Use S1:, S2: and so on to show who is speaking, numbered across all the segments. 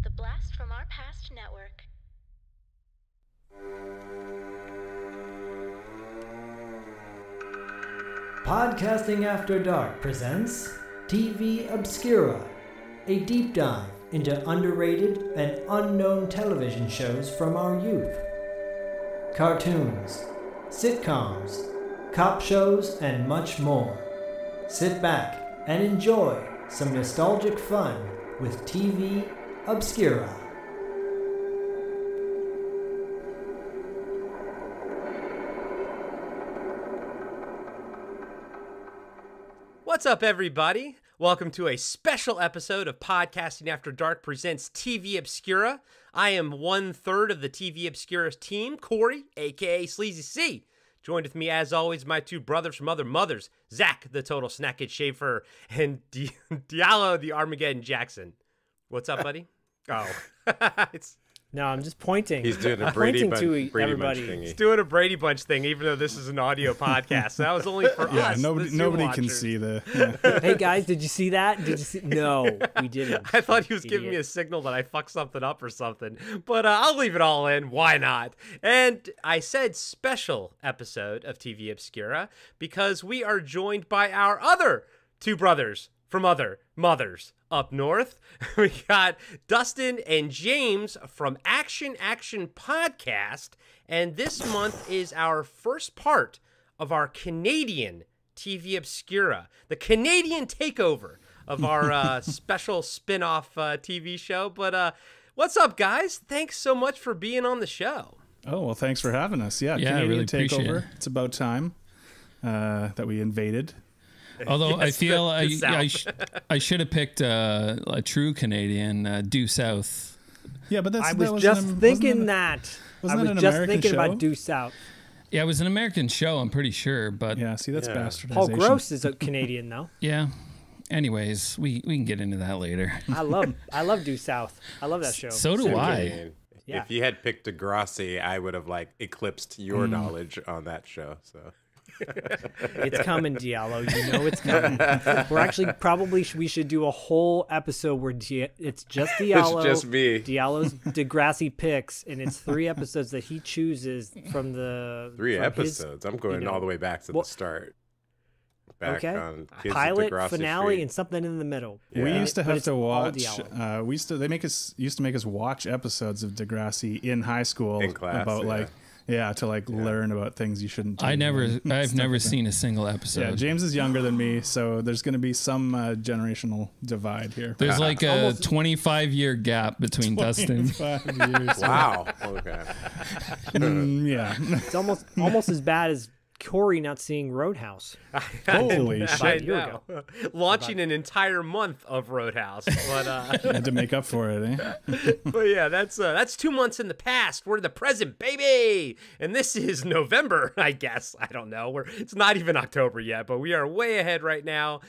S1: The Blast from Our Past Network.
S2: Podcasting After Dark presents TV Obscura, a deep dive into underrated and unknown television shows from our youth. Cartoons, sitcoms, cop shows, and much more. Sit back and enjoy some nostalgic fun with TV Obscura.
S3: What's up, everybody? Welcome to a special episode of Podcasting After Dark presents TV Obscura. I am 1/3 of the TV Obscura's team, Corey, aka Sleazy C. Joined with me, as always, my two brothers from other mothers, Zach, the Total Snackage Schaefer, and Diallo, the Armageddon Jackson. What's up, buddy? Oh,
S4: No, I'm just pointing.
S5: He's doing a Brady Bunch
S4: everybody.
S5: thingy.
S3: He's doing a Brady Bunch thing, even though this is an audio podcast. So that was only for us.
S6: Nobody can see the.
S4: Hey guys, did you see that? Did you see? No, we didn't.
S3: I thought he was giving me a signal that I fucked something up or something, but I'll leave it all in. Why not? And I said special episode of TV Obscura because we are joined by our other two brothers from other mothers up north. We got Dustin and James from Action Podcast, and this month is our first part of our Canadian TV Obscura, the Canadian takeover of our special spin-off TV show. But what's up, guys? Thanks so much for being on the show.
S6: Oh, well, thanks for having us. Yeah,
S7: I
S6: Canadian
S7: really appreciate
S6: takeover.
S7: it.
S6: It's about time that we invaded.
S7: Although
S3: Yes,
S7: I feel
S3: the South.
S7: I should have picked a true Canadian, due south.
S6: Yeah, but
S4: I was just thinking that. I
S6: wasn't
S4: was
S6: that an
S4: just
S6: American
S4: thinking
S6: show?
S4: about Due South.
S7: Yeah, it was an American show, I'm pretty sure. But
S6: Yeah, see, that's
S5: Yeah.
S6: bastardization.
S4: Paul Gross is a Canadian though.
S7: yeah. Anyways, we can get into that later.
S4: I love Due South. I love that show.
S7: So do
S5: So
S7: I.
S5: Canadian.
S4: Yeah.
S5: If you had picked Degrassi, I would have eclipsed your knowledge on that show. So
S4: It's coming, Diallo. You know it's coming. We're actually we should do a whole episode where it's just Diallo.
S5: It's just me.
S4: Diallo's Degrassi picks, and it's 3 episodes that he chooses from the
S5: three
S4: from
S5: episodes. I'm going all the way back to the start. Back
S4: Okay.
S5: on Kids of
S4: Pilot,
S5: Degrassi
S4: finale,
S5: Street.
S4: and something in the middle.
S6: We
S5: Yeah.
S6: used to
S4: But
S6: have
S4: it's
S6: to
S4: all
S6: watch.
S4: Diallo.
S6: They used to make us watch episodes of Degrassi in high school
S5: In class,
S6: about
S5: yeah.
S6: to learn about things you shouldn't do.
S7: I've never
S6: like
S7: seen a single
S6: Yeah,
S7: episode.
S6: James is younger than me, so there's going to be some generational divide here.
S7: There's like a 25-year gap between Dustin.
S6: 5 years.
S5: Wow. Okay.
S6: Yeah.
S4: It's almost as bad as Corey not seeing Roadhouse.
S6: Holy shit.
S4: About a year ago.
S3: Launching an entire month of Roadhouse, but
S6: Had to make up for it, eh?
S3: but yeah, that's 2 months in the past. We're in the present, baby, and this is November, I guess. I don't know. It's not even October yet, but we are way ahead right now.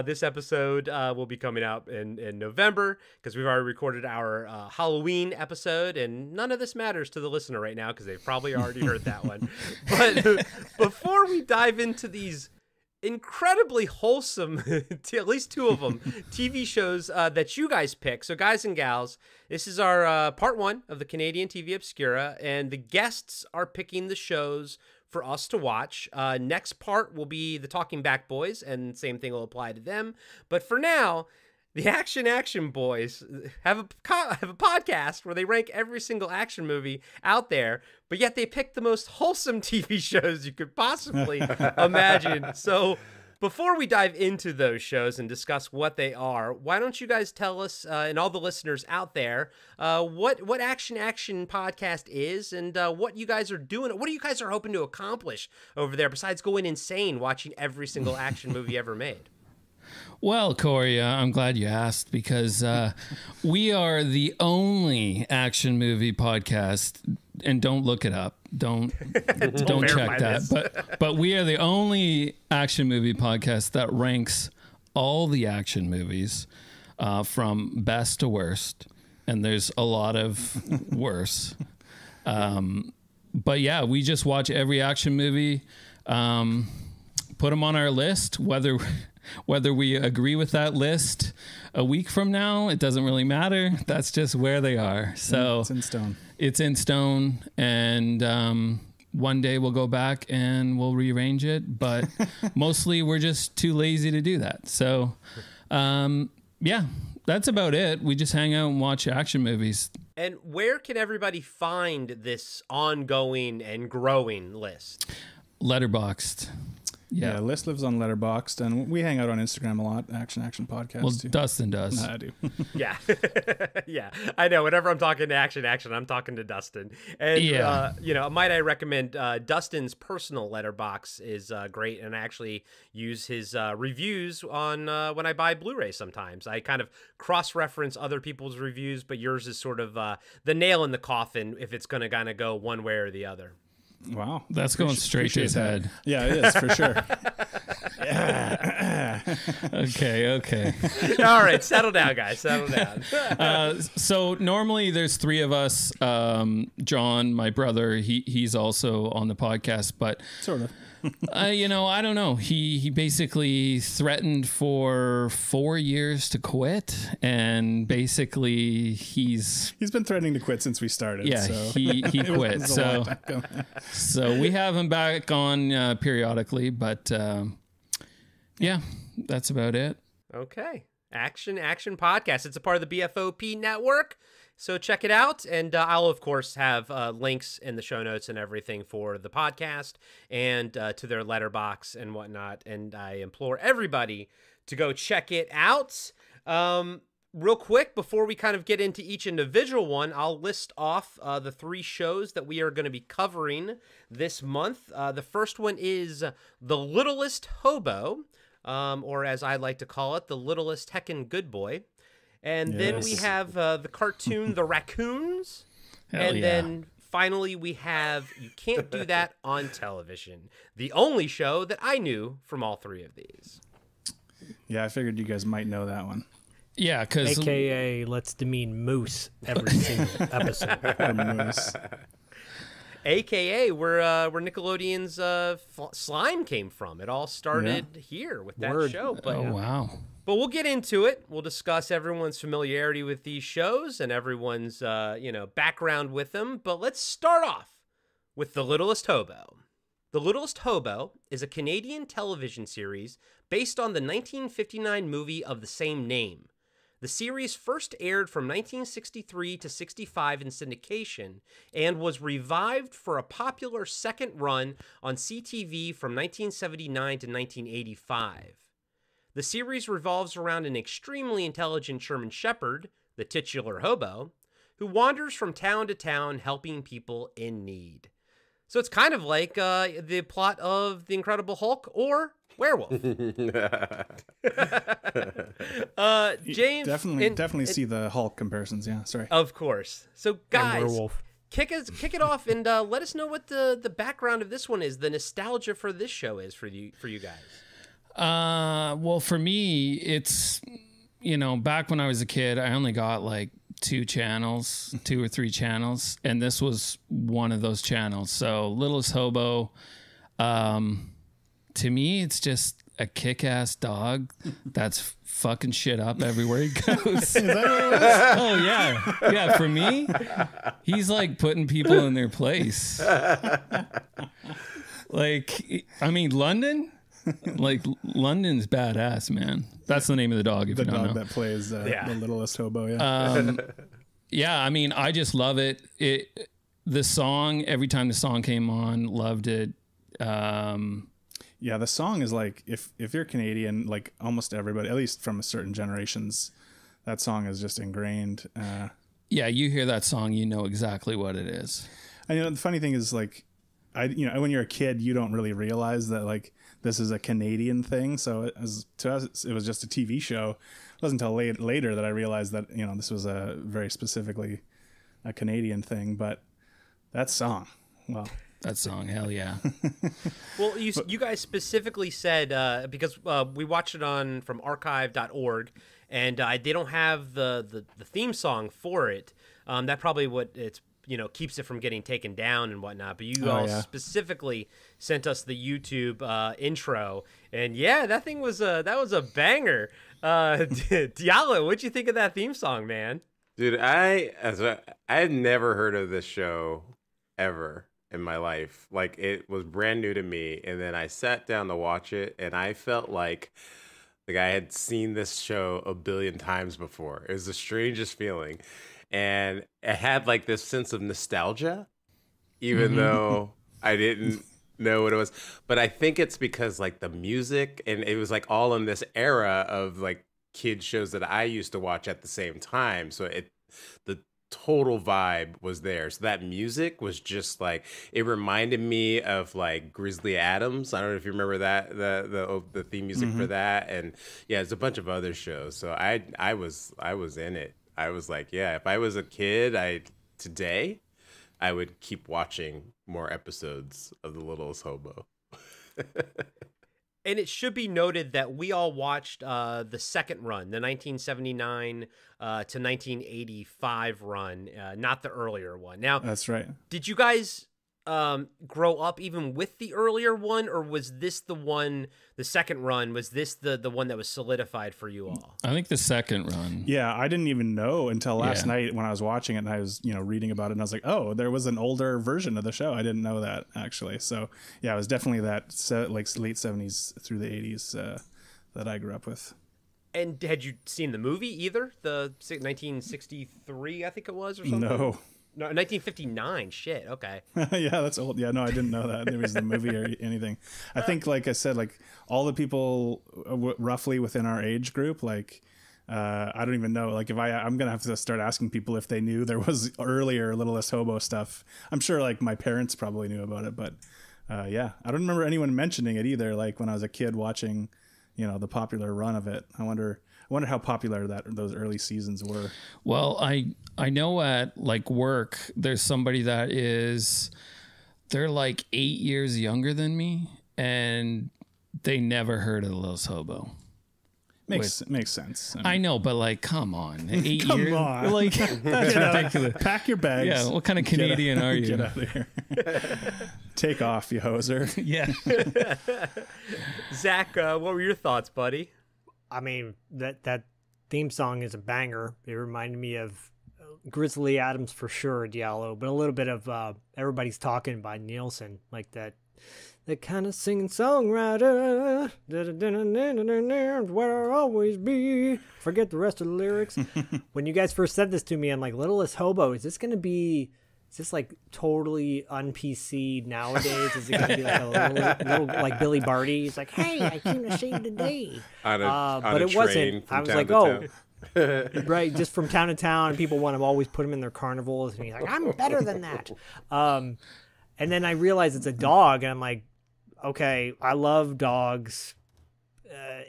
S3: This episode will be coming out in November because we've already recorded our Halloween episode, and none of this matters to the listener right now because they've probably already heard that one. But before we dive into these incredibly wholesome, at least 2 of them, TV shows that you guys pick. So guys and gals, this is our part 1 of the Canadian TV Obscura, and the guests are picking the shows for us to watch. Next part will be the Talking Back Boys, and same thing will apply to them. But for now, the Action Boys have a podcast where they rank every single action movie out there, but yet they pick the most wholesome TV shows you could possibly imagine. So before we dive into those shows and discuss what they are, why don't you guys tell us and all the listeners out there what Action Podcast is and what you guys are doing, what you guys are hoping to accomplish over there besides going insane watching every single action movie ever made?
S7: Well, Corey, I'm glad you asked because we are the only action movie podcast, and don't look it up. Don't check that.
S3: this.
S7: But we are the only action movie podcast that ranks all the action movies from best to worst, and there's a lot of worse. But yeah, we just watch every action movie. put them on our list. Whether we agree with that list a week from now, it doesn't really matter. That's just where they are. So
S6: It's in stone.
S7: It's in stone, and one day we'll go back and we'll rearrange it. But mostly we're just too lazy to do that. So, yeah, that's about it. We just hang out and watch action movies.
S3: And where can everybody find this ongoing and growing list?
S7: Letterboxd.
S6: Yeah, List lives on Letterboxd, and we hang out on Instagram a lot. Action Podcast.
S7: Well,
S6: too.
S7: Dustin does.
S6: I do.
S3: Yeah. Yeah. I know. Whenever I'm talking to Action, I'm talking to Dustin. And, might I recommend Dustin's personal letterbox is great. And I actually use his reviews on when I buy Blu-ray sometimes. I kind of cross-reference other people's reviews, but yours is sort of the nail in the coffin if it's going to kind of go one way or the other.
S6: Wow.
S7: That's going straight to his head.
S6: Yeah, it is, for sure.
S7: Okay.
S3: All right, settle down, guys. Settle down.
S7: So normally there's three of us. John, my brother, he's also on the podcast, but
S6: Sort of.
S7: I don't know. He basically threatened for 4 years to quit, and basically he's
S6: been threatening to quit since we started.
S7: Yeah,
S6: so.
S7: he quit.
S6: It was a long time coming.
S7: So we have him back on periodically, but yeah, that's about it.
S3: Okay. Action Podcast. It's a part of the BFOP network. So check it out. And I'll, of course, have links in the show notes and everything for the podcast and to their letterbox and whatnot. And I implore everybody to go check it out. Real quick, before we kind of get into each individual one, I'll list off the 3 shows that we are going to be covering this month. The first one is The Littlest Hobo, or as I like to call it, The Littlest Heckin' Good Boy. And then we have the cartoon The Raccoons. Then finally we have You Can't Do That on Television, the only show that I knew from all 3 of these.
S6: Yeah, I figured you guys might know that one.
S7: Yeah, because
S4: AKA let's demean Moose every single episode.
S6: Moose.
S3: AKA where Nickelodeon's Slime came from. It all started here with that show. But,
S7: wow.
S3: But we'll get into it. We'll discuss everyone's familiarity with these shows and everyone's background with them. But let's start off with The Littlest Hobo. The Littlest Hobo is a Canadian television series based on the 1959 movie of the same name. The series first aired from 1963 to 65 in syndication and was revived for a popular second run on CTV from 1979 to 1985. The series revolves around an extremely intelligent German Shepherd, the titular hobo, who wanders from town to town helping people in need. So it's kind of like the plot of The Incredible Hulk or Werewolf. James,
S6: definitely see the Hulk comparisons. Yeah, sorry.
S3: Of course. So guys,
S4: Werewolf.
S3: kick it off and let us know what the background of this one is. The nostalgia for this show is for you guys.
S7: Well, for me, it's back when I was a kid, I only got like 2 or 3 channels, and this was one of those channels. So Littlest Hobo, to me, it's just a kick-ass dog that's fucking shit up everywhere he goes. Oh yeah. For me, he's like putting people in their place. Like, I mean, London's badass, man. That's the name of the dog. If
S6: The
S7: you don't
S6: dog
S7: know.
S6: that plays the Littlest Hobo. Yeah.
S7: Yeah, I mean, I just love it. The song, every time the song came on, loved it.
S6: Yeah, the song is like, if you're Canadian, like almost everybody, at least from a certain generations, that song is just ingrained.
S7: Yeah, you hear that song, you know exactly what it is.
S6: The funny thing is, like, when you're a kid, you don't really realize that like this is a Canadian thing. So to us, it was just a TV show. It wasn't until later that I realized that this was a very specifically a Canadian thing. But that song, well.
S7: That song, hell yeah.
S3: Well, you guys specifically said, because we watched it from archive.org, and they don't have the theme song for it. That probably what it's keeps it from getting taken down and whatnot. But you all specifically sent us the YouTube intro, and yeah, that was a banger. Diallo, what'd you think of that theme song, man?
S5: Dude, I had never heard of this show ever in my life. Like, it was brand new to me, and then I sat down to watch it, and I felt like I had seen this show a billion times before. It was the strangest feeling. And it had like this sense of nostalgia, even though I didn't know what it was. But I think it's because like the music, and it was like all in this era of like kid shows that I used to watch at the same time. So the total vibe was there. So that music was just like, it reminded me of like Grizzly Adams. I don't know if you remember that, the theme music for that. And yeah, there's a bunch of other shows. So I was in it. I was like, yeah, if I was a kid, today I would keep watching more episodes of The Littlest Hobo.
S3: And it should be noted that we all watched the second run, the 1979 to 1985 run, not the earlier one. Now,
S6: that's right.
S3: Did you guys grow up even with the earlier one, or was this the second run, was this the one that was solidified for you all?
S7: I think the second run.
S6: Yeah, I didn't even know until last night when I was watching it, and I was, reading about it, and I was like, oh, there was an older version of the show. I didn't know that, actually. So yeah, it was definitely that like late 70s through the 80s that I grew up with.
S3: And had you seen the movie either? The 1963, I think it was, or something? No, 1959. Shit. Okay.
S6: Yeah, that's old. Yeah, no, I didn't know that there was the movie or anything. I think, like I said, like all the people roughly within our age group, like I don't even know. Like if I'm gonna have to start asking people if they knew there was earlier Littlest Hobo stuff. I'm sure like my parents probably knew about it, but yeah, I don't remember anyone mentioning it either. Like when I was a kid watching, the popular run of it. I wonder how popular those early seasons were.
S7: Well, I know at like work, there's somebody that they're like 8 years younger than me, and they never heard of the Littlest Hobo.
S6: Makes sense.
S7: I know, but like, come on, 8 years?
S6: Come on.
S7: Like, that's ridiculous.
S6: Pack your bags.
S7: Yeah, what kind of Canadian are you?
S6: Get out of here. Take off, you hoser.
S7: Yeah.
S3: Zach, what were your thoughts, buddy?
S4: I mean, that theme song is a banger. It reminded me of Grizzly Adams for sure, Diallo, but a little bit of Everybody's Talking by Nielsen, like that kind of singing songwriter, where I'll always be. Forget the rest of the lyrics. When you guys first said this to me, I'm like, Littlest Hobo, is this like totally un-PC nowadays? Is it going to be like a little like Billy Barty? He's like, hey, I came to save the day. But it wasn't. I was like, oh, right, just from town to town. People want to always put him in their carnivals. And he's like, I'm better than that. And then I realized it's a dog, and I'm like, okay, I love dogs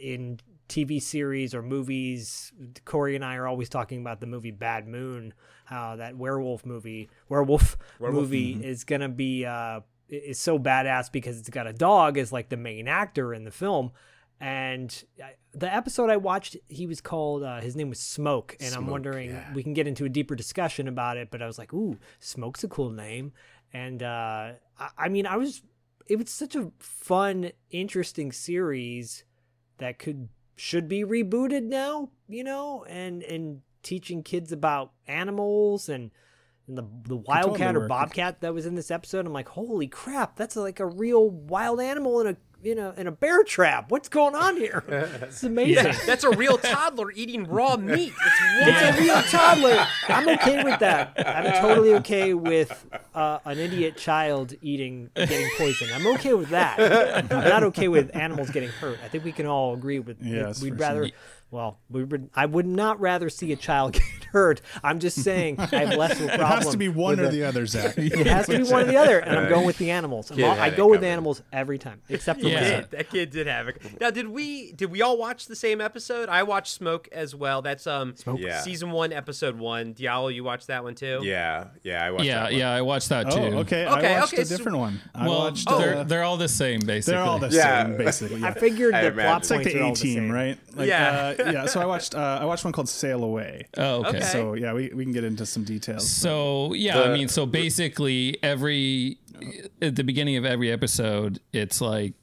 S4: in TV series or movies. Corey and I are always talking about the movie Bad Moon, how that werewolf movie is going to be is so badass because it's got a dog as like the main actor in the film. And the episode I watched, he was called, his name was Smoke. And I'm wondering, we can get into a deeper discussion about it, but I was like, ooh, Smoke's a cool name. And it was such a fun, interesting series that should be rebooted now, and teaching kids about animals and the wildcat or bobcat that was in this episode. I'm like, holy crap, that's like a real wild animal in a bear trap. What's going on here? It's amazing.
S3: Yeah, that's a real toddler eating raw meat.
S4: It's a real toddler. I'm okay with that. I'm totally okay with an idiot child getting poisoned. I'm okay with that. I'm not okay with animals getting hurt. I think we can all agree with.
S6: Yes,
S4: we'd rather. Sure. Well, I would not rather see a child get hurt. I'm just saying I have less of a problem.
S6: It has to be one or the other, Zach.
S4: It has to be one or the other, and I'm going with the animals. I go with animals every time, except for myself.
S3: That kid did have it. Now, did we all watch the same episode? I watched Smoke as well. That's season 1, episode 1. Diallo, you watched that one too?
S5: Yeah, I watched that one.
S7: Yeah, I watched that too.
S6: Okay, I watched a different one.
S7: They're all the same, basically.
S6: They're all the same, basically.
S4: I figured the plot
S6: it's like
S4: points
S6: the
S4: are all
S6: A-Team,
S4: the same.
S6: right? Like,
S3: yeah.
S6: yeah, so I watched one called Sail Away.
S7: Oh, okay.
S6: So yeah, we can get into some details.
S7: So yeah, I mean, so basically at the beginning of every episode, it's like,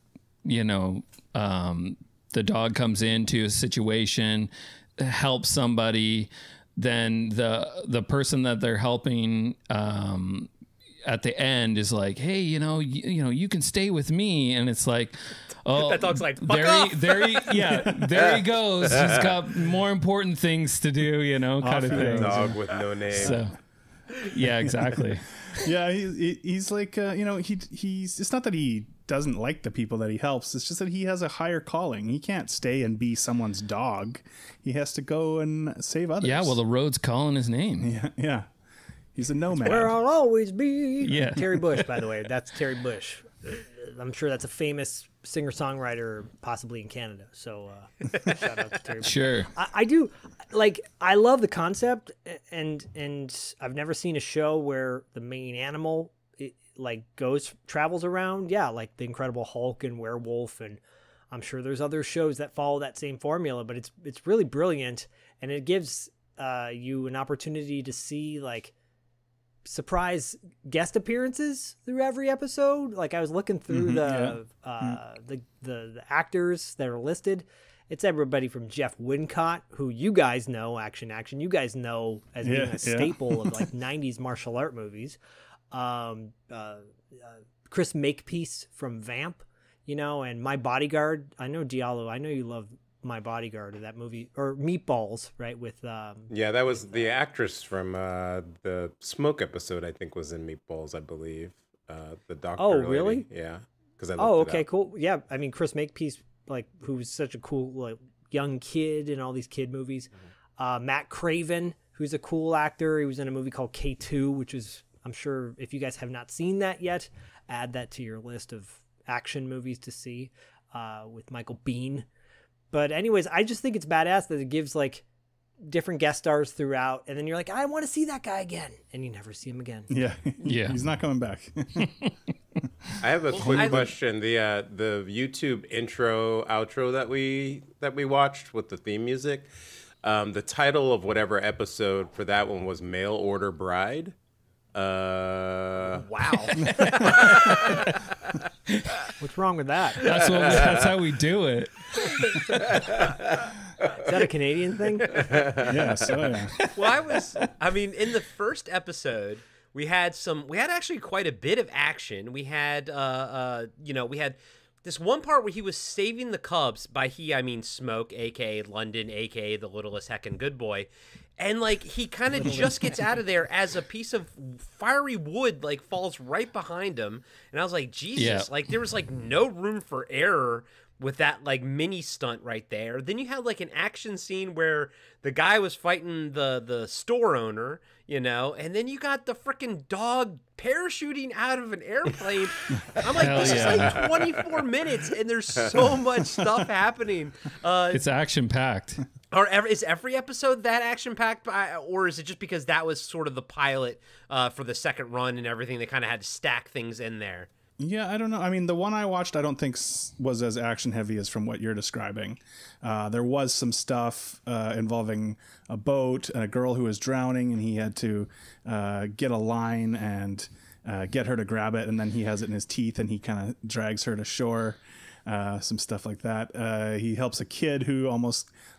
S7: you know, the dog comes into a situation, helps somebody, then the person that they're helping at the end is like, hey, you can stay with me, and it's like, oh,
S3: that dog's like, fuck off.
S7: there he goes. He's got more important things to do, kind of thing.
S5: Dog with no name.
S7: So, yeah, exactly.
S6: Yeah, he's like, he's. It's not that he doesn't like the people that he helps. It's just that he has a higher calling. He can't stay and be someone's dog. He has to go and save others.
S7: Yeah, well, the road's calling his name.
S6: Yeah. He's a nomad.
S4: Where I'll always be.
S7: Yeah.
S4: Terry Bush, by the way. That's Terry Bush. I'm sure that's a famous singer-songwriter, possibly in Canada. So shout out to Terry Bush.
S7: Sure.
S4: I do, like, I love the concept, and I've never seen a show where the main animal travels around. Yeah, like the Incredible Hulk and Werewolf, and I'm sure there's other shows that follow that same formula, but it's really brilliant, and it gives you an opportunity to see, like, surprise guest appearances through every episode. Like, I was looking through the actors that are listed. It's everybody from Jeff Wincott, who you guys know, Action, you guys know as being a staple of like 90s martial art movies. Chris Makepeace from Vamp, and My Bodyguard. I know Diallo. I know you love My Bodyguard, of that movie, or Meatballs, right? With
S5: yeah, that was the actress from the Smoke episode. I think was in Meatballs, I believe. The doctor.
S4: Oh,
S5: lady.
S4: really?
S5: Yeah. Because
S4: okay, cool. Yeah, I mean, Chris Makepeace, like, who's such a cool, like, young kid in all these kid movies. Matt Craven, who's a cool actor. He was in a movie called K2, which is, I'm sure if you guys have not seen that yet, add that to your list of action movies to see, with Michael Biehn. But anyways, I just think it's badass that it gives, like, different guest stars throughout, and then you're like, I want to see that guy again, and you never see him again.
S6: Yeah.
S7: Yeah.
S6: He's not coming back.
S5: I have a quick question. The YouTube intro, outro that we watched with the theme music, the title of whatever episode for that one was Mail Order Bride.
S4: Wow. What's wrong with that?
S7: That's how we do it.
S4: Is that a Canadian thing?
S6: Yes. Oh, yeah.
S3: Well, in the first episode, we had actually quite a bit of action. We had, we had this one part where he was saving the Cubs. By he, I mean Smoke, a.k.a. London, a.k.a. the littlest heckin' good boy. And, like, he kind of just gets out of there as a piece of fiery wood, like, falls right behind him. And I was like, Jesus, like, there was, like, no room for error with that, like, mini stunt right there. Then you had, like, an action scene where the guy was fighting the store owner, and then you got the freaking dog parachuting out of an airplane. I'm like, this is like 24 minutes, and there's so much stuff happening.
S7: It's action-packed.
S3: Is every episode that action-packed, or is it just because that was sort of the pilot for the second run and everything? They kind of had to stack things in there.
S6: Yeah, I don't know. I mean, the one I watched, I don't think was as action heavy as from what you're describing. There was some stuff involving a boat and a girl who was drowning, and he had to get a line and get her to grab it, and then he has it in his teeth, and he kind of drags her to shore. Some stuff like that. He helps a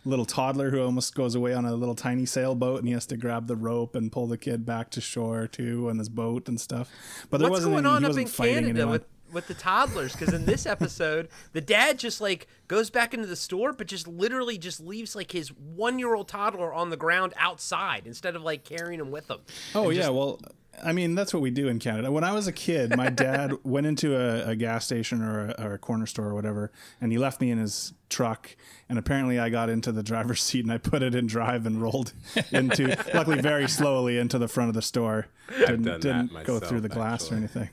S6: little toddler who almost goes away on a little tiny sailboat, and he has to grab the rope and pull the kid back to shore too on this boat and stuff. But
S3: what's going on up in Canada with the toddlers? Because in this episode, the dad just, like, goes back into the store, but just literally just leaves, like, his 1-year-old toddler on the ground outside instead of, like, carrying him with him.
S6: Oh, yeah, well, I mean, that's what we do in Canada. When I was a kid, my dad went into a gas station or a corner store or whatever, and he left me in his truck. And apparently I got into the driver's seat and I put it in drive and rolled luckily very slowly into the front of the store. Didn't go through the glass or anything.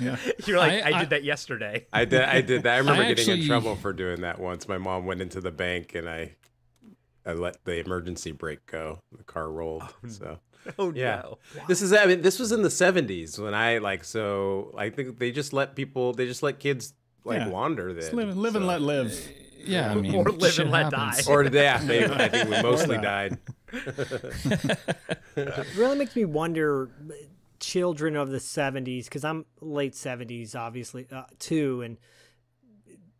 S6: Yeah.
S3: You're like, I did that yesterday.
S5: I did that. I remember getting in trouble for doing that once. My mom went into the bank and I let the emergency brake go. The car rolled.
S3: Oh,
S5: yeah.
S3: No.
S5: Wow. This was in the 70s when I think they just let kids wander then.
S6: Live and let live.
S7: Yeah, I mean,
S3: or live
S7: shit
S3: and let
S7: happens.
S3: die.
S5: Or I think we mostly died.
S4: It really makes me wonder, children of the 70s, because I'm late 70s, obviously, too, and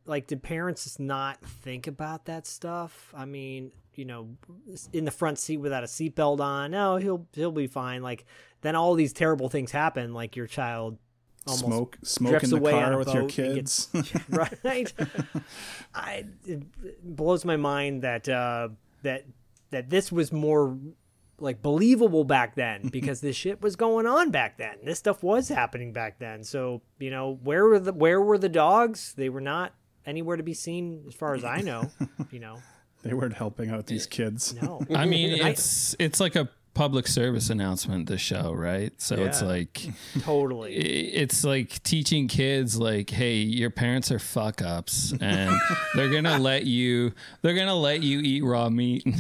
S4: like, did parents just not think about that stuff? I mean, you know, in the front seat without a seatbelt on, no, he'll be fine. Like, then all these terrible things happen, like your child almost
S6: Smoke
S4: drifts
S6: in the
S4: away on
S6: car
S4: a
S6: with your
S4: boat and
S6: kids.
S4: right? It blows my mind that that this was more like believable back then, because this shit was going on back then. This stuff was happening back then. So, you know, where were the dogs? They were not anywhere to be seen, as far as I know. You know,
S6: They weren't helping out these kids.
S4: no.
S7: I mean, it's like a public service announcement, the show, right? So it's like
S4: Totally.
S7: it's like teaching kids, like, hey, your parents are fuck ups, and they're gonna let you eat raw meat and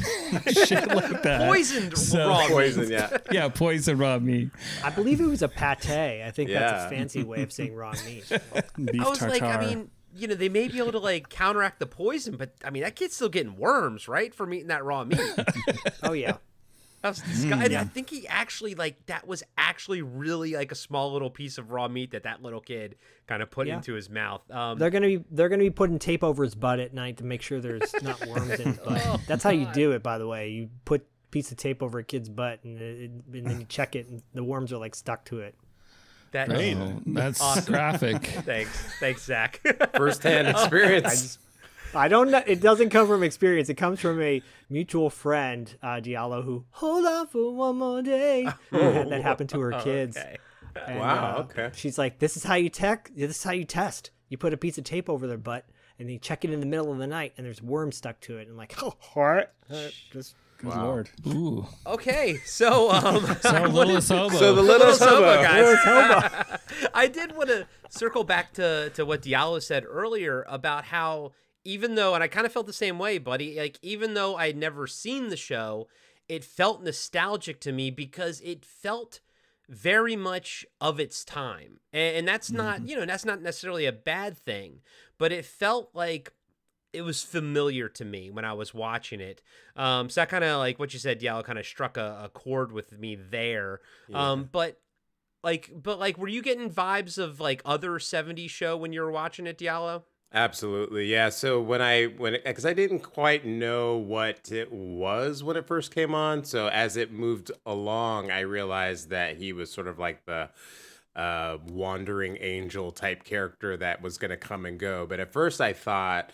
S7: shit like that.
S3: Poisoned raw meat.
S5: Poison, yeah.
S7: Yeah, poison raw meat.
S4: I believe it was a pate. I think that's
S5: Yeah.
S4: a fancy way of saying raw meat.
S6: Beef
S3: I was
S6: tartare.
S3: like, I mean, you know, they may be able to like counteract the poison, but I mean, that kid's still getting worms, right, from eating that raw meat.
S4: Oh yeah.
S3: That was disgusting. I think he actually that was actually really like a small little piece of raw meat that little kid kind of put
S4: Yeah.
S3: into his mouth.
S4: They're gonna be putting tape over his butt at night to make sure there's not worms in his butt. That's how you do it, by the way. You put a piece of tape over a kid's butt, and then you check it, and the worms are like stuck to it.
S3: That
S7: Oh, that's
S3: Awesome.
S7: graphic.
S3: Thanks, Zach.
S5: First-hand experience.
S4: I don't know. It doesn't come from experience. It comes from a mutual friend, Diallo, who hold on for one more day. Who had that happen to her kids.
S3: Okay.
S4: And,
S5: Wow, okay.
S4: She's like, "This is how you test. You put a piece of tape over their butt, and you check it in the middle of the night, and there's worms stuck to it." And I'm like, "Oh, what?" Just
S6: Good Lord.
S7: Ooh.
S3: Okay, so
S7: So Little Hobo.
S5: So the little
S3: Hobo,
S5: hobo.
S3: guys. I did want to circle back to what Diallo said earlier about how, even though, and I kind of felt the same way, buddy, like, even though I'd never seen the show, it felt nostalgic to me because it felt very much of its time. And that's not, that's not necessarily a bad thing, but it felt like it was familiar to me when I was watching it. So that kind of, like what you said, Diallo, kind of struck a chord with me there.
S5: Yeah.
S3: But were you getting vibes of like other 70s show when you were watching it, Diallo?
S5: Absolutely, yeah. So because I didn't quite know what it was when it first came on, so as it moved along, I realized that he was sort of like the wandering angel type character that was going to come and go. But at first, I thought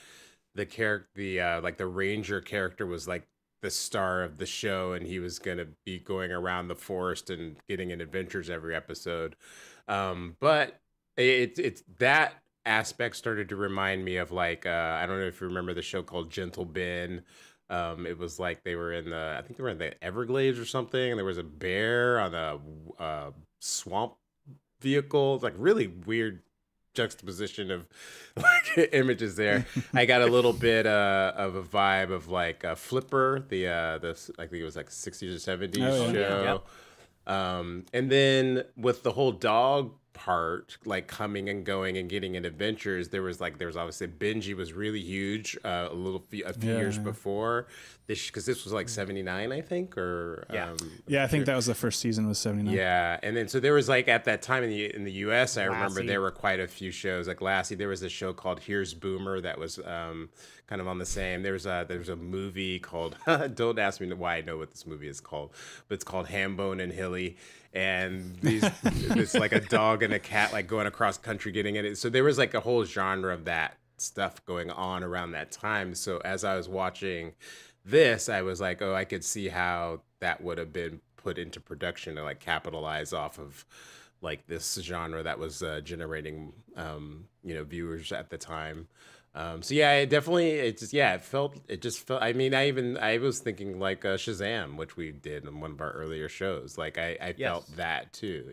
S5: the ranger character was like the star of the show, and he was going to be going around the forest and getting in adventures every episode. But it's that aspect started to remind me of like I don't know if you remember the show called Gentle Ben. It was like they were in the Everglades or something, and there was a bear on a swamp vehicle. It's like really weird juxtaposition of like images there. I got a little bit of a vibe of like Flipper, the I think it was like 60s or 70s show. And then with the whole dog part, like coming and going and getting in adventures, there was obviously Benji was really huge a few years before this, because this was like 79, I think, or
S6: I think that was the first season, was 79.
S5: yeah. And then so there was like at that time in the US, I remember
S4: Lassie.
S5: there were quite a few shows like Lassie. There was a show called Here's Boomer that was kind of on the same. There was a movie called don't ask me why I know what this movie is called, but it's called Hambone and Hilly. And it's like a dog and a cat like going across country getting in it. So there was like a whole genre of that stuff going on around that time. So as I was watching this, I was like, oh, I could see how that would have been put into production to like capitalize off of like this genre that was generating viewers at the time. So yeah, it felt. I mean, I was thinking like Shazam, which we did in one of our earlier shows. Like I felt that too,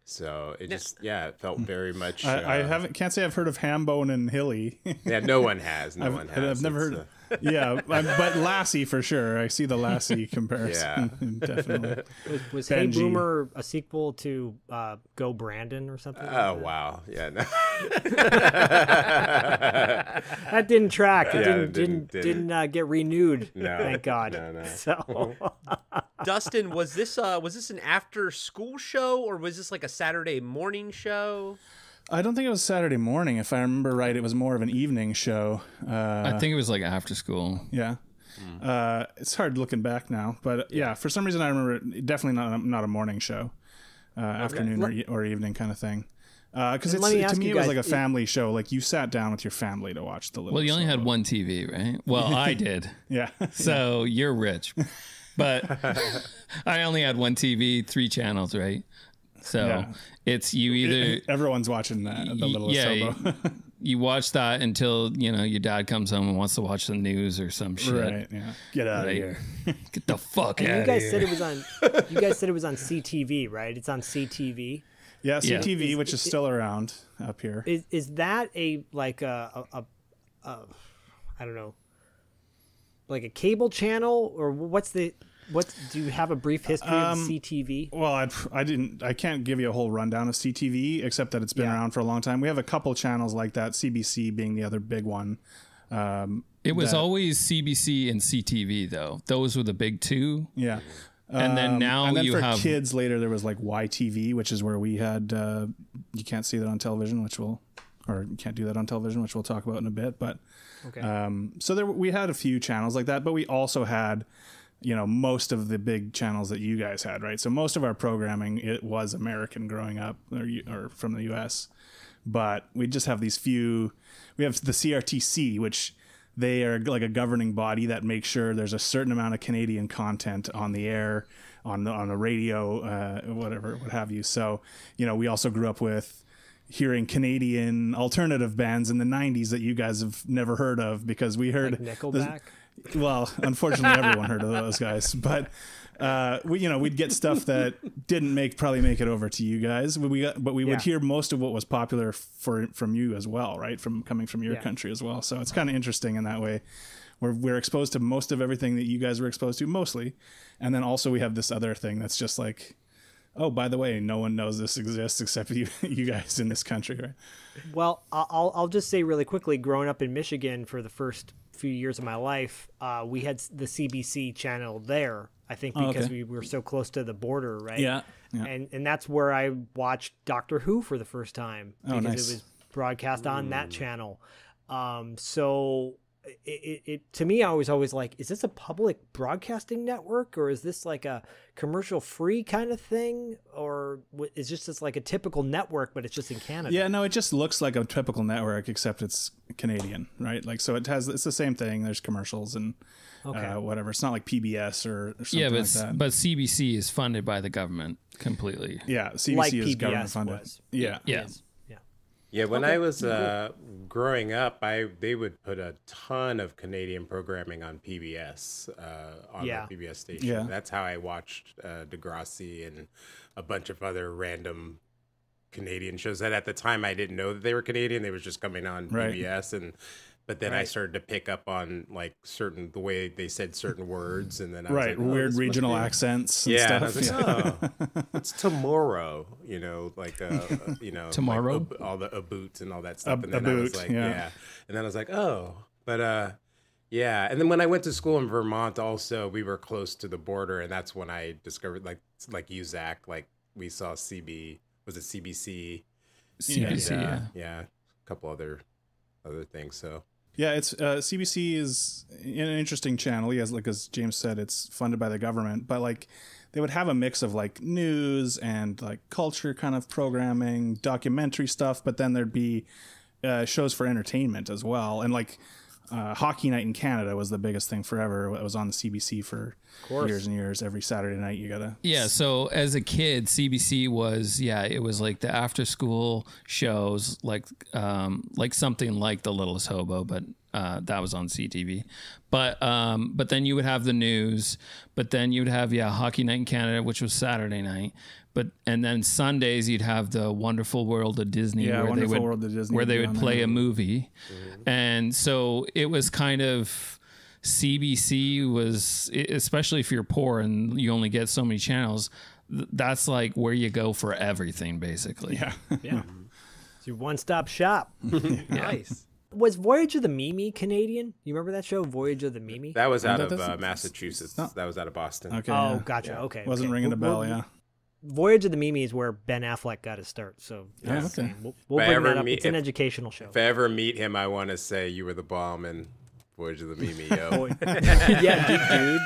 S5: So it just, it felt very much.
S6: I can't say I've heard of Hambone and Hilly.
S5: Yeah, no one has. No one has.
S6: I've never heard. But Lassie for sure. I see the Lassie comparison. Definitely.
S4: Was Hey Boomer a sequel to Go Brandon or something?
S5: Oh wow, yeah. No.
S4: That didn't track. It didn't get renewed.
S5: No,
S4: thank God.
S5: No.
S4: So,
S3: Dustin, was this an after school show or was this like a Saturday morning show?
S6: I don't think it was Saturday morning. If I remember right, it was more of an evening show.
S7: I think it was like after school.
S6: Yeah. It's hard looking back now, but yeah, for some reason I remember it, definitely not a morning show, afternoon or evening kind of thing. Because to me it was like a family show. Like you sat down with your family to watch the Little.
S7: Well, you only
S6: Solo.
S7: had one TV, right? Well, I did.
S6: Yeah.
S7: So you're rich, but I only had one TV, 3 channels, right? So it's you either
S6: everyone's watching the Little Sobo.
S7: You watch that until your dad comes home and wants to watch the news or some shit.
S6: Right? Yeah. Get out of here.
S7: Get the fuck out.
S4: And
S7: of here.
S4: You guys said it was on CTV, right? It's on CTV.
S6: Yeah, CTV, which is still around up here.
S4: Is that a I don't know, like a cable channel, or do you have a brief history of CTV?
S6: Well, I can't give you a whole rundown of CTV, except that it's been around for a long time. We have a couple channels like that, CBC being the other big one.
S7: It was always CBC and CTV though. Those were the big two.
S6: Yeah.
S7: And then
S6: for kids later, there was like YTV, which is where we had, you can't see that on television, you can't do that on television, which we'll talk about in a bit. But, so we had a few channels like that, but we also had, most of the big channels that you guys had, right? So most of our programming, it was American growing up or from the US, but we just have these few, we have the CRTC, which they are like a governing body that makes sure there's a certain amount of Canadian content on the air, on the radio, what have you. So, we also grew up with hearing Canadian alternative bands in the 90s that you guys have never heard of, because we heard
S4: like Nickelback.
S6: Well, unfortunately, everyone heard of those guys, but we'd get stuff that didn't probably make it over to you guys. But we would hear most of what was popular from you as well, right? Coming from your country as well. So it's kind of interesting in that way. We're exposed to most of everything that you guys were exposed to, mostly, and then also we have this other thing that's just like, oh, by the way, no one knows this exists except you guys in this country, right?
S4: Well, I'll just say really quickly, growing up in Michigan for the first few years of my life, we had the CBC channel there, I think, because we were so close to the border, right?
S6: Yeah.
S4: And that's where I watched Doctor Who for the first time, because it was broadcast on that channel. So it to me, I was always like, is this a public broadcasting network, or is this like a commercial free kind of thing, or is this just like a typical network, but it's just in Canada?
S6: Yeah, no, it just looks like a typical network, except it's Canadian, right? Like, so it's the same thing. There's commercials and whatever. It's not like PBS or something like that.
S7: But CBC is funded by the government completely.
S6: Yeah, CBC
S4: like
S6: is
S4: PBS
S6: government funded.
S4: was.
S6: Yeah.
S5: Yeah, when I was growing up, they would put a ton of Canadian programming on PBS, on the PBS station.
S6: Yeah.
S5: That's how I watched Degrassi and a bunch of other random Canadian shows that at the time I didn't know that they were Canadian. They was just coming on PBS, but then I started to pick up on like the way they said certain words, and then I was like,
S6: weird regional accents and stuff.
S5: And I was like, it's tomorrow, like
S7: Tomorrow?
S5: like all the boot and all that stuff. And
S6: A
S5: then I was
S6: boot,
S5: like,
S6: yeah.
S5: And then I was like, but yeah. And then when I went to school in Vermont, also we were close to the border, and that's when I discovered like you, Zach, like we saw CBC,
S7: CBC,
S5: and, a couple other things. So.
S6: Yeah, it's CBC is an interesting channel. Yes, like as James said, it's funded by the government, but like they would have a mix of like news and like culture kind of programming, documentary stuff, but then there'd be shows for entertainment as well. And like Hockey Night in Canada was the biggest thing forever. It was on the CBC for years and years. Every Saturday night you gotta.
S7: Yeah, so as a kid, CBC was it was like the after school shows, like something like The Littlest Hobo, but That was on CTV. But then you would have the news. But then you'd have Hockey Night in Canada, which was Saturday night. And then Sundays you'd have the Wonderful World of Disney, where they would play a movie, and so it was kind of CBC was, especially if you're poor and you only get so many channels, that's like where you go for everything, basically.
S4: Yeah. It's your one-stop shop.
S3: Nice.
S4: Was Voyage of the Mimi Canadian? You remember that show, Voyage of the Mimi?
S5: That was out of Massachusetts. That was out of Boston.
S6: Okay.
S4: Oh, gotcha. Okay.
S6: Wasn't ringing a bell. Yeah.
S4: Voyage of the Mimi is where Ben Affleck got his start. So
S6: okay.
S4: We'll bring that up. It's an educational show.
S5: If I ever meet him, I want to say you were the bomb and Voyage of the Mimi, yo.
S4: Yeah, dude.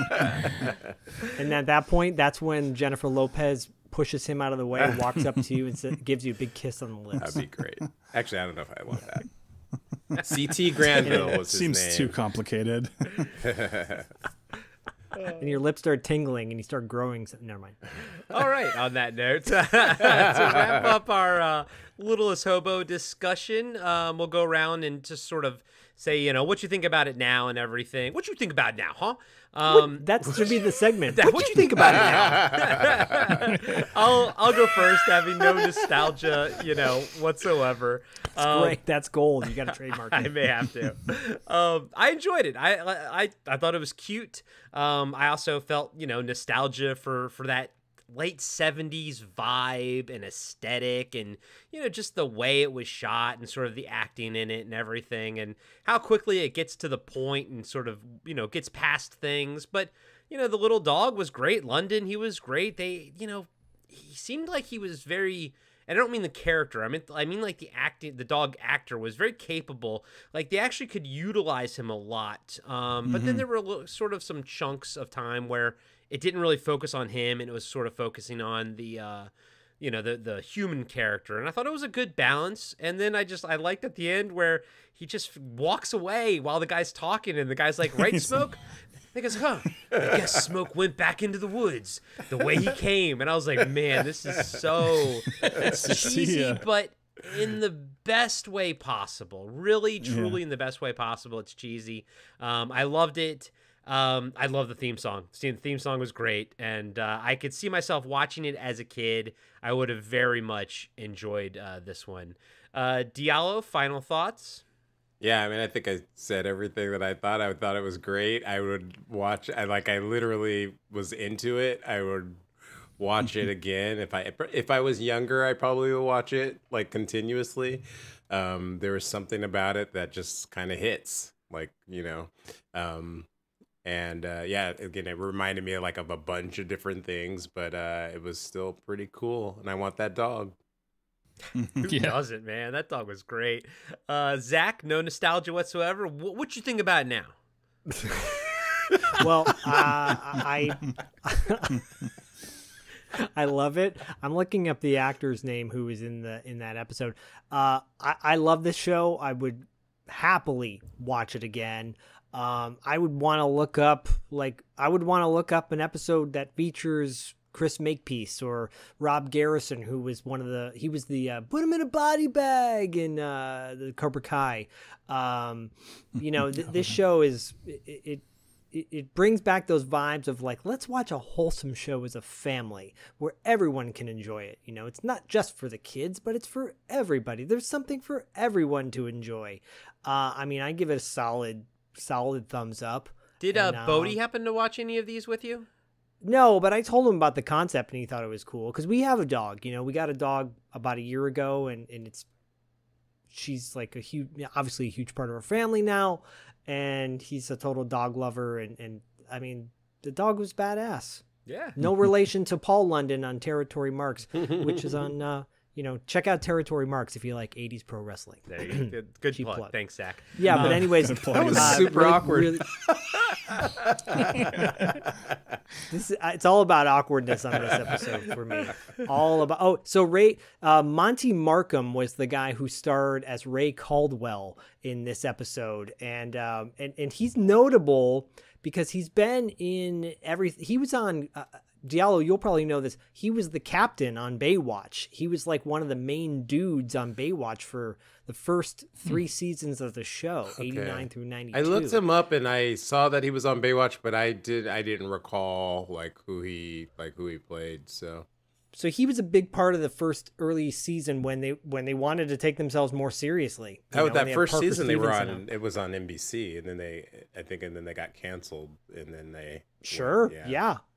S4: And at that point, that's when Jennifer Lopez pushes him out of the way, walks up to you, and gives you a big kiss on the lips.
S5: That'd be great. Actually, I don't know if I want that. C.T. Granville was his name.
S6: Seems too complicated.
S4: And your lips start tingling and you start growing. Never mind.
S3: All right. On that note, to wrap up our Littlest Hobo discussion, we'll go around and just sort of say, what you think about it now and everything. What you think about it now, huh?
S4: That should be the segment.
S3: What you think about it now? I'll go first, having no nostalgia, whatsoever.
S4: Great. That's gold. You got to trademark it.
S3: I may have to. I enjoyed it. I thought it was cute. I also felt, nostalgia for that late 70s vibe and aesthetic, and just the way it was shot and sort of the acting in it and everything, and how quickly it gets to the point and sort of gets past things. But the little dog was great. London, he was great. They he seemed like he was very, and I don't mean the character, I mean like the dog actor was very capable. Like they actually could utilize him a lot, but then there were sort of some chunks of time where it didn't really focus on him, and it was sort of focusing on the the human character. And I thought it was a good balance. And then I liked at the end where he just walks away while the guy's talking, and the guy's like, right, Smoke? He goes, I guess Smoke went back into the woods the way he came. And I was like, man, this is so cheesy, but in the best way possible. Really, truly in the best way possible. It's cheesy. I loved it. I love the theme song. The theme song was great, and I could see myself watching it as a kid. I would have very much enjoyed this one. Diallo, final thoughts?
S5: Yeah, I think I said everything that I thought. I thought it was great. I would watch. I literally was into it. I would watch it again. If I was younger, I probably would watch it continuously. There was something about it that just kind of hits, And again, it reminded me of a bunch of different things, but it was still pretty cool, and I want that dog.
S3: Who doesn't, man? That dog was great. Zach, no nostalgia whatsoever. What you think about it now?
S4: Well, I love it. I'm looking up the actor's name who was in that episode. I love this show. I would happily watch it again. I would want to look up an episode that features Chris Makepeace or Rob Garrison, who was he was the put him in a body bag in the Cobra Kai. This show is it brings back those vibes of let's watch a wholesome show as a family where everyone can enjoy it. It's not just for the kids, but it's for everybody. There's something for everyone to enjoy. I give it a solid thumbs up.
S3: Did Bodie happen to watch any of these with you?
S4: No, but I told him about the concept and he thought it was cool because we have a dog. We got a dog about a year ago, and she's obviously a huge part of our family now, and he's a total dog lover, and the dog was badass.
S3: Yeah.
S4: No relation to Paul London on Territory Marks, which is on check out Territory Marks if you like 80s pro wrestling.
S3: There you go. Good
S4: Cheap
S3: plug. Thanks, Zach.
S4: Yeah, but anyways,
S5: that was super awkward.
S4: It's all about awkwardness on this episode for me. All about Ray Monty Markham was the guy who starred as Ray Caldwell in this episode, and he's notable because he's been in he was on Diallo, you'll probably know this. He was the captain on Baywatch. He was like one of the main dudes on Baywatch for the first 3 seasons of the show, 89 through 92.
S5: I looked him up and I saw that he was on Baywatch, but I didn't recall like who he played.
S4: So he was a big part of the first early season when they wanted to take themselves more seriously.
S5: That first season they were on, it was on NBC, and then they got canceled, and then they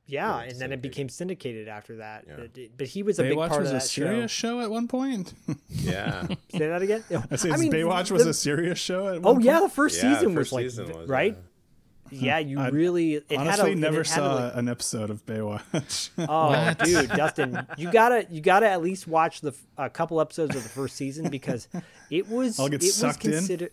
S4: Yeah, and then it became syndicated after that.
S5: Yeah.
S4: But he was a big part of that
S6: was a serious show at one point.
S5: Yeah.
S4: Say that again?
S6: Baywatch was a serious show at one point?
S4: Yeah, the first season was right?
S5: Yeah.
S4: Yeah, you really...
S6: Honestly, never saw an episode of Baywatch.
S4: Oh, dude, Dustin, you gotta at least watch a couple episodes of the first season because it was...
S6: I'll get sucked in.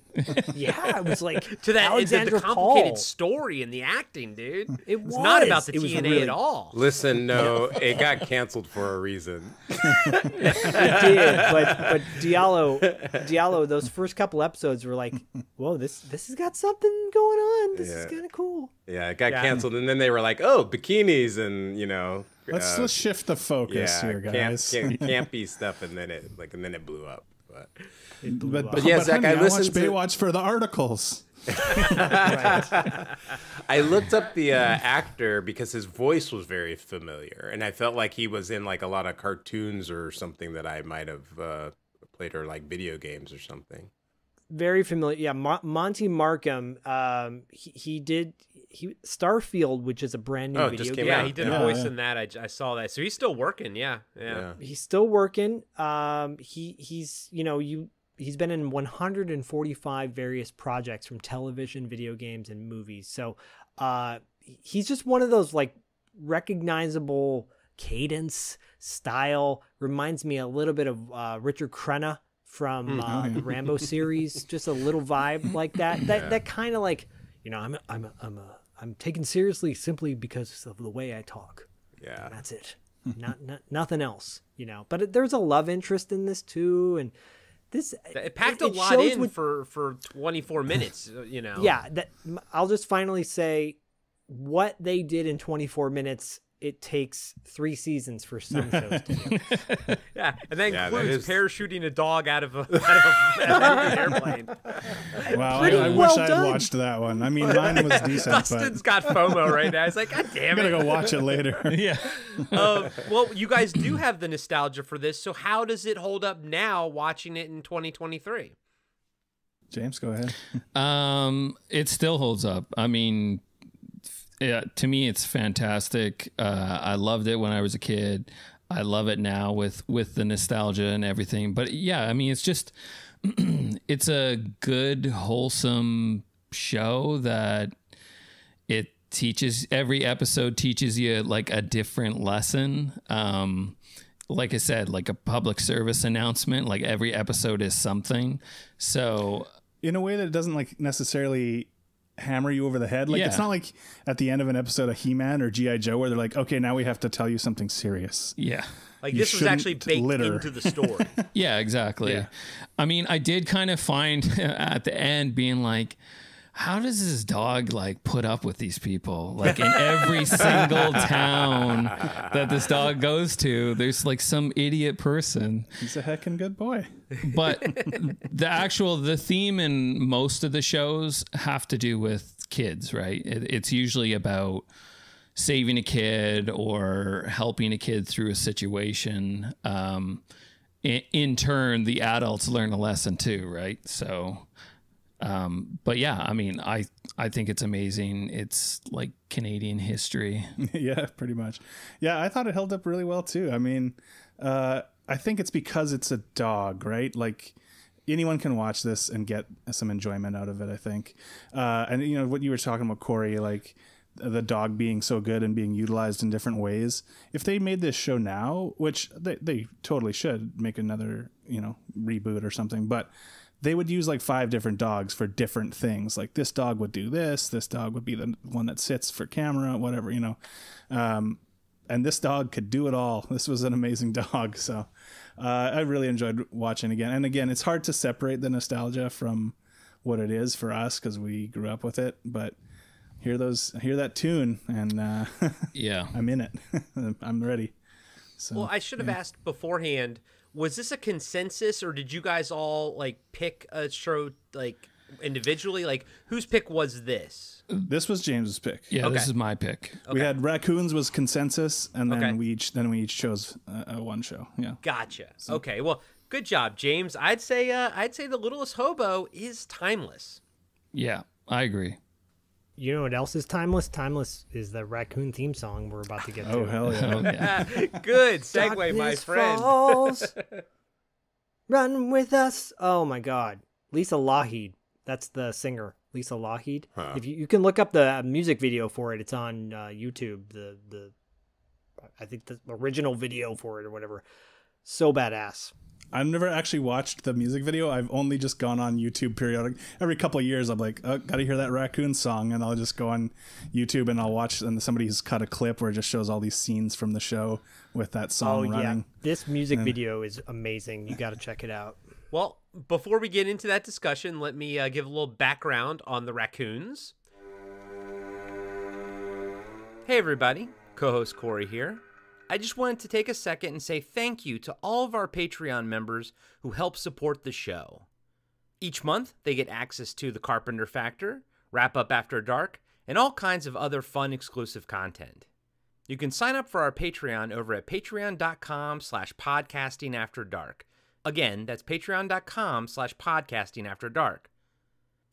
S4: Yeah, it was like
S3: to that
S4: Alexandra
S3: the complicated
S4: Paul.
S3: Story and the acting, dude.
S4: It's
S3: not about the TNA at all.
S5: Listen, no, it got canceled for a reason.
S4: It did, but Diallo, those first couple episodes were like, whoa, this has got something going on. This is kind of cool.
S5: Yeah, it got canceled, and then they were like, "Oh, bikinis," and
S6: let's shift the focus here, guys.
S5: Campy stuff, and then it blew up.
S6: But
S5: yeah,
S6: Zach,
S5: Zach, I
S6: watched Baywatch for the articles.
S5: Right. I looked up the actor because his voice was very familiar, and I felt like he was in like a lot of cartoons or something that I might have played, or like video games or something.
S4: Very familiar. Yeah, Monty Markham. He did Starfield, which is a brand new video game.
S3: Yeah, he did a voice in that. I saw that. So he's still working. Yeah.
S4: He's still working. He's been in 145 various projects from television, video games, and movies. So he's just one of those like recognizable cadence, style. Reminds me a little bit of Richard Crenna from the Rambo series. Just a little vibe like that. That kind of like, I'm taken seriously simply because of the way I talk.
S5: Yeah,
S4: and that's it. Nothing else. But there's a love interest in this too, and
S3: it packed a lot in for 24 minutes.
S4: Yeah, I'll just finally say what they did in 24 minutes. It takes 3 seasons for some shows to do.
S3: Yeah, and that includes parachuting a dog out of an airplane.
S6: Wow, I wish I had watched that one. I mean, mine was decent.
S3: Dustin's got FOMO right now. He's like, God damn it.
S6: I'm going to go watch it later.
S7: Yeah.
S3: Well, you guys do have the nostalgia for this, so how does it hold up now watching it in 2023?
S6: James, go ahead.
S7: It still holds up. I mean... Yeah, to me, it's fantastic. I loved it when I was a kid. I love it now with the nostalgia and everything. But yeah, I mean, it's just, it's a good, wholesome show that it teaches, every episode teaches you like a different lesson. Like I said, like a public service announcement, like every episode is something. So
S6: in a way that it doesn't like necessarily hammer you over the head. Like it's not like at the end of an episode of He-Man or G.I. Joe where they're like, okay, now we have to tell you something serious.
S7: Yeah.
S3: Like this was actually baked into the story.
S7: Yeah, exactly. Yeah. I mean, I did kind of find at the end being like, how does this dog like put up with these people? Like in every single town that this dog goes to, there's like some idiot person.
S6: He's a heckin' good boy.
S7: But the theme in most of the shows have to do with kids, right? It's usually about saving a kid or helping a kid through a situation. In turn, the adults learn a lesson too, right? So... but yeah, I mean, I think it's amazing. It's like Canadian history.
S6: Yeah, pretty much. Yeah, I thought it held up really well too. I mean, I think it's because it's a dog, right? Like anyone can watch this and get some enjoyment out of it, I think. And what you were talking about, Corey, like the dog being so good and being utilized in different ways. If they made this show now, which they totally should make another, reboot or something, but they would use like 5 different dogs for different things. Like this dog would do this dog would be the one that sits for camera, whatever, and this dog could do it all. This was an amazing dog. So I really enjoyed watching again. And again, it's hard to separate the nostalgia from what it is for us because we grew up with it. But hear that tune, and
S7: Yeah.
S6: I'm in it. I'm ready. So,
S3: Well, I should have asked beforehand, was this a consensus, or did you guys all like pick a show like individually? Like, whose pick was this?
S6: this was James's pick.
S7: Yeah,
S3: Okay.
S7: this is my pick.
S6: We had raccoons was consensus, and then
S3: Okay.
S6: we each chose one show. Yeah.
S3: Gotcha. Okay, well, good job, James. I'd say The Littlest Hobo is timeless.
S7: Yeah, I agree.
S4: You know what else is timeless? Timeless is the raccoon theme song we're about to get to.
S6: Oh hell yeah.
S7: Oh, yeah.
S3: Good segue, my
S4: Darkness
S3: friend.
S4: falls, run with us. Oh my God, Lisa Lougheed. That's the singer, Lisa Lougheed.
S5: Huh.
S4: If you can look up the music video for it, it's on YouTube. I think the original video for it or whatever. So badass.
S6: I've never actually watched the music video. I've only just gone on YouTube periodic. Every couple of years, I'm like, oh, gotta hear that raccoon song, and I'll just go on YouTube and I'll watch. And somebody's cut a clip where it just shows all these scenes from the show with that song running.
S4: Yeah, this music video is amazing. You got to check it out.
S3: Well, before we get into that discussion, let me give a little background on the raccoons. Hey, everybody. Co-host Corey here. I just wanted to take a second and say thank you to all of our Patreon members who help support the show. Each month, they get access to The Carpenter Factor, Wrap Up After Dark, and all kinds of other fun exclusive content. You can sign up for our Patreon over at patreon.com/podcastingafterdark. Again, that's patreon.com/podcastingafterdark.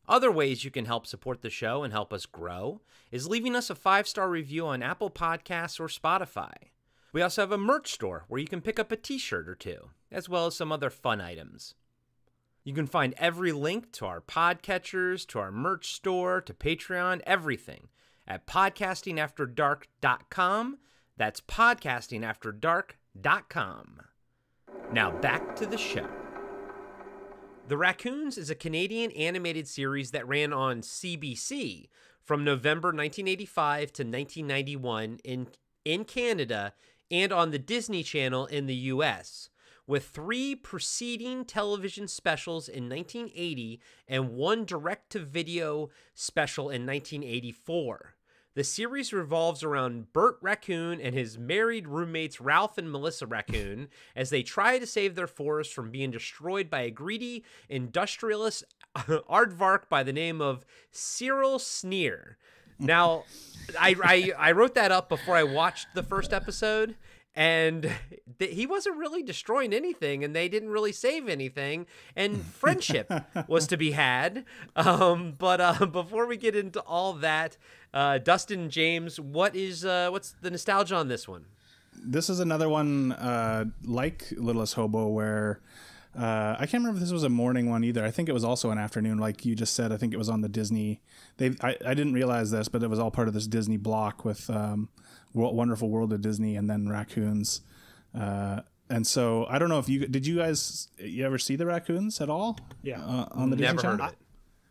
S3: Other ways you can help support the show and help us grow is leaving us a 5-star review on Apple Podcasts or Spotify. We also have a merch store where you can pick up a t-shirt or two, as well as some other fun items. You can find every link to our podcatchers, to our merch store, to Patreon, everything at podcastingafterdark.com. That's podcastingafterdark.com. Now back to the show. The Raccoons is a Canadian animated series that ran on CBC from November 1985 to 1991 in Canada and on the Disney Channel in the US, with 3 preceding television specials in 1980 and 1 direct-to-video special in 1984. The series revolves around Bert Raccoon and his married roommates Ralph and Melissa Raccoon as they try to save their forest from being destroyed by a greedy industrialist aardvark by the name of Cyril Sneer. Now, I wrote that up before I watched the first episode, and he wasn't really destroying anything, and they didn't really save anything, and friendship was to be had. But before we get into all that, Dustin and James, what's the nostalgia on this one?
S6: This is another one like Littlest Hobo where I can't remember if this was a morning one either. I think it was also an afternoon, like you just said. I think it was on the Disney. I didn't realize this, but it was all part of this Disney block with Wonderful World of Disney and then Raccoons. And so I don't know if did you guys ever see the Raccoons at all?
S4: Yeah.
S6: On the Disney
S3: Never
S6: Channel?
S3: heard of it.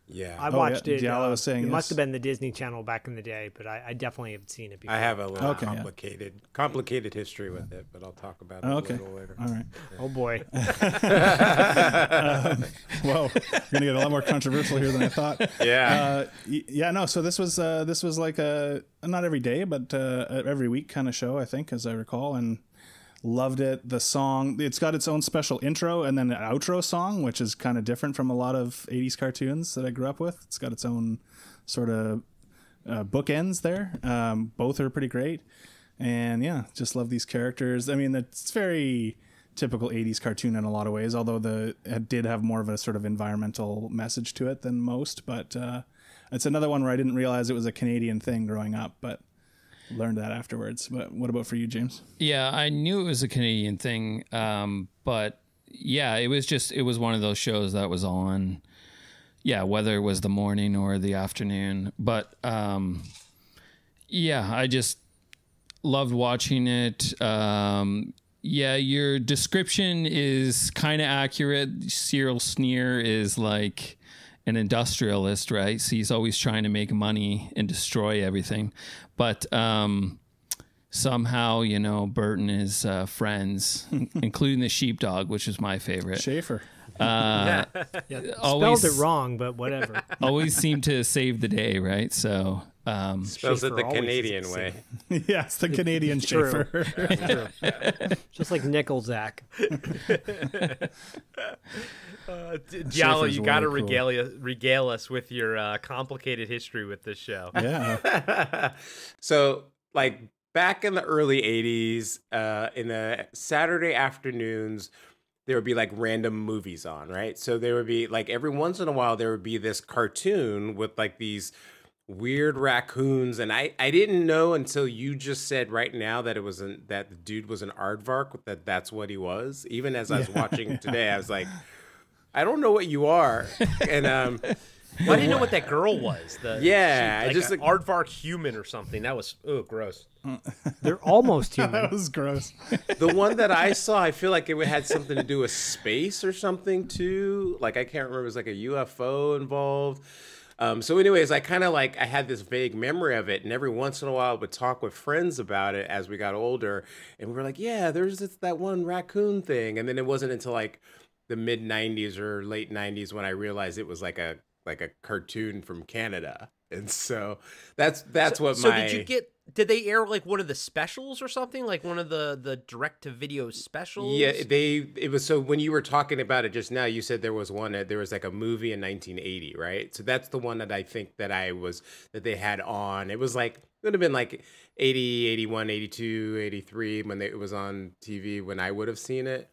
S5: Yeah.
S4: I watched it.
S6: Diallo was saying
S4: it
S6: yes.
S4: must have been the Disney Channel back in the day, but I definitely have seen it before.
S5: I have a little
S6: Okay, yeah.
S5: complicated history with it, but I'll talk about it
S6: Okay.
S5: a little later.
S6: All right.
S4: Oh boy.
S6: Whoa, we're gonna get a lot more controversial here than I thought.
S5: Yeah.
S6: Yeah. No. So this was like a not every day, but every week kind of show, I think, as I recall, and loved it. The song, it's got its own special intro and then an outro song, which is kind of different from a lot of 80s cartoons that I grew up with. It's got its own sort of bookends there. Both are pretty great. And yeah, just love these characters. I mean, it's very typical 80s cartoon in a lot of ways, although it did have more of a sort of environmental message to it than most. But it's another one where I didn't realize it was a Canadian thing growing up, but learned that afterwards. But what about for you, James?
S7: Yeah, I knew it was a Canadian thing, but yeah, it was one of those shows that was on, yeah, whether it was the morning or the afternoon. But yeah, I just loved watching it. Yeah, your description is kind of accurate. Cyril Sneer is like an industrialist, right? So he's always trying to make money and destroy everything. But somehow, Bert and his friends, including the sheepdog, which is my favorite.
S6: Schaefer.
S4: Spelled it wrong, but whatever.
S7: Always seem to save the day, right? So
S5: Spells it
S4: Schaefer
S5: the
S4: always
S5: Canadian
S4: is
S5: way.
S6: Yeah, it's the Canadian
S4: True.
S6: Schaefer.
S4: True. Just like Nickel Zach.
S3: Diallo,
S6: Schaefer's
S3: you got to
S6: way cool.
S3: regale us with your complicated history with this show.
S6: Yeah.
S5: So, like back in the early 80s, in the Saturday afternoons, there would be like random movies on, right? So there would be like every once in a while, there would be this cartoon with like these weird raccoons. And I didn't know until you just said right now that that the dude was an aardvark, that's what he was. Even as I was watching today, I was like, I don't know what you are. And
S3: Well, I didn't know what that girl was.
S5: Yeah,
S3: like
S5: just
S3: an aardvark human or something. That was gross.
S4: They're almost human.
S6: That was gross.
S5: the one that I saw, I feel like it had something to do with space or something too. Like I can't remember. It was like a UFO involved. So anyways, I kind of like, I had this vague memory of it. And every once in a while I would talk with friends about it as we got older. And we were like, yeah, there's that one raccoon thing. And then it wasn't until like the mid 90s or late 90s when I realized it was like a cartoon from Canada. And so that's what
S3: so
S5: my...
S3: did they air like one of the specials or something? Like one of the direct to video specials?
S5: Yeah, it was, so when you were talking about it just now, you said there was like a movie in 1980, right? So that's the one that I think that they had on. It was like, it would have been like 80, 81, 82, 83 when it was on TV when I would have seen it.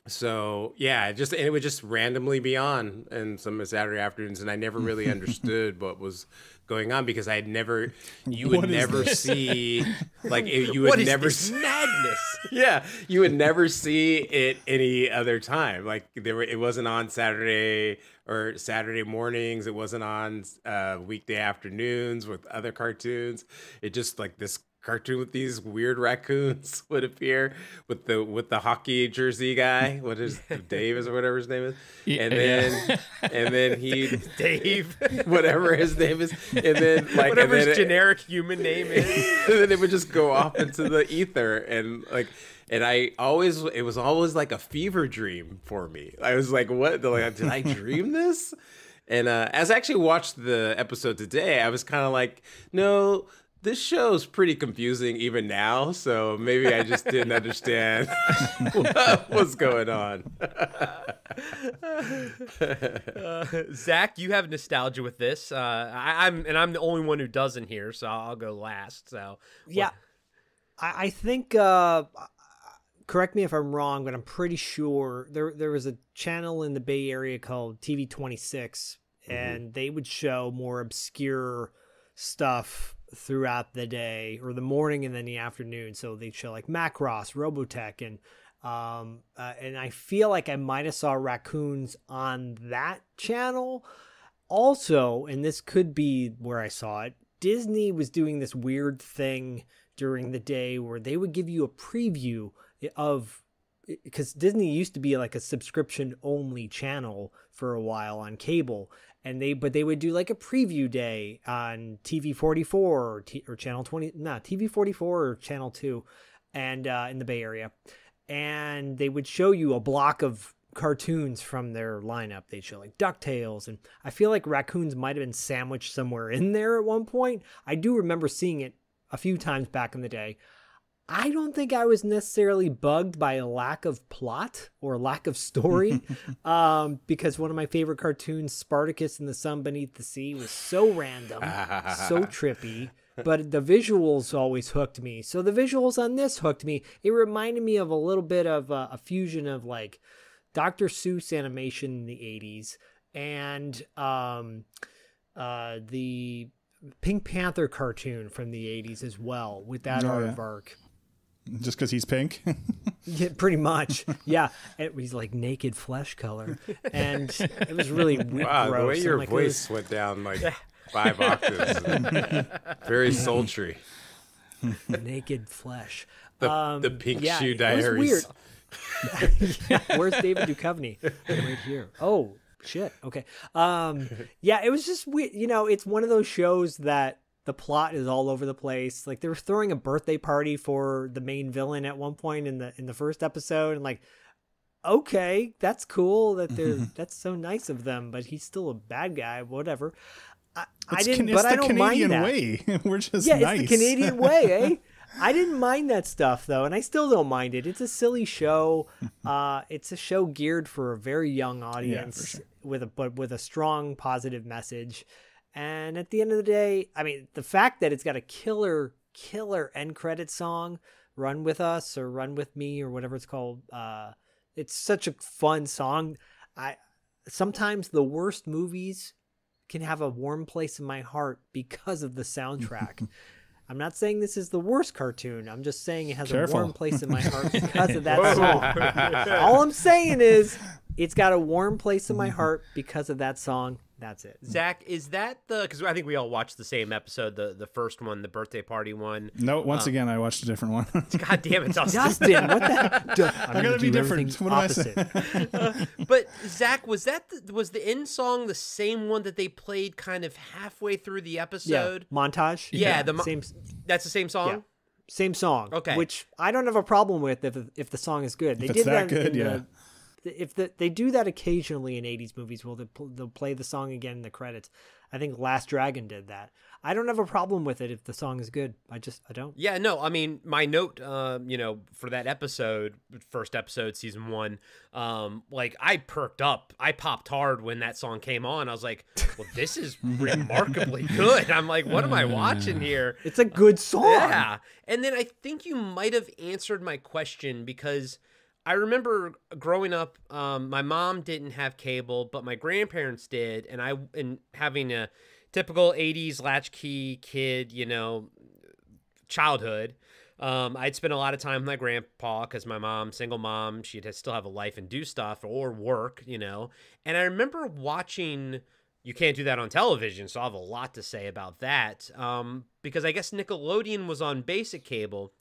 S5: So yeah, it would just randomly be on in some Saturday afternoons, and I never really understood what was going on because you would never see like you would
S3: What is
S5: never
S3: this madness?
S5: Yeah, you would never see it any other time. Like it wasn't on Saturday or Saturday mornings. It wasn't on weekday afternoons with other cartoons. It just like this cartoon with these weird raccoons would appear with the hockey jersey guy. What is Dave or whatever his name is? And then he
S3: Dave,
S5: whatever his name is, and then like
S3: whatever his generic human name is.
S5: And then it would just go off into the ether and like. And it was always like a fever dream for me. I was like, what? Like, did I dream this? And as I actually watched the episode today, I was kind of like, no, this show's pretty confusing even now. So maybe I just didn't understand what was going on.
S3: Zach, you have nostalgia with this. I'm the only one who doesn't here, so I'll go last. So
S4: yeah, I think. Correct me if I'm wrong, but I'm pretty sure there was a channel in the Bay Area called TV 26, and they would show more obscure stuff throughout the day or the morning and then the afternoon. So they'd show like Macross, Robotech, and I feel like I might have saw raccoons on that channel. Also, and this could be where I saw it, Disney was doing this weird thing during the day where they would give you a preview of, because Disney used to be like a subscription only channel for a while on cable, and they would do like a preview day on TV 44 or channel 20, TV 44 or channel 2, and in the Bay Area, and they would show you a block of cartoons from their lineup. They'd show like DuckTales, and I feel like raccoons might have been sandwiched somewhere in there at one point. I do remember seeing it a few times back in the day. I don't think I was necessarily bugged by a lack of plot or lack of story, because one of my favorite cartoons, Spartacus and the Sun Beneath the Sea, was so random, so trippy, but the visuals always hooked me. So the visuals on this hooked me. It reminded me of a little bit of a fusion of like Dr. Seuss animation in the 80s and the Pink Panther cartoon from the 80s as well, with that aardvark.
S6: Just because he's pink?
S4: Yeah, pretty much. Yeah. He's like naked flesh color. And it was really
S5: wow,
S4: gross.
S5: The way your
S4: like,
S5: voice went down like 5 octaves. Very sultry.
S4: Naked flesh.
S5: The Pink Shoe Diaries.
S4: It was weird. Yeah, where's David Duchovny? Right here. Oh, shit. Okay. Yeah, it was just weird. You know, it's one of those shows that the plot is all over the place. Like they were throwing a birthday party for the main villain at one point in the first episode, and like, okay, that's cool that that's so nice of them, but he's still a bad guy, whatever. I didn't,
S6: It's
S4: but I
S6: the
S4: don't
S6: Canadian
S4: mind that.
S6: way. We're just
S4: Yeah,
S6: nice.
S4: it's the Canadian way, eh? I didn't mind that stuff though, and I still don't mind it. It's a silly show. It's a show geared for a very young audience with a strong positive message. And at the end of the day, I mean, the fact that it's got a killer end credit song, "Run With Us" or "Run With Me" or whatever it's called, it's such a fun song. Sometimes the worst movies can have a warm place in my heart because of the soundtrack. I'm not saying this is the worst cartoon. I'm just saying it has a warm place in my heart because of that song. All I'm saying is it's got a warm place in my heart because of that song. That's it.
S3: Zach, is that because I think we all watched the same episode, the first one, the birthday party one.
S6: No, once again, I watched a different one.
S3: God damn it, Dustin.
S4: Dustin, what the?
S6: I gotta be different. What am I saying?
S3: But Zach, was the end song the same one that they played kind of halfway through the episode?
S4: Yeah, montage.
S3: Yeah,
S4: same.
S3: That's the same song.
S4: Yeah. Same song.
S3: Okay.
S4: Which I don't have a problem with if the song is good. They
S6: If
S4: did
S6: it's that
S4: that
S6: good,
S4: in they do that occasionally in 80s movies. They'll play the song again in the credits. I think Last Dragon did that. I don't have a problem with it if the song is good. I don't.
S3: Yeah, no, I mean, my note, for that episode, first episode, season 1, like I perked up. I popped hard when that song came on. I was like, well, this is remarkably good. I'm like, what am I watching here?
S4: It's a good song.
S3: Yeah. And then I think you might have answered my question because I remember growing up, my mom didn't have cable, but my grandparents did. And having a typical 80s latchkey kid, childhood, I'd spend a lot of time with my grandpa because my mom, single mom, she'd still have a life and do stuff or work, And I remember watching, you can't do that on television, so I have a lot to say about that, because I guess Nickelodeon was on basic cable,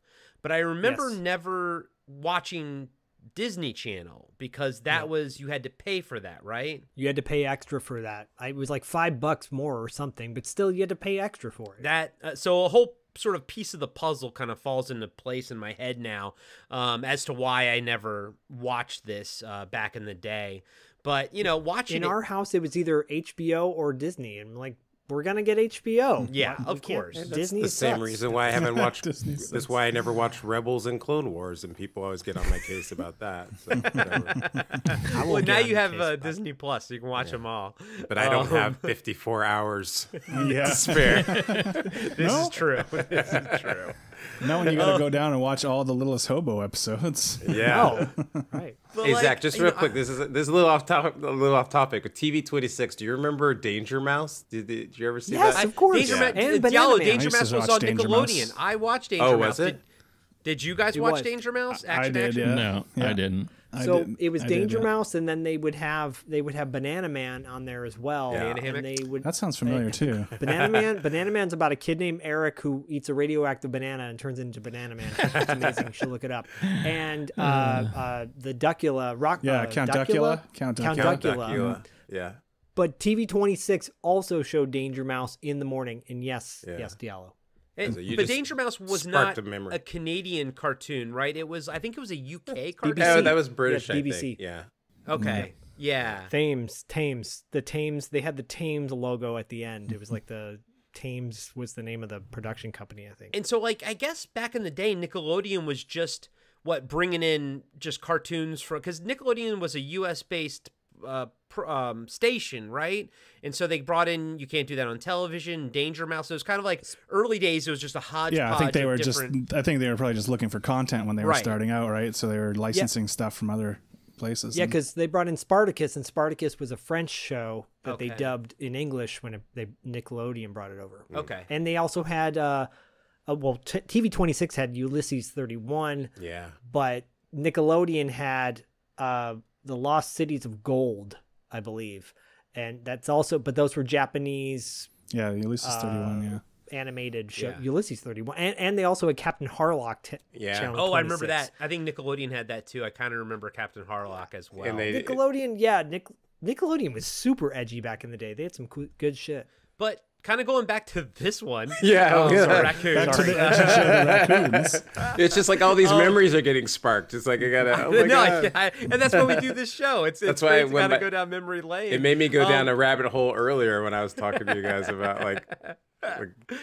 S3: but I remember never watching Disney Channel because that was, you had to pay for that, right?
S4: You had to pay extra for that. It was like $5 more or something, but still you had to pay extra for it.
S3: That so a whole sort of piece of the puzzle kind of falls into place in my head now, as to why I never watched this back in the day. But watching
S4: in our house, it was either HBO or Disney, and like, we're gonna get HBO.
S3: Yeah, of course.
S4: Disney.
S5: The same reason why I haven't watched.
S6: Disney
S5: That's why I never watched Rebels and Clone Wars, and people always get on my case about that. So whatever.
S3: Well, now you have Disney Plus, so you can watch them all.
S5: But I don't have 54 hours
S6: Yeah.
S5: to spare.
S3: This is true. This is true.
S6: Now when you got to go down and watch all the Littlest Hobo episodes.
S5: Yeah.
S4: Right.
S3: But
S5: Hey
S3: like,
S5: Zach, just real quick. This is a little off topic. With TV 26. Do you remember Danger Mouse? Did you ever see
S4: Yes,
S5: that?
S4: of course.
S3: Danger
S4: Yeah.
S3: Mouse,
S4: And
S3: Diallo,
S4: Banana Man.
S3: Danger
S6: I used to
S3: Mouse was
S6: watch
S3: on
S6: Danger
S3: Nickelodeon.
S6: Mouse.
S3: I watched Danger
S5: Oh,
S3: Mouse.
S5: was it?
S3: Did you guys
S4: It
S3: watch
S4: was.
S3: Danger Mouse?
S6: I did,
S3: Action?
S6: yeah.
S7: No, I didn't.
S4: So
S6: did.
S4: it was
S6: I did,
S4: Danger
S6: yeah.
S4: Mouse, and then they would have Banana Man on there as well.
S5: Yeah.
S3: Banana
S4: And they would
S6: That sounds familiar too.
S4: Banana Man's about a kid named Eric who eats a radioactive banana and turns into Banana Man. It's amazing. You should look it up. And the Duckula,
S6: Count Duckula. Count
S5: Duckula. Yeah.
S4: But TV 26 also showed Danger Mouse in the morning, and yes, Diallo.
S5: So you
S3: But
S5: just
S3: Danger Mouse was
S5: sparked
S3: not
S5: a memory.
S3: a Canadian cartoon, right? I think it was a UK cartoon.
S4: BBC.
S5: Oh, that was British,
S4: Yeah,
S5: I
S4: BBC.
S5: think. Yeah.
S3: Okay. Yeah.
S4: Thames. The Thames. They had the Thames logo at the end. It was like the Thames was the name of the production company, I think.
S3: And so, like, I guess back in the day, Nickelodeon was just bringing in just cartoons because Nickelodeon was a U.S. based station, right? And so they brought in You Can't Do That on Television, Danger Mouse. It was kind of like early days. It was just a hodgepodge.
S6: Yeah, I think they
S3: of
S6: were
S3: different...
S6: I think they were probably just looking for content when they were
S3: Right.
S6: starting out, right? So they were licensing stuff from other places.
S4: Yeah, because they brought in Spartacus, and Spartacus was a French show that they
S3: Okay.
S4: dubbed in English when Nickelodeon brought it over.
S3: Okay.
S4: And they also had, TV 26 had Ulysses 31,
S5: Yeah.
S4: but Nickelodeon had The Lost Cities of Gold, I believe. And that's also, but those were Japanese
S6: Yeah, Ulysses 31, yeah.
S4: animated show,
S3: Yeah.
S4: Ulysses 31. And they also had Captain Harlock
S5: Yeah.
S4: channel
S3: Oh, I remember
S4: 26.
S3: that. I think Nickelodeon had that too. I kind of remember Captain Harlock as well.
S5: And they
S4: Nickelodeon, Nickelodeon was super edgy back in the day. They had some good shit.
S3: But kind of going back to this one.
S5: Yeah,
S3: Sorry, raccoons.
S6: Back to the edgy show, the raccoons.
S5: It's just like all these memories are getting sparked. It's like I gotta. Oh my God.
S3: And that's why we do this show. It's
S5: why
S3: great to kind of go down memory lane.
S5: It made me go down a rabbit hole earlier when I was talking to you guys about like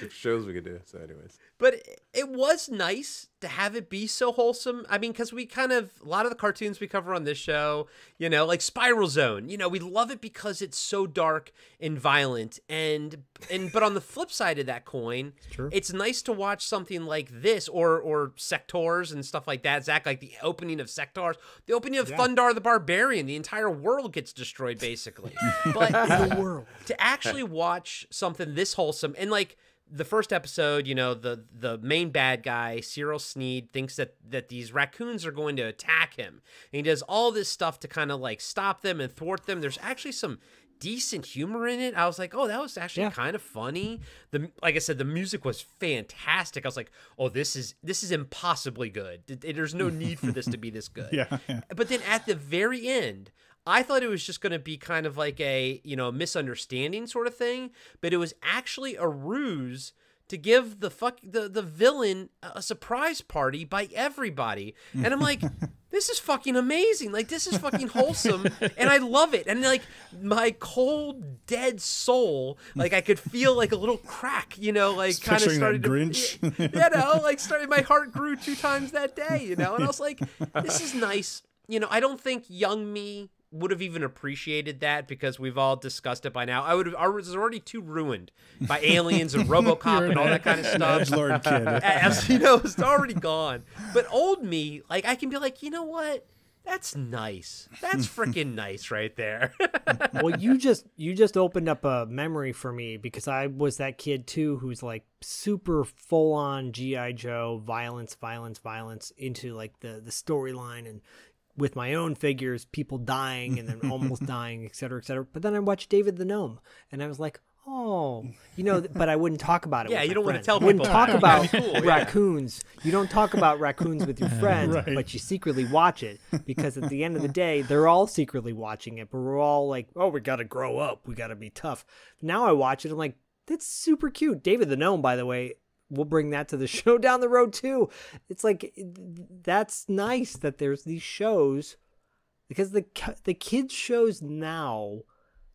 S5: shows we could do. So, anyways,
S3: but it was nice to have it be so wholesome. I mean, because we a lot of the cartoons we cover on this show, you know, like Spiral Zone, you know, we love it because it's so dark and violent. But on the flip side of that coin, it's nice to watch something like this or Sectors and stuff like that. Zach, like the opening of Sectors, the opening of Thundar the Barbarian, the entire world gets destroyed basically. But to actually watch something this wholesome and like the first episode, you know, the main bad guy, Cyril Sneed, thinks that these raccoons are going to attack him. And he does all this stuff to kind of like stop them and thwart them. There's actually some decent humor in it. I was like, oh, that was actually kind of funny. Like I said, the music was fantastic. I was like, oh, this is impossibly good. There's no need for this to be this good.
S6: Yeah.
S3: But then at the very end, I thought it was just going to be kind of like a, you know, misunderstanding sort of thing, but it was actually a ruse to give the villain a surprise party by everybody. And I'm like, this is fucking amazing. Like, this is fucking wholesome, and I love it. And like my cold, dead soul, like I could feel like a little crack, you know, like kind of started to
S6: Grinch.
S3: you know, like my heart grew 2 times that day, you know, and I was like, this is nice. You know, I don't think young me would have even appreciated that because we've all discussed it by now. I was already too ruined by aliens and RoboCop and all that kind of stuff.
S6: Edgelord kid.
S3: As you know, it's already gone. But old me, like I can be like, you know what? That's nice. That's freaking nice right there.
S4: Well, you just opened up a memory for me because I was that kid too who's like super full on G.I. Joe violence into like the storyline and with my own figures, people dying and then almost dying, et cetera, et cetera. But then I watched David the Gnome, and I was like, oh, you know, but I wouldn't talk about it.
S3: Yeah,
S4: with
S3: you
S4: my
S3: don't want to
S4: friends.
S3: tell
S4: I wouldn't
S3: people
S4: talk
S3: that.
S4: about
S3: That'd be cool,
S4: raccoons. You don't talk about raccoons with your friends,
S6: Right.
S4: but you secretly watch it because at the end of the day, they're all secretly watching it, but we're all like, oh, we got to grow up. We got to be tough. Now I watch it. I'm like, that's super cute. David the Gnome, by the way, we'll bring that to the show down the road too. It's like, that's nice that there's these shows. Because the kids shows now,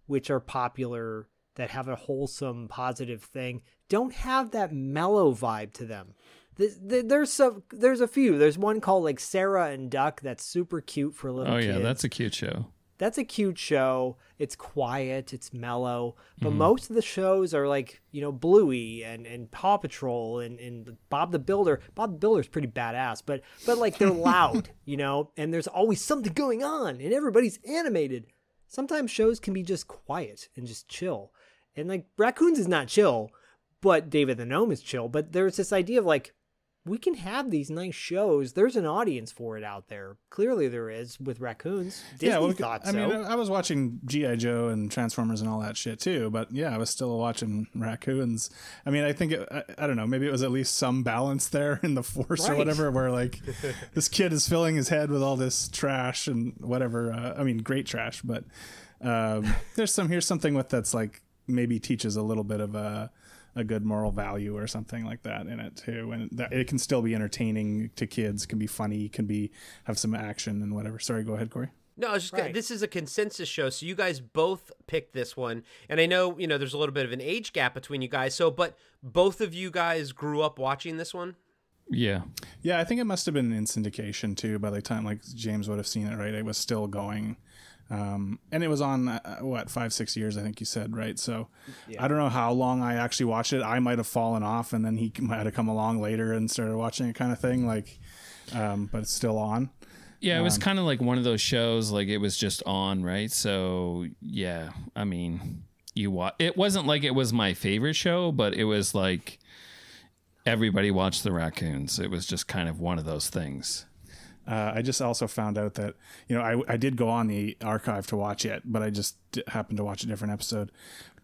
S4: which are popular, that have a wholesome, positive thing, don't have that mellow vibe to them. There's a few. There's one called like Sarah and Duck that's super cute for little kids.
S7: Oh yeah, that's a cute show.
S4: That's a cute show. It's quiet. It's mellow. But most of the shows are like, you know, Bluey and Paw Patrol and Bob the Builder. Bob the Builder's pretty badass, but like they're loud, you know, and there's always something going on and everybody's animated. Sometimes shows can be just quiet and just chill. And like Raccoons is not chill, but David the Gnome is chill. But there's this idea of like, we can have these nice shows. There's an audience for it out there. Clearly there is with raccoons. Disney thought so.
S6: I mean, I was watching G.I. Joe and Transformers and all that shit too, but yeah, I was still watching raccoons. I mean, I think, I don't know, maybe it was at least some balance there in the force or whatever, where like this kid is filling his head with all this trash and whatever. I mean, great trash, but here's something with that's like maybe teaches a little bit of a good moral value or something like that in it too, and that it can still be entertaining to kids, can be funny, have some action and whatever. Sorry, go ahead, Corey.
S3: No, I was just this is a consensus show, so you guys both picked this one, and I know, you know, there's a little bit of an age gap between you guys, so but both of you guys grew up watching this one.
S7: Yeah,
S6: I think it must have been in syndication too by the time like James would have seen it, right? It was still going. And it was on, 5-6 years, I think you said, right? So I don't know how long I actually watched it. I might have fallen off and then he might have come along later and started watching it kind of thing. Like, but it's still on.
S7: Yeah, it was kind of like one of those shows, like it was just on, right? So yeah, I mean, it wasn't like it was my favorite show, but it was like everybody watched the raccoons. It was just kind of one of those things.
S6: I just also found out that, you know, I did go on the archive to watch it, but I just happened to watch a different episode.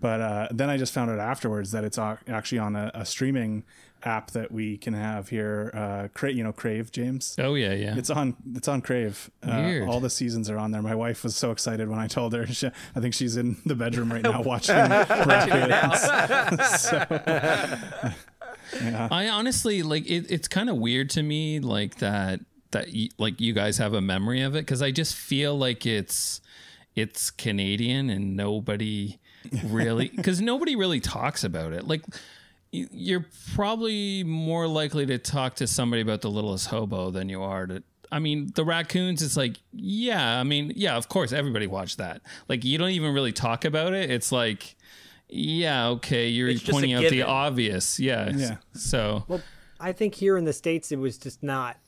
S6: But then I just found out afterwards that it's actually on a streaming app that we can have here. Crave, James.
S7: Oh yeah.
S6: It's on Crave.
S7: Weird.
S6: All the seasons are on there. My wife was so excited when I told her. I think she's in the bedroom right now watching Raccoons. So, yeah.
S7: I honestly it's kind of weird to me that you guys have a memory of it, because I just feel like it's Canadian and nobody really talks about it. Like, you're probably more likely to talk to somebody about The Littlest Hobo than you are to. I mean, the Raccoons, it's like, yeah, of course, everybody watched that. Like, you don't even really talk about it. It's like, yeah, okay, you're pointing out the obvious. Yeah. So,
S4: well, I think here in the States, it was just not.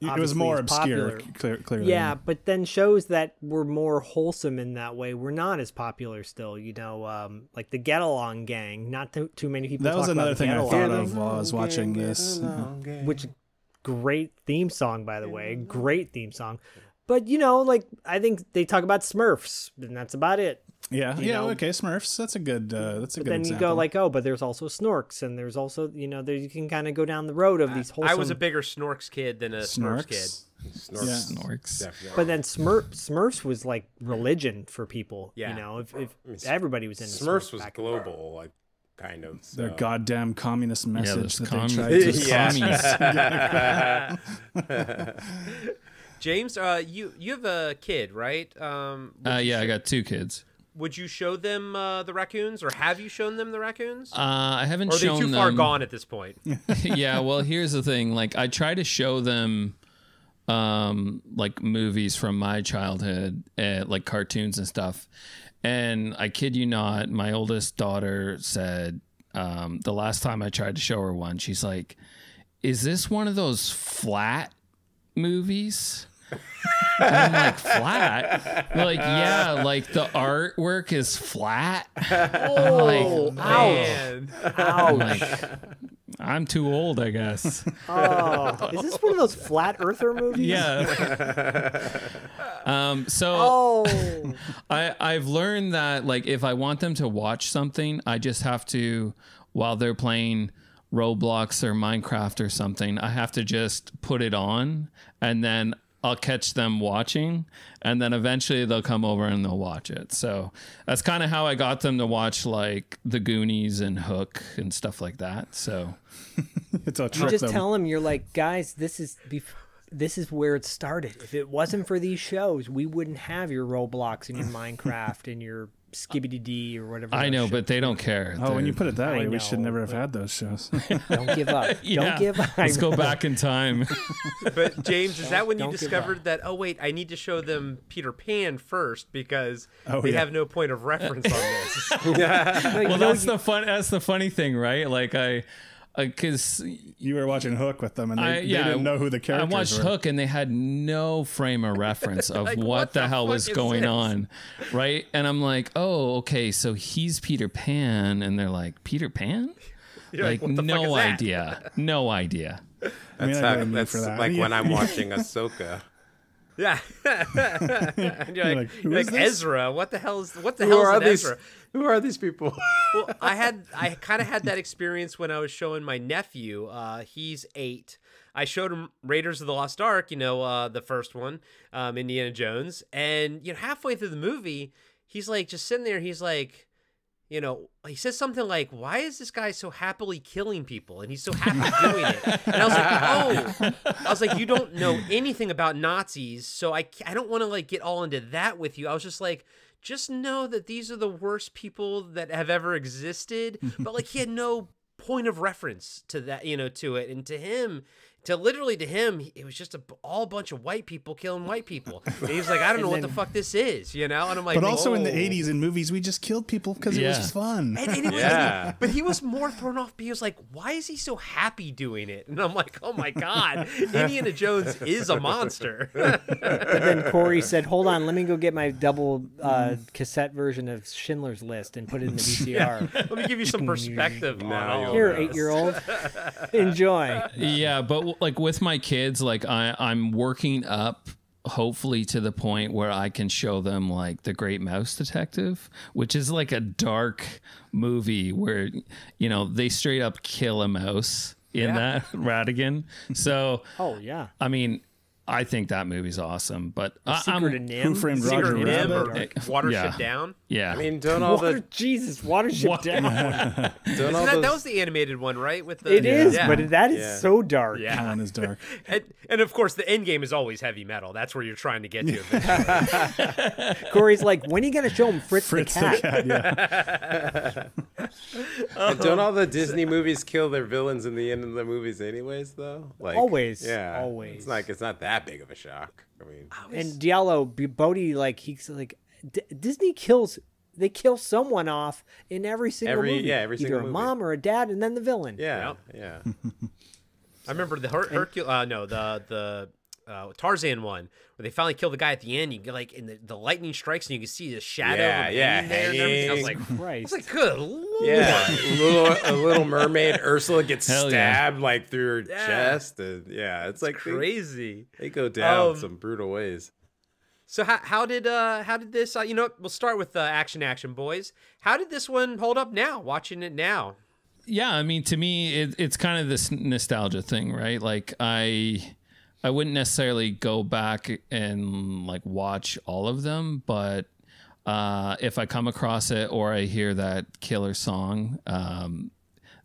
S6: It was more obscure, clearly.
S4: Yeah, but then shows that were more wholesome in that way were not as popular still. Like the Get Along Gang. Not too many people.
S6: That
S4: talk
S6: was another
S4: about
S6: thing I
S4: Get
S6: thought
S4: Along.
S6: of while I was watching this.
S4: Which great theme song, by the way. Great theme song. But I think they talk about Smurfs, and that's about it.
S6: Yeah, okay, Smurfs. That's a good. That's a good.
S4: Then
S6: example.
S4: you go, but there's also Snorks, and there's also there you can kind of go down the road of these wholesome.
S3: I was a bigger Snorks kid than a Smurfs kid.
S7: Snorks.
S5: Definitely.
S4: But then Smurfs was like religion for people.
S3: Yeah.
S4: If everybody was in
S5: Smurfs was
S4: back
S5: global, like kind of. So.
S6: Their goddamn communist message
S7: those
S6: that they tried to
S7: commies.
S3: James, you have a kid, right?
S7: Yeah, I got 2 kids.
S3: Would you show them the Raccoons, or have you shown them the Raccoons?
S7: I haven't
S3: or are they
S7: shown
S3: too
S7: them.
S3: far gone at this point?
S7: Yeah, well, here's the thing. Like, I try to show them like movies from my childhood, like cartoons and stuff. And I kid you not, my oldest daughter said the last time I tried to show her one, she's like, "Is this one of those flat movies?" And I'm like, flat? They're like, yeah, like the artwork is flat.
S3: Oh,
S7: I'm like,
S3: man.
S7: I'm like, I'm too old, I guess.
S4: Oh, is this one of those flat earther movies?
S7: Yeah. So
S4: Oh,
S7: I've learned that, like, if I want them to watch something, I just have to, while they're playing Roblox or Minecraft or something, I have to just put it on, and then I'll catch them watching, and then eventually they'll come over and they'll watch it. So that's kind of how I got them to watch, like, The Goonies and Hook and stuff like that. So
S6: It's a
S4: you
S6: trick.
S4: just tell them, you're like, guys, this is where it started. If it wasn't for these shows, we wouldn't have your Roblox and your Minecraft and your Skibbity Dee or whatever.
S7: I know, but they don't care.
S6: Oh, when you put it that
S4: I
S6: way, we
S4: know,
S6: should never have had those shows.
S4: Don't give up.
S7: Yeah.
S4: Don't give up.
S7: Let's go back in time.
S3: But James, is that when you
S4: Don't give
S3: discovered that, oh wait, I need to show them Peter Pan first because
S6: Oh,
S3: they
S6: yeah.
S3: have no point of reference on this?
S7: Well, that's the funny thing, right? Like, because
S6: You were watching Hook with them, and they
S7: yeah,
S6: didn't know who the
S7: I
S6: characters
S7: watched
S6: were.
S7: Hook, and they had no frame of reference of
S3: Like,
S7: what the hell
S3: fuck
S7: was
S3: is
S7: going
S3: this?
S7: on, right? And I'm like, oh, okay, so he's Peter Pan, and they're like, Peter Pan?
S3: You're like, what the fuck
S7: no
S3: is that?
S7: idea, no idea.
S6: I mean,
S5: That's,
S6: I
S5: how,
S6: blame you
S5: that's
S6: for that.
S5: like
S6: Yeah.
S5: when I'm watching Ahsoka.
S3: Yeah. And you're like,
S6: who is this?
S3: Ezra, what the hell is
S5: Who
S3: an
S5: these?
S3: Ezra?
S5: Who are these people?
S3: Well, I kind of had that experience when I was showing my nephew. He's 8. I showed him Raiders of the Lost Ark, the first one, Indiana Jones, and halfway through the movie, he's like just sitting there. He's like, he says something like, "Why is this guy so happily killing people?" And he's so happy doing it. And I was like, you don't know anything about Nazis, so I don't want to like get all into that with you. I was just like, just know that these are the worst people that have ever existed. But like, he had no point of reference to that, to it. And to him, it was just all bunch of white people killing white people. And he was like, I don't know what the fuck this is, And I'm like,
S6: But also in the
S3: "Oh."
S6: 80s in movies, we just killed people because it
S7: Yeah.
S6: was fun.
S3: And he was,
S5: Yeah.
S3: but he was more thrown off. He was like, "Why is he so happy doing it?" And I'm like, "Oh my god, Indiana Jones is a monster."
S4: But then Corey said, hold on, let me go get my double cassette version of Schindler's List and put it in the VCR.
S3: Let me give you some perspective on
S5: Now
S3: all
S5: you'll
S4: Here,
S3: of this.
S4: 8-year-old, enjoy.
S7: Yeah, but like with my kids, like I'm working up hopefully to the point where I can show them like The Great Mouse Detective, which is like a dark movie where, you know, they straight up kill a mouse in that Radigan. So,
S4: Oh yeah.
S7: I mean, I think that movie's awesome, but
S4: Secret of NIMH.
S6: Who Framed
S3: Secret
S6: Roger
S3: Nim or
S6: Rabbit?
S3: Watership
S7: Yeah.
S3: Down.
S7: yeah.
S5: I mean, don't all the
S4: Watership Down.
S5: don't
S3: Isn't
S5: all
S3: that
S5: those,
S3: was the animated one, right? With the
S4: It is,
S3: yeah.
S4: but that is
S5: Yeah.
S4: so dark.
S3: Yeah.
S6: That one is dark.
S3: And of course, the end game is always heavy metal. That's where you're trying to get to eventually.
S4: Corey's like, when are you gonna show him Fritz the
S6: Fritz
S4: cat?
S6: the cat, yeah.
S5: and don't all the Disney movies kill their villains in the end of the movies, anyways? Though, like
S4: Always,
S5: yeah,
S4: always.
S5: It's not that big of a shock. I mean,
S4: And Diallo, Bodhi, like he's like, Disney kills. They kill someone off in every single movie.
S5: every
S4: Either
S5: single
S4: a
S5: movie.
S4: mom or a dad, and then the villain.
S5: yeah, yeah.
S3: I remember the the Tarzan one where they finally kill the guy at the end. You get like, and the lightning strikes, and you can see the shadow.
S5: Yeah,
S3: of him
S5: yeah,
S3: hanging there and everything. I was like,
S4: Christ.
S3: good lord.
S5: Yeah, a little mermaid Ursula gets
S7: Hell yeah.
S5: stabbed like through her
S3: Yeah.
S5: chest, and yeah, it's like
S3: Crazy.
S5: They go down
S3: Um,
S5: some brutal ways.
S3: So how did this? You know, we'll start with action boys. How did this one hold up now? Watching it now.
S7: Yeah, I mean, to me, it's kind of this nostalgia thing, right? Like, I wouldn't necessarily go back and like watch all of them, but if I come across it or I hear that killer song,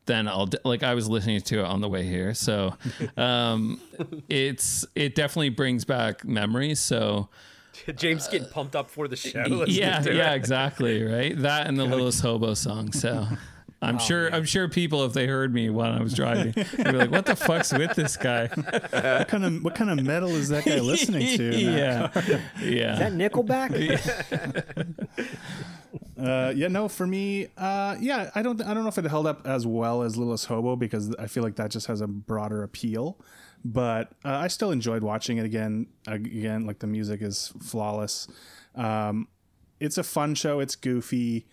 S7: then I was listening to it on the way here, so it definitely brings back memories. So.
S3: James getting pumped up for the show.
S7: Yeah, exactly, right? That and the Littlest Hobo song. So I'm sure people, if they heard me while I was driving, they'd be like, "What the fuck's with this guy?"
S6: What kind of metal is that guy listening to?
S7: Yeah,
S4: Is that Nickelback?
S6: For me, I don't know if it held up as well as Littlest Hobo because I feel like that just has a broader appeal. But I still enjoyed watching it again. Like the music is flawless. It's a fun show. It's goofy.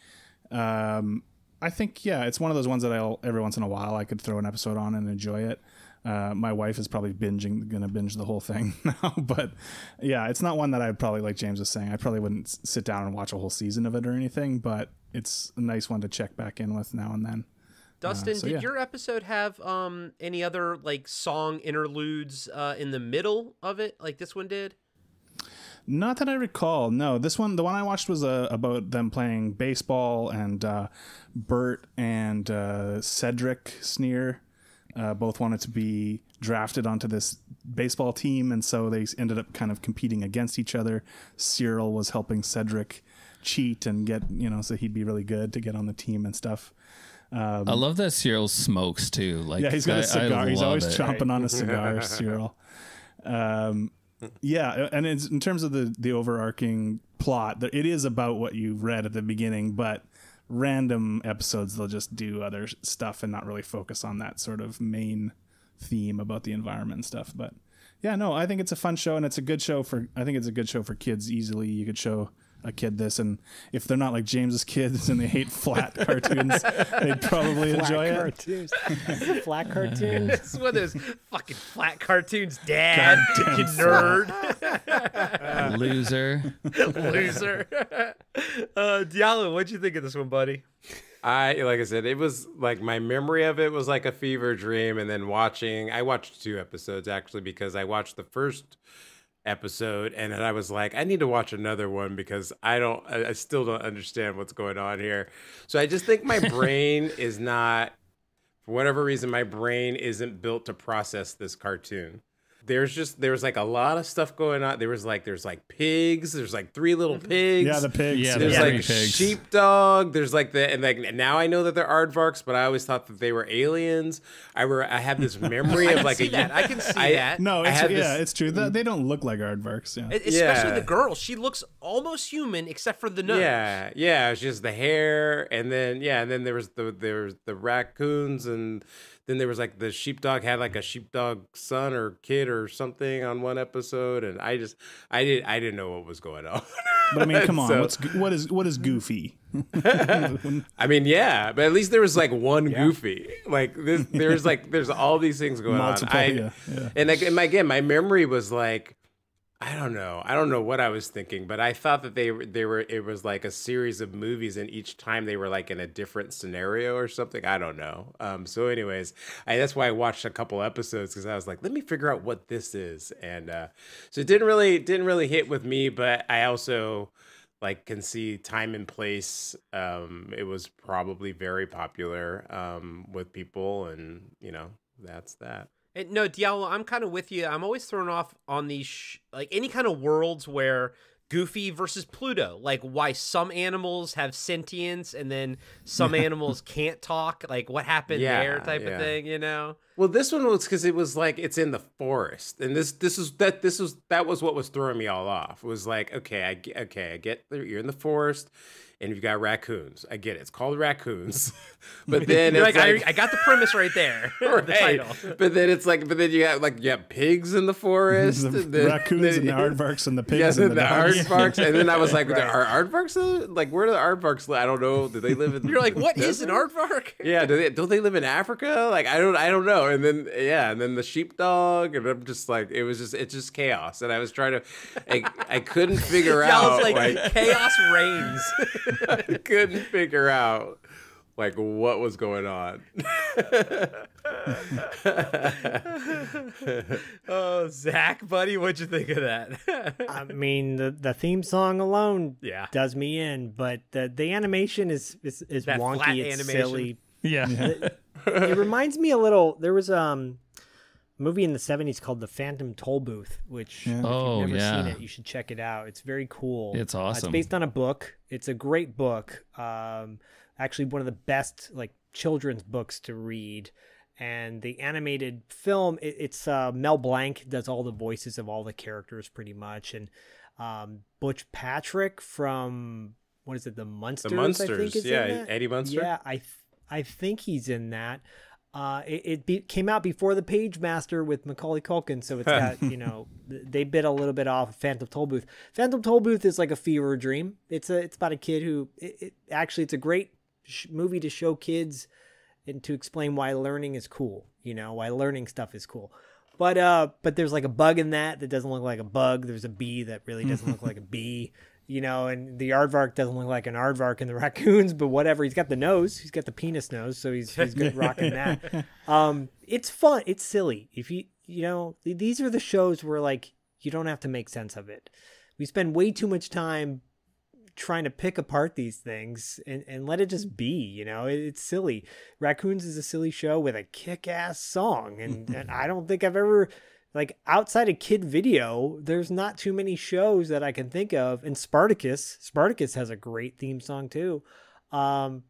S6: I think, it's one of those ones that every once in a while I could throw an episode on and enjoy it. My wife is probably going to binge the whole thing now. But yeah, it's not one that I'd probably, like James was saying, I probably wouldn't sit down and watch a whole season of it or anything. But it's a nice one to check back in with now and then.
S3: Dustin, did your episode have any other like song interludes in the middle of it, like this one did?
S6: Not that I recall. No, the one I watched was about them playing baseball, and Bert and Cedric Sneer both wanted to be drafted onto this baseball team, and so they ended up kind of competing against each other. Cyril was helping Cedric cheat and get, so he'd be really good to get on the team and stuff.
S7: I love that Cyril smokes too. Like,
S6: yeah, he's got a cigar. He's always
S7: chomping.
S6: chomping on a cigar, Cyril. And in terms of the overarching plot, it is about what you read at the beginning, but random episodes they'll just do other stuff and not really focus on that sort of main theme about the environment and stuff. But yeah, no, I think it's a fun show, and it's a good show for kids. Easily, you could show a kid this, and if they're not like James's kids and they hate flat cartoons, they'd probably enjoy it.
S4: Is it a flat cartoon?
S3: It's one of those fucking flat cartoons, Dad. You nerd.
S7: Loser.
S3: Loser. Diallo, what'd you think of this one, buddy?
S5: Like I said, it was like my memory of it was like a fever dream, and then I watched 2 episodes actually, because I watched the first episode and then I was like, I need to watch another one because I still don't understand what's going on here. So I just think my brain is not, for whatever reason, my brain isn't built to process this cartoon. There's like a lot of stuff going on. There's like pigs. There's like 3 little pigs.
S6: Yeah, the pigs.
S7: Yeah,
S5: There's
S7: the
S5: like
S7: pigs.
S5: sheepdog. There's like now I know that they're aardvarks, but I always thought that they were aliens. I have this memory of like
S3: I can see that.
S6: No, it's true. They don't look like aardvarks. Yeah.
S3: Especially the girl. She looks almost human except for the nose.
S5: Yeah. It's just the hair, and then there was the raccoons, and then there was like the sheepdog had like a sheepdog son or kid or something on one episode, and I didn't know what was going on.
S6: But I mean, come on, what is Goofy?
S5: I mean, yeah, but at least there was like one Goofy. Like there's all these things going on.
S6: Yeah.
S5: And again, my memory was like I don't know. I don't know what I was thinking, but I thought that they were. It was like a series of movies, and each time they were like in a different scenario or something. I don't know. So, anyways, that's why I watched a couple episodes because I was like, let me figure out what this is, and so it didn't really hit with me. But I also like can see time and place. It was probably very popular with people, and that's that.
S3: And no, Diallo, I'm kind of with you. I'm always thrown off on these, like any kind of worlds where Goofy versus Pluto, like why some animals have sentience and then some animals can't talk, like what happened there type of thing,
S5: Well, this one was because it was like it's in the forest, and that was what was throwing me all off. It was like, okay, I get you're in the forest. And you've got raccoons. I get it. It's called raccoons. But then it's
S3: I got the premise right there.
S5: Right.
S3: The title.
S5: But then it's like, you have pigs in the forest.
S6: The raccoons and the aardvarks and the pigs and the
S5: aardvarks. And then I was like, are aardvarks like where do the aardvarks live? I don't know. Do they live in?
S3: You're like, what is an aardvark?
S5: Yeah. Don't they live in Africa? Like I don't know. And then the sheepdog, and I'm just like, it's just chaos. And I was trying to, I couldn't figure out.
S3: I was like chaos reigns.
S5: I couldn't figure out like what was going on.
S3: Oh, Zach, buddy, what'd you think of that?
S4: I mean, the theme song alone
S3: does
S4: me in, but the animation is
S3: that
S4: wonky.
S3: Flat
S4: it's
S3: animation.
S4: silly.
S7: Yeah.
S4: It reminds me a little. There was a movie in the 70s called The Phantom Toll Booth, which if you've never seen it, you should check it out. It's very cool.
S7: It's awesome.
S4: It's based on a book. It's a great book. Actually, one of the best like children's books to read. And the animated film, it's Mel Blanc does all the voices of all the characters pretty much. And Butch Patrick from, what is it, The Munsters?
S5: The Munsters,
S4: I think is in that.
S5: Eddie Munster.
S4: Yeah, I think he's in that. It came out before The Page Master with Macaulay Culkin, so it's got, they bit a little bit off Phantom Toll Booth. Phantom Toll Booth is like a fever dream. It's about a kid who, it's a great movie to show kids and to explain why learning is cool, why learning stuff is cool. But there's like a bug in that doesn't look like a bug. There's a bee that really doesn't look like a bee. And the aardvark doesn't look like an aardvark in the raccoons, but whatever. He's got the nose. He's got the penis nose, so he's good rocking that. It's fun. It's silly. If these are the shows where like you don't have to make sense of it. We spend way too much time trying to pick apart these things and let it just be. It's silly. Raccoons is a silly show with a kick-ass song, and I don't think I've ever. Like outside of kid video, there's not too many shows that I can think of. And Spartacus has a great theme song too. That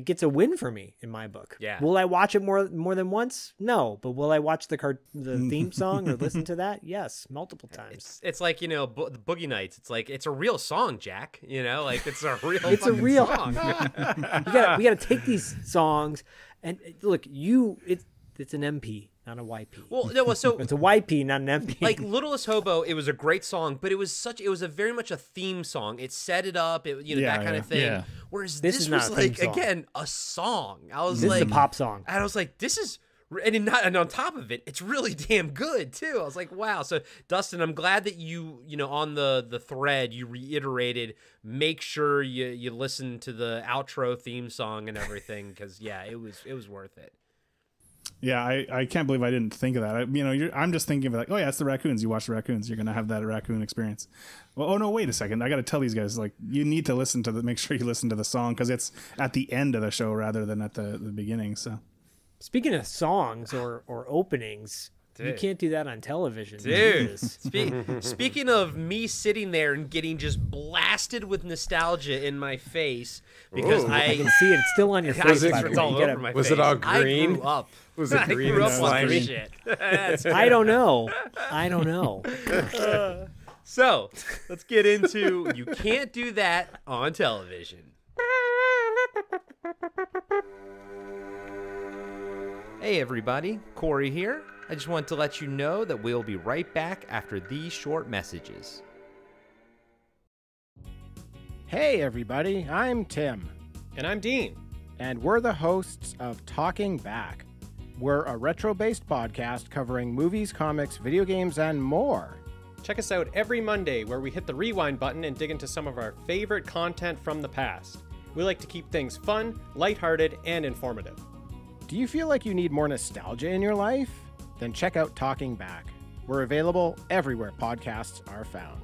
S4: gets a win for me in my book.
S3: Yeah.
S4: Will I watch it more than once? No, but will I watch the theme song or listen to that? Yes, multiple times.
S3: It's like the Boogie Nights. It's like it's a real song, Jack. Like it's a real.
S4: It's a real
S3: song.
S4: we gotta take these songs and look. It's an MP. Not a YP.
S3: Well, no, so
S4: it's a YP, not an MP.
S3: Like Littlest Hobo, it was a great song, but it was a very much a theme song. It set it up, that kind of thing. Yeah. Whereas this was like again a song. I was
S4: this is a pop song.
S3: And I was like, this is, and on top of it, it's really damn good too. I was like, wow. So Dustin, I'm glad that you on the thread you reiterated, make sure you listen to the outro theme song and everything because it was worth it.
S6: Yeah, I can't believe I didn't think of that. I'm just thinking of like, oh yeah, it's the raccoons. You watch the raccoons, you're gonna have that raccoon experience. Well, oh no, wait a second. I got to tell these guys like you need to make sure you listen to the song because it's at the end of the show rather than at the beginning. So,
S4: speaking of songs or openings. Dude. You can't do that on television.
S3: Dude, speaking of me sitting there and getting just blasted with nostalgia in my face because I can
S4: see it. It's still on your face.
S3: It's all over my face.
S5: Was it all green?
S3: I grew up.
S5: Was it green?
S3: I grew up
S5: on
S3: this shit.
S4: I don't know.
S3: So, let's get into you can't do that on television. Hey everybody, Corey here. I just wanted to let you know that we'll be right back after these short messages.
S8: Hey everybody, I'm Tim.
S9: And I'm Dean.
S8: And we're the hosts of Talking Back. We're a retro-based podcast covering movies, comics, video games, and more.
S9: Check us out every Monday where we hit the rewind button and dig into some of our favorite content from the past. We like to keep things fun, lighthearted, and informative.
S8: Do you feel like you need more nostalgia in your life? Then check out Talking Back. We're available everywhere podcasts are found.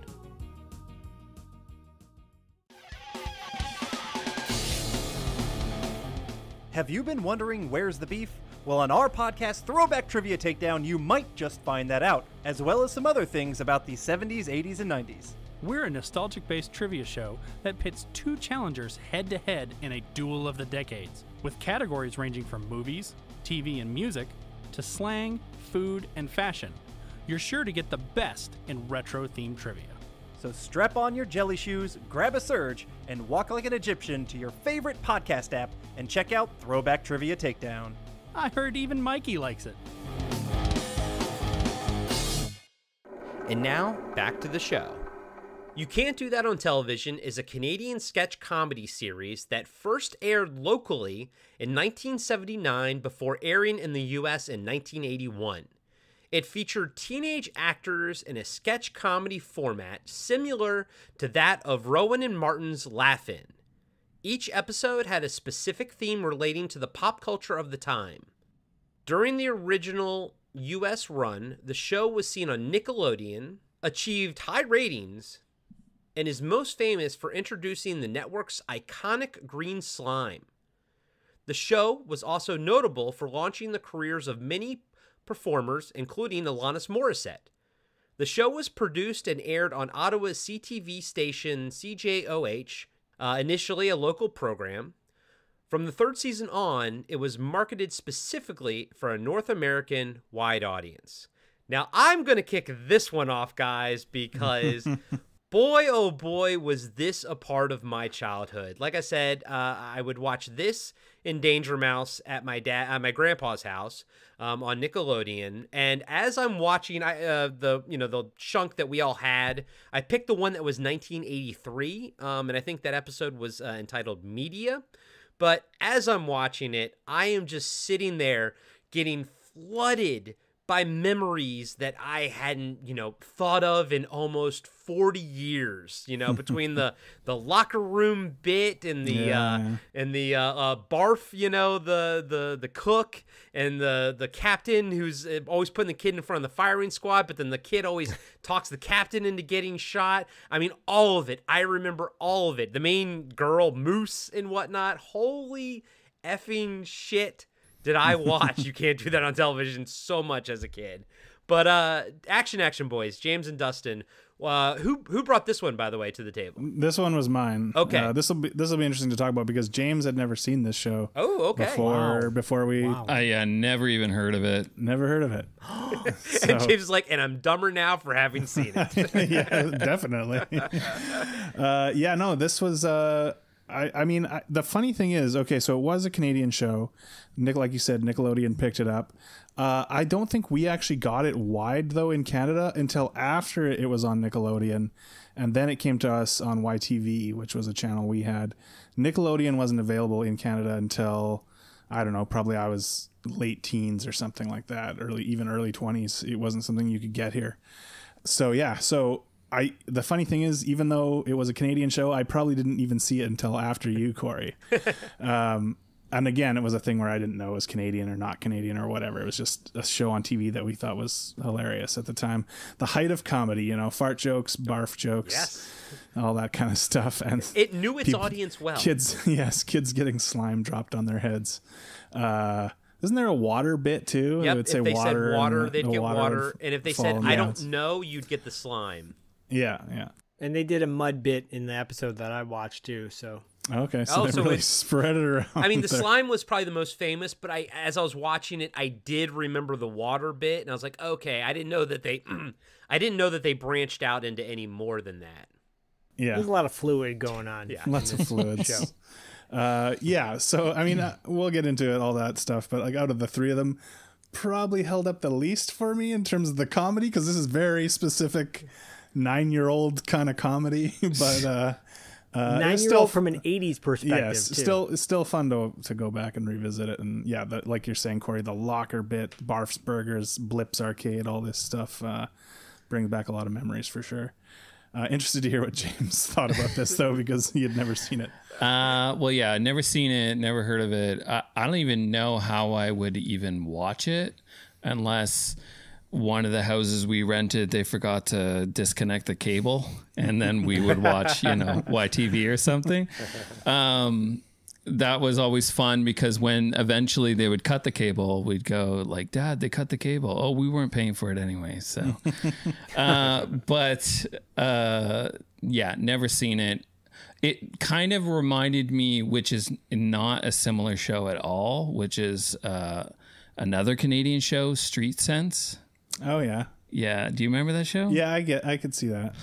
S10: Have you been wondering where's the beef? Well, on our podcast, Throwback Trivia Takedown, you might just find that out, as well as some other things about the 70s, 80s, and 90s.
S11: We're a nostalgic-based trivia show that pits two challengers head-to-head in a duel of the decades, with categories ranging from movies, TV and music, to slang, food, and fashion. You're sure to get the best in retro-themed trivia.
S10: So strap on your jelly shoes, grab a surge, and walk like an Egyptian to your favorite podcast app and check out Throwback Trivia Takedown.
S11: I heard even Mikey likes it.
S3: And now, back to the show. You Can't Do That on Television is a Canadian sketch comedy series that first aired locally in 1979 before airing in the US in 1981. It featured teenage actors in a sketch comedy format similar to that of Rowan and Martin's Laugh-In. Each episode had a specific theme relating to the pop culture of the time. During the original US run, the show was seen on Nickelodeon, achieved high ratings, and is most famous for introducing the network's iconic green slime. The show was also notable for launching the careers of many performers, including Alanis Morissette. The show was produced and aired on Ottawa's CTV station CJOH, initially a local program. From the third season on, it was marketed specifically for a North American wide audience. Now, I'm going to kick this one off, guys, because boy, oh boy, was this a part of my childhood. Like I said, I would watch this in Danger Mouse at my grandpa's house on Nickelodeon. And as I'm watching the chunk that we all had, I picked the one that was 1983, and I think that episode was entitled Media. But as I'm watching it, I am just sitting there getting flooded by memories that I hadn't, thought of in almost 40 years, between the locker room bit and the barf, the cook and the captain who's always putting the kid in front of the firing squad, but then the kid always talks the captain into getting shot. I mean, all of it. I remember all of it. The main girl, Moose and whatnot. Holy effing shit. Did I watch You Can't Do That on Television so much as a kid. But action boys, James and Dustin. Who brought this one, by the way, to the table?
S6: This one was mine.
S3: Okay.
S6: This will be interesting to talk about because James had never seen this show.
S3: Oh, okay.
S6: Before we.
S7: Wow. I never even heard of it.
S6: Never heard of it.
S3: And James is like, and I'm dumber now for having seen it.
S6: Yeah, definitely. This was. The funny thing is, okay, so it was a Canadian show. Like you said, Nickelodeon picked it up. I don't think we actually got it wide, though, in Canada until after it was on Nickelodeon. And then it came to us on YTV, which was a channel we had. Nickelodeon wasn't available in Canada until, I don't know, probably I was late teens or something like that, early 20s. It wasn't something you could get here. So, yeah, the funny thing is, even though it was a Canadian show, I probably didn't even see it until after you, Corey. And again, it was a thing where I didn't know it was Canadian or not Canadian or whatever. It was just a show on TV that we thought was hilarious at the time. The height of comedy, fart jokes, barf jokes,
S3: yes,
S6: all that kind of stuff. And
S3: it knew its audience well.
S6: Kids getting slime dropped on their heads. Isn't there a water bit too?
S3: Yep,
S6: Would say
S3: if they
S6: water,
S3: said water, they'd get water. And if they said, I don't
S6: down.
S3: know, you'd get the slime.
S6: Yeah.
S4: And they did a mud bit in the episode that I watched too, so...
S6: Okay, so they really spread it around.
S3: I mean, the slime was probably the most famous, but as I was watching it, I did remember the water bit, and I was like, okay, I didn't know that they branched out into any more than that.
S6: Yeah,
S4: there's a lot of fluid going on.
S6: Yeah, lots of fluids. So I mean, we'll get into it, all that stuff, but like out of the three of them, probably held up the least for me in terms of the comedy, because this is very specific 9-year-old kind of comedy, but.
S4: 9-year-old from an 80s perspective.
S6: Yes,
S4: too.
S6: It's still fun to go back and revisit it. And yeah, like you're saying, Corey, the locker bit, Barf's Burgers, Blips Arcade, all this stuff. brings back a lot of memories for sure. Interested to hear what James thought about this though, because he had never seen it.
S7: Well, yeah, never seen it, never heard of it. I don't even know how I would even watch it unless one of the houses we rented, they forgot to disconnect the cable, and then we would watch, YTV or something. That was always fun because when eventually they would cut the cable, we'd go like, Dad, they cut the cable. Oh, we weren't paying for it anyway. So, yeah, never seen it. It kind of reminded me, which is not a similar show at all, which is another Canadian show, Street Sense.
S6: Oh yeah.
S7: Yeah. Do you remember that show?
S6: Yeah, I could see that.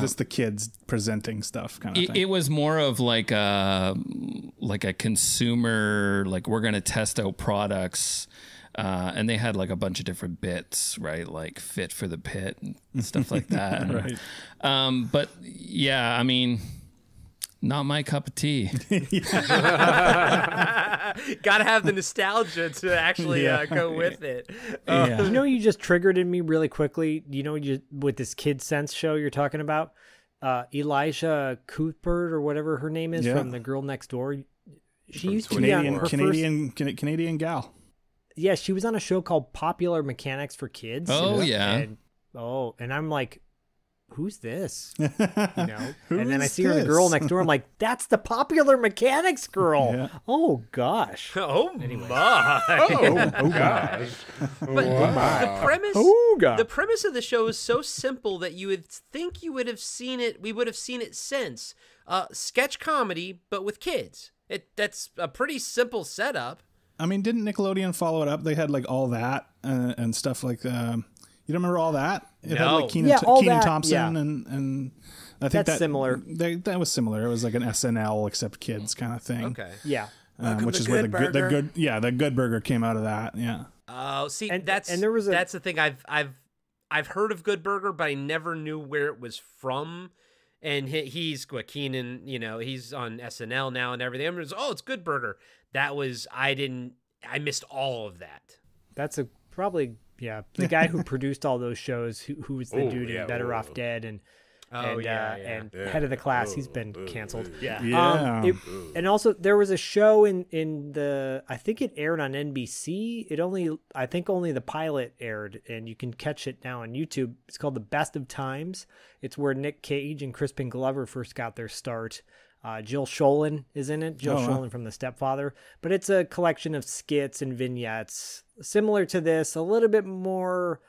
S6: Just the kids presenting stuff kind of thing.
S7: It was more of like a consumer, like we're going to test out products. And they had like a bunch of different bits, right? Like fit for the pit and stuff like that.
S6: Right.
S7: But yeah, I mean, not my cup of tea.
S3: Gotta have the nostalgia to actually go with it.
S4: You just triggered in me really quickly. With this Kid Sense show you're talking about, Elijah Cuthbert or whatever her name is from The Girl Next Door. She used to be on her
S6: Canadian gal.
S4: Yeah, she was on a show called Popular Mechanics for Kids.
S7: Oh yeah.
S4: And I'm like, who's this? And
S6: Who's
S4: then I see her in The Girl Next Door. I'm like, that's the Popular Mechanics girl.
S6: Yeah.
S4: Oh gosh.
S3: Oh my.
S5: Oh gosh.
S3: But the premise of the show is so simple that you would think you would have seen it. We would have seen it since. Sketch comedy, but with kids. That's a pretty simple setup.
S6: I mean, didn't Nickelodeon follow it up? They had like All That and stuff like. You don't remember All That? It had like Kenan Thompson and I think that's
S4: similar.
S6: That was similar. It was like an SNL except kids kind of thing.
S3: Okay.
S4: Yeah.
S6: Which is where the Good Burger came out of that. Yeah.
S3: Oh, see,
S4: that's
S3: the thing. I've heard of Good Burger, but I never knew where it was from. And he's Kenan, he's on SNL now and everything. It's Good Burger. I missed all of that.
S4: That's the guy who produced all those shows, who was the dude in Better Off Dead and Head of the Class. He's been canceled.
S3: Yeah.
S4: And also there was a show in the, I think it aired on NBC. I think only the pilot aired, and you can catch it now on YouTube. It's called The Best of Times. It's where Nick Cage and Crispin Glover first got their start. Jill Schoelen is in it. Jill Schoelen from The Stepfather. But it's a collection of skits and vignettes similar to this, a little bit more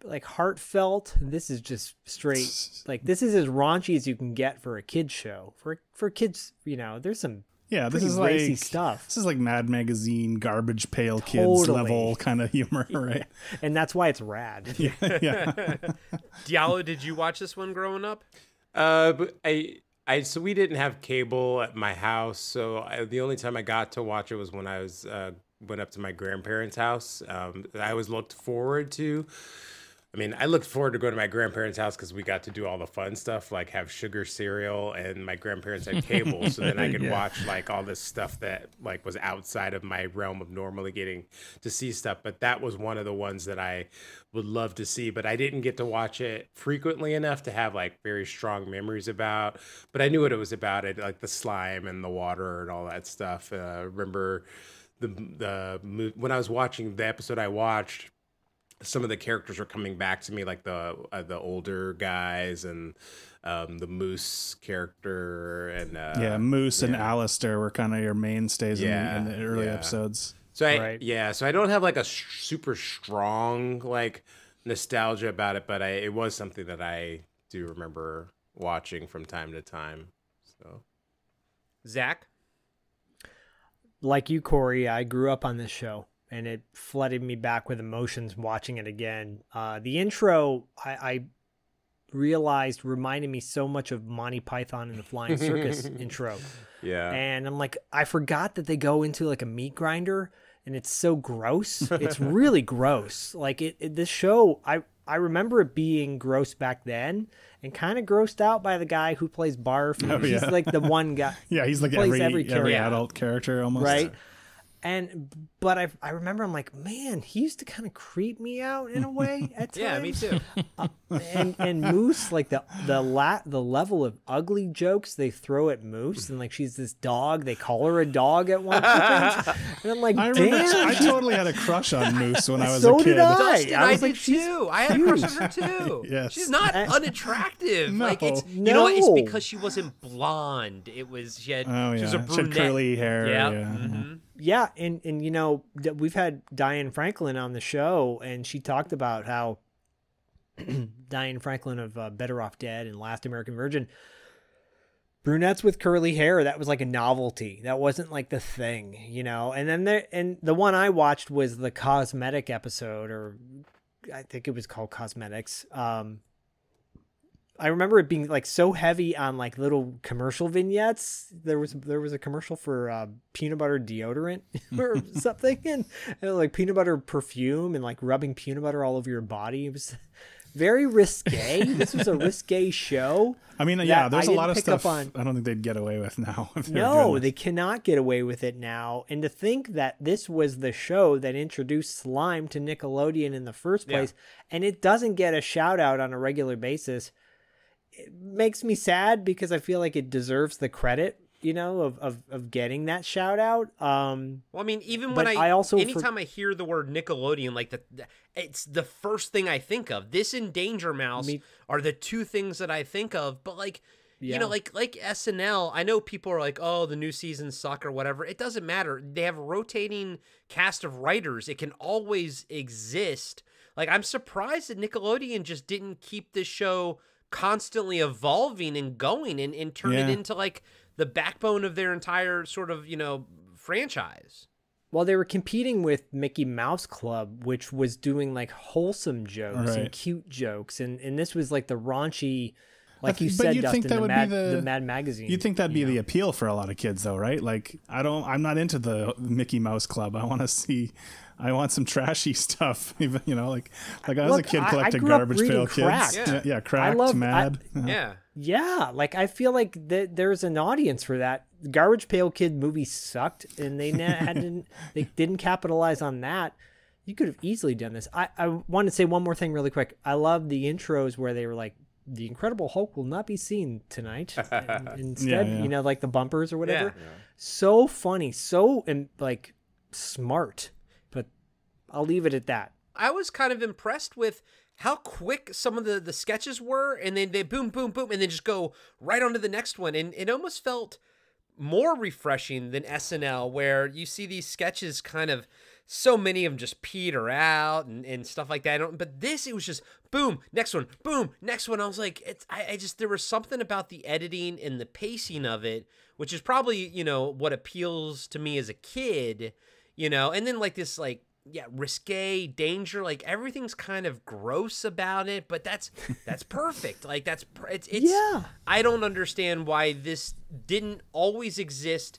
S4: like heartfelt. This is just straight, like this is as raunchy as you can get for a kid's show. For kids, there's some
S6: this is
S4: racy
S6: like
S4: stuff.
S6: This is like Mad Magazine, Garbage Pail Kids level kind of humor, right?
S4: And that's why it's rad.
S3: Diallo, did you watch this one growing up?
S5: But so we didn't have cable at my house, so the only time I got to watch it was when I was went up to my grandparents' house. I always looked forward to. I looked forward to going to my grandparents' house because we got to do all the fun stuff, like have sugar cereal, and my grandparents had cable, so then I could watch like all this stuff that like was outside of my realm of normally getting to see stuff. But that was one of the ones that I would love to see, but I didn't get to watch it frequently enough to have like very strong memories about. But I knew what it was about, like the slime and the water and all that stuff. Remember when I was watching the episode I watched, some of the characters were coming back to me, like the older guys and the Moose character and
S6: Moose and Alistair were kind of your mainstays in the early episodes.
S5: So I don't have like a super strong like nostalgia about it, but it was something that I do remember watching from time to time. So,
S3: Zach,
S4: like you, Corey, I grew up on this show. And it flooded me back with emotions watching it again. The intro, I realized, reminded me so much of Monty Python and the Flying Circus intro.
S5: Yeah.
S4: And I'm like, I forgot that they go into like a meat grinder, and it's so gross. It's really gross. Like this show, I remember it being gross back then, and kind of grossed out by the guy who plays Barf. He's like the one guy.
S6: Yeah, he's like every adult character almost.
S4: Right. But I remember I'm like, man, he used to kind of creep me out in a way at times.
S3: Yeah, me too.
S4: And Moose, like the level of ugly jokes they throw at Moose, and like she's this dog, they call her a dog at one point, and I'm like, damn,
S6: I totally had a crush on Moose when I was
S4: so
S6: a kid.
S4: did I.
S3: Dustin, I
S4: was
S3: did
S4: like, she's
S3: too. I had a crush on her too.
S6: Yes.
S3: She's not unattractive.
S6: No.
S3: Like it's you know what? It's
S4: No.
S3: because she wasn't blonde. It was she was a
S6: She had
S3: brunette.
S6: curly hair.
S3: Yeah.
S6: Yeah.
S3: Mhm.
S4: Yeah, and you know, we've had Diane Franklin on the show, and she talked about how Diane Franklin of Better Off Dead and Last American Virgin, brunettes with curly hair, that was like a novelty. That wasn't like the thing, you know. And then the one I watched was the cosmetic episode, or I think it was called Cosmetics. I remember it being like so heavy on like little commercial vignettes. There was a commercial for peanut butter deodorant or something, and like peanut butter perfume, and like rubbing peanut butter all over your body. It was very risque. This was a risque show.
S6: I mean, yeah, there's a lot of stuff
S4: I
S6: don't think they'd get away with now. If they were
S4: No,
S6: doing
S4: they
S6: this.
S4: cannot get away with it now. And to think that this was the show that introduced slime to Nickelodeon in the first place, and it doesn't get a shout out on a regular basis, it makes me sad, because I feel like it deserves the credit, you know, of getting that shout out.
S3: Well, I mean, even
S4: but
S3: when
S4: I also
S3: anytime I hear the word Nickelodeon, like it's the first thing I think of. This and Danger Mouse are the two things that I think of. But like, you know, like SNL, I know people are like, oh, the new seasons suck or whatever. It doesn't matter. They have a rotating cast of writers. It can always exist. Like, I'm surprised that Nickelodeon just didn't keep this show constantly evolving and going and turn it into like the backbone of their entire sort of, you know, franchise.
S4: Well, they were competing with Mickey Mouse Club, which was doing like wholesome jokes and cute jokes, and this was like the raunchy, like you said, Dustin, the Mad Magazine.
S6: You'd think that'd be the appeal for a lot of kids, though, right? Like, I'm not into the Mickey Mouse Club. I want some trashy stuff. Even, you know, like I was a kid collecting Garbage Pail Kids. Yeah, Cracked, Mad.
S4: Yeah, like I feel like there's an audience for that. Garbage Pail Kid movie sucked, and they didn't capitalize on that. You could have easily done this. I want to say one more thing really quick. I love the intros where they were like, the Incredible Hulk will not be seen tonight. Instead, you know, like the bumpers or whatever. Yeah. So funny, so like smart. But I'll leave it at that.
S3: I was kind of impressed with how quick some of the sketches were, and then they boom, boom, boom, and then just go right on to the next one. And it almost felt more refreshing than SNL, where you see these sketches kind of, so many of them just peter out and stuff like that. But this, it was just boom, next one, boom, next one. I was like, there was something about the editing and the pacing of it, which is probably, you know, what appeals to me as a kid, you know, and then like this, like, risque, danger, like everything's kind of gross about it, but that's perfect. Like it's I don't understand why this didn't always exist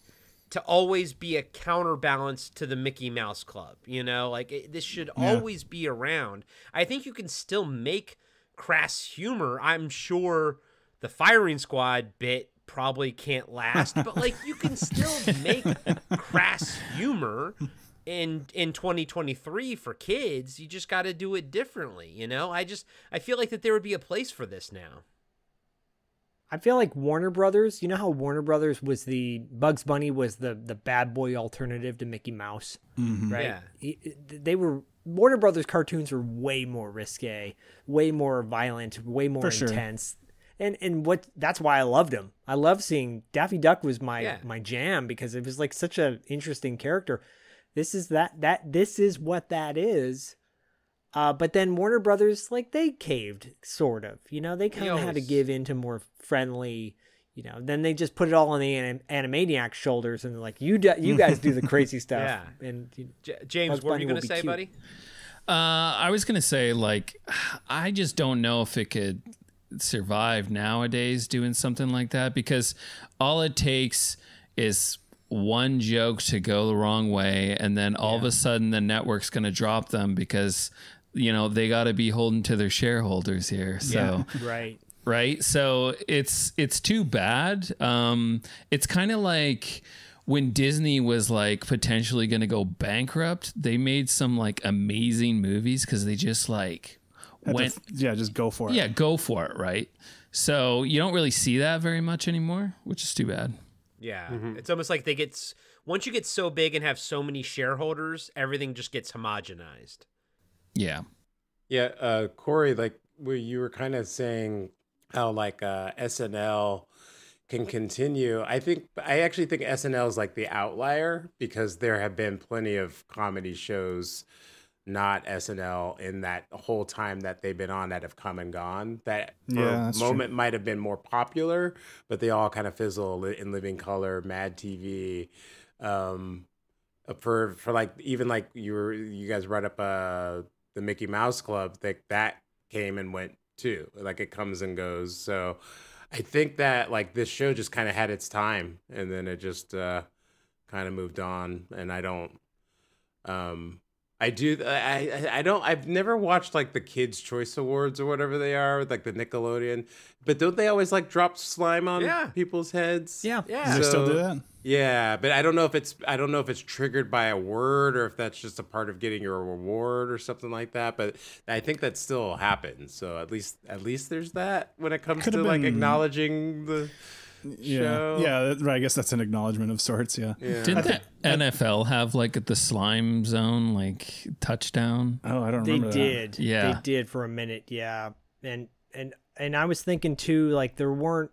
S3: to always be a counterbalance to the Mickey Mouse Club, you know, like this should always be around. I think you can still make crass humor. I'm sure the Firing Squad bit probably can't last, but like you can still make crass humor in 2023 for kids. You just got to do it differently, you know? I feel like that there would be a place for this now.
S4: I feel like Warner Brothers, you know how Warner Brothers was Bugs Bunny was the bad boy alternative to Mickey Mouse, right? Yeah. Warner Brothers cartoons were way more risque, way more violent, way more intense. And that's why I loved him. I love seeing Daffy Duck was my jam, because it was like such an interesting character. This is this is what that is. But then Warner Brothers, like, they caved, sort of. You know, they kind of had to give in to more friendly, you know. Then they just put it all on the Animaniacs' shoulders, and they're like, you guys do the crazy stuff.
S3: Yeah.
S4: And
S3: James, what were you going to say, cute. Buddy?
S7: I was going to say, like, I just don't know if it could survive nowadays doing something like that, because all it takes is one joke to go the wrong way, and then all of a sudden the network's going to drop them because, you know, they got to be holding to their shareholders here. So right. So it's too bad. It's kind of like when Disney was like potentially going to go bankrupt, they made some like amazing movies because they just like
S6: just go for it.
S7: Yeah, go for it, right? So you don't really see that very much anymore, which is too bad.
S3: Yeah, it's almost like once you get so big and have so many shareholders, everything just gets homogenized.
S7: Yeah.
S5: Yeah, Corey, like you were kind of saying how like SNL can continue. I actually think SNL is like the outlier because there have been plenty of comedy shows, not SNL, in that whole time that they've been on that have come and gone. That for a moment might have been more popular, but they all kind of fizzle in Living Color, Mad TV. For like even like you guys brought up the Mickey Mouse Club, that came and went too. Like it comes and goes. So I think that like this show just kind of had its time and then it just kind of moved on. And I've never watched like the Kids' Choice Awards or whatever they are, like the Nickelodeon, but don't they always like drop slime on people's heads?
S4: Yeah.
S6: Do they still do that?
S5: Yeah, but I don't know if it's triggered by a word or if that's just a part of getting your reward or something like that. But I think that still happens. So at least there's that when it comes to like acknowledging the show.
S6: Yeah, right. I guess that's an acknowledgement of sorts. Yeah.
S7: Didn't the NFL have like the slime zone like touchdown?
S6: Oh, I don't remember.
S4: They did.
S7: Yeah,
S4: they did for a minute. Yeah, and I was thinking too, like there were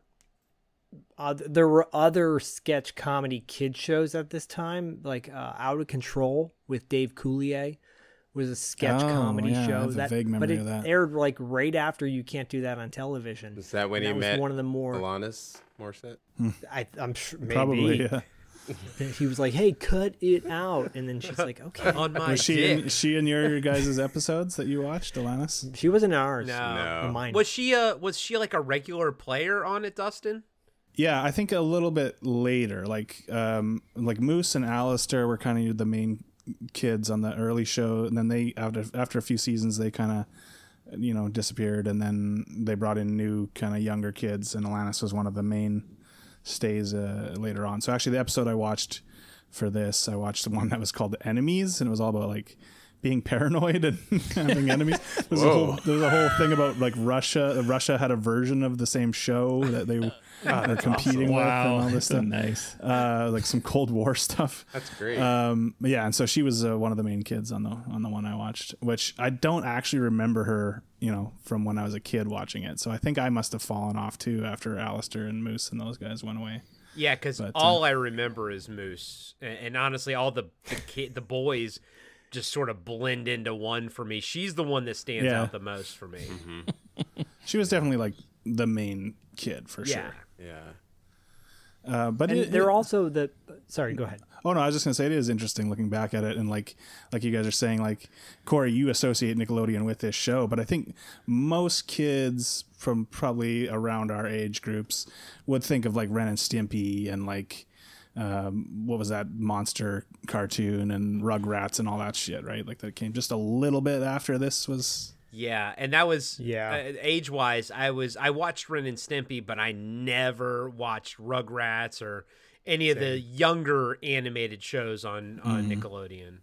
S4: other sketch comedy kid shows at this time, like Out of Control with Dave Coulier was a sketch comedy show.
S6: I have a vague memory of that.
S4: Aired like right after You Can't Do That on Television.
S5: Is that when he met one of the more Alanis Morissette?
S4: I'm sure maybe.
S6: Probably, yeah.
S4: He was like, "Hey, cut it out," and then she's like, "Okay."
S3: On my
S6: was she in your guys' episodes that you watched, Alanis?
S4: She wasn't ours.
S3: No.
S4: Mine.
S3: Was she like a regular player on it, Dustin?
S6: Yeah, I think a little bit later. Like Moose and Alistair were kind of the main kids on the early show, and then they after a few seasons they kind of disappeared, and then they brought in new kind of younger kids, and Alanis was one of the main stays later on. So actually the episode I watched for this, I watched the one that was called The Enemies, and it was all about like being paranoid and having enemies. There was a whole thing about like Russia had a version of the same show that they were competing with and all this stuff.
S7: Nice.
S6: Like some Cold War stuff.
S5: That's great.
S6: Yeah, and so she was one of the main kids on the one I watched, which I don't actually remember her, from when I was a kid watching it. So I think I must have fallen off too after Alistair and Moose and those guys went away.
S3: Yeah, because all I remember is Moose, and honestly, all the boys just sort of blend into one for me. She's the one that stands out the most for me.
S5: Mm-hmm.
S6: She was definitely like the main kid for sure.
S5: Yeah.
S6: But
S4: they're also the. Sorry, go ahead.
S6: Oh no, I was just gonna say it is interesting looking back at it, and like you guys are saying, like Corey, you associate Nickelodeon with this show, but I think most kids from probably around our age groups would think of like Ren and Stimpy and like what was that monster cartoon and Rugrats and all that shit, right? Like that came just a little bit after this was.
S3: Yeah, and that was age-wise. I watched Ren and Stimpy, but I never watched Rugrats or any of the younger animated shows on Nickelodeon.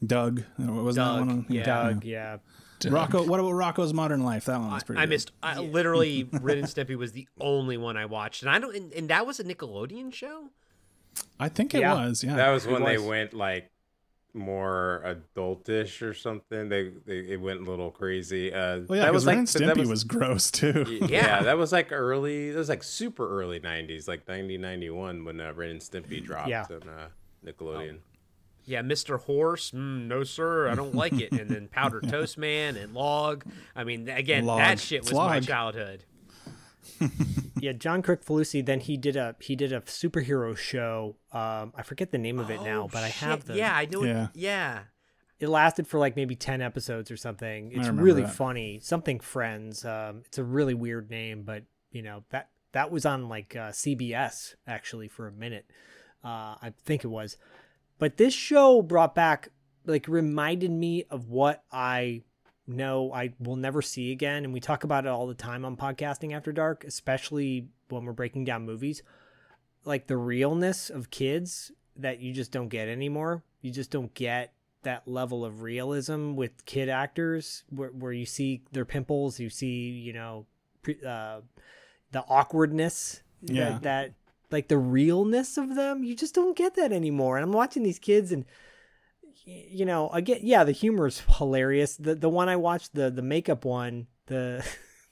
S6: Doug, was that one?
S4: Yeah. Doug, yeah.
S6: Rocco. What about Rocco's Modern Life? That one was pretty.
S3: I missed. Literally, Ren and Stimpy was the only one I watched, and and that was a Nickelodeon show.
S6: I think it was. Yeah,
S5: that was when they went like more adultish or something. It went a little crazy.
S6: Well, yeah, that was like Stimpy was gross too.
S5: Yeah, that was like early. It was like super early '90s, like 1991 when Ren and Stimpy dropped on Nickelodeon.
S3: Yeah, Mr. Horse, no sir, I don't like it. And then Powder Toast Man and Log. I mean, again, that shit was my childhood.
S4: Yeah, John Kricfalusi. Then he did a superhero show. I forget the name of it now, but I have the.
S3: Yeah, I know. Yeah.
S4: It lasted for like maybe 10 episodes or something. It's really funny. Something Friends. It's a really weird name, but that was on like CBS actually for a minute. I think it was. But this show brought back, like, reminded me of what I know I will never see again. And we talk about it all the time on Podcasting After Dark, especially when we're breaking down movies. like the realness of kids that you just don't get anymore. You just don't get that level of realism with kid actors where you see their pimples, you see, you know, the awkwardness, that like the realness of them. You just don't get that anymore. And I'm watching these kids and, you know, again, yeah, the humor is hilarious. The one I watched, the makeup one, the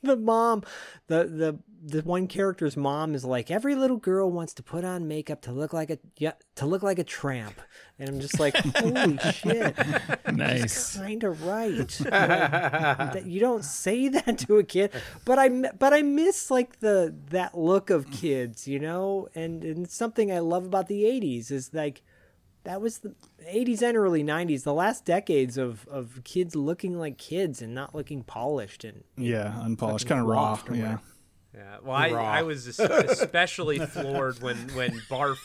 S4: mom, the one character's mom is like, every little girl wants to put on makeup to look like a tramp, and I'm just like, holy shit,
S7: Nice.
S4: kind of right. That you don't say that to a kid, but I miss like that look of kids, you know, and something I love about the '80s is like. That was the 80s and early 90s, the last decades of kids looking like kids and not looking polished and
S6: unpolished, kind of raw. Yeah.
S3: Yeah, well, I was especially floored when Barf,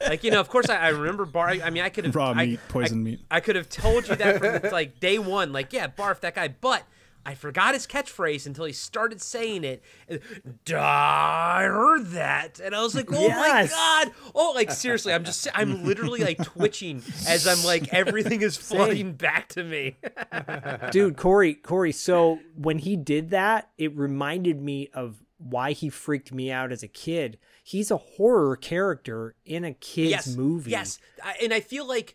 S3: like, you know, of course I remember Barf. I mean, I could have
S6: raw meat, poison meat.
S3: I could have told you that from like day one, like, yeah, Barf, that guy, but I forgot his catchphrase until he started saying it. I heard that, and I was like, "Oh my god!" Oh, like seriously, I'm literally like twitching as I'm like everything is flooding back to me.
S4: Dude, Corey. So when he did that, it reminded me of why he freaked me out as a kid. He's a horror character in a kid's movie.
S3: Yes, and I feel like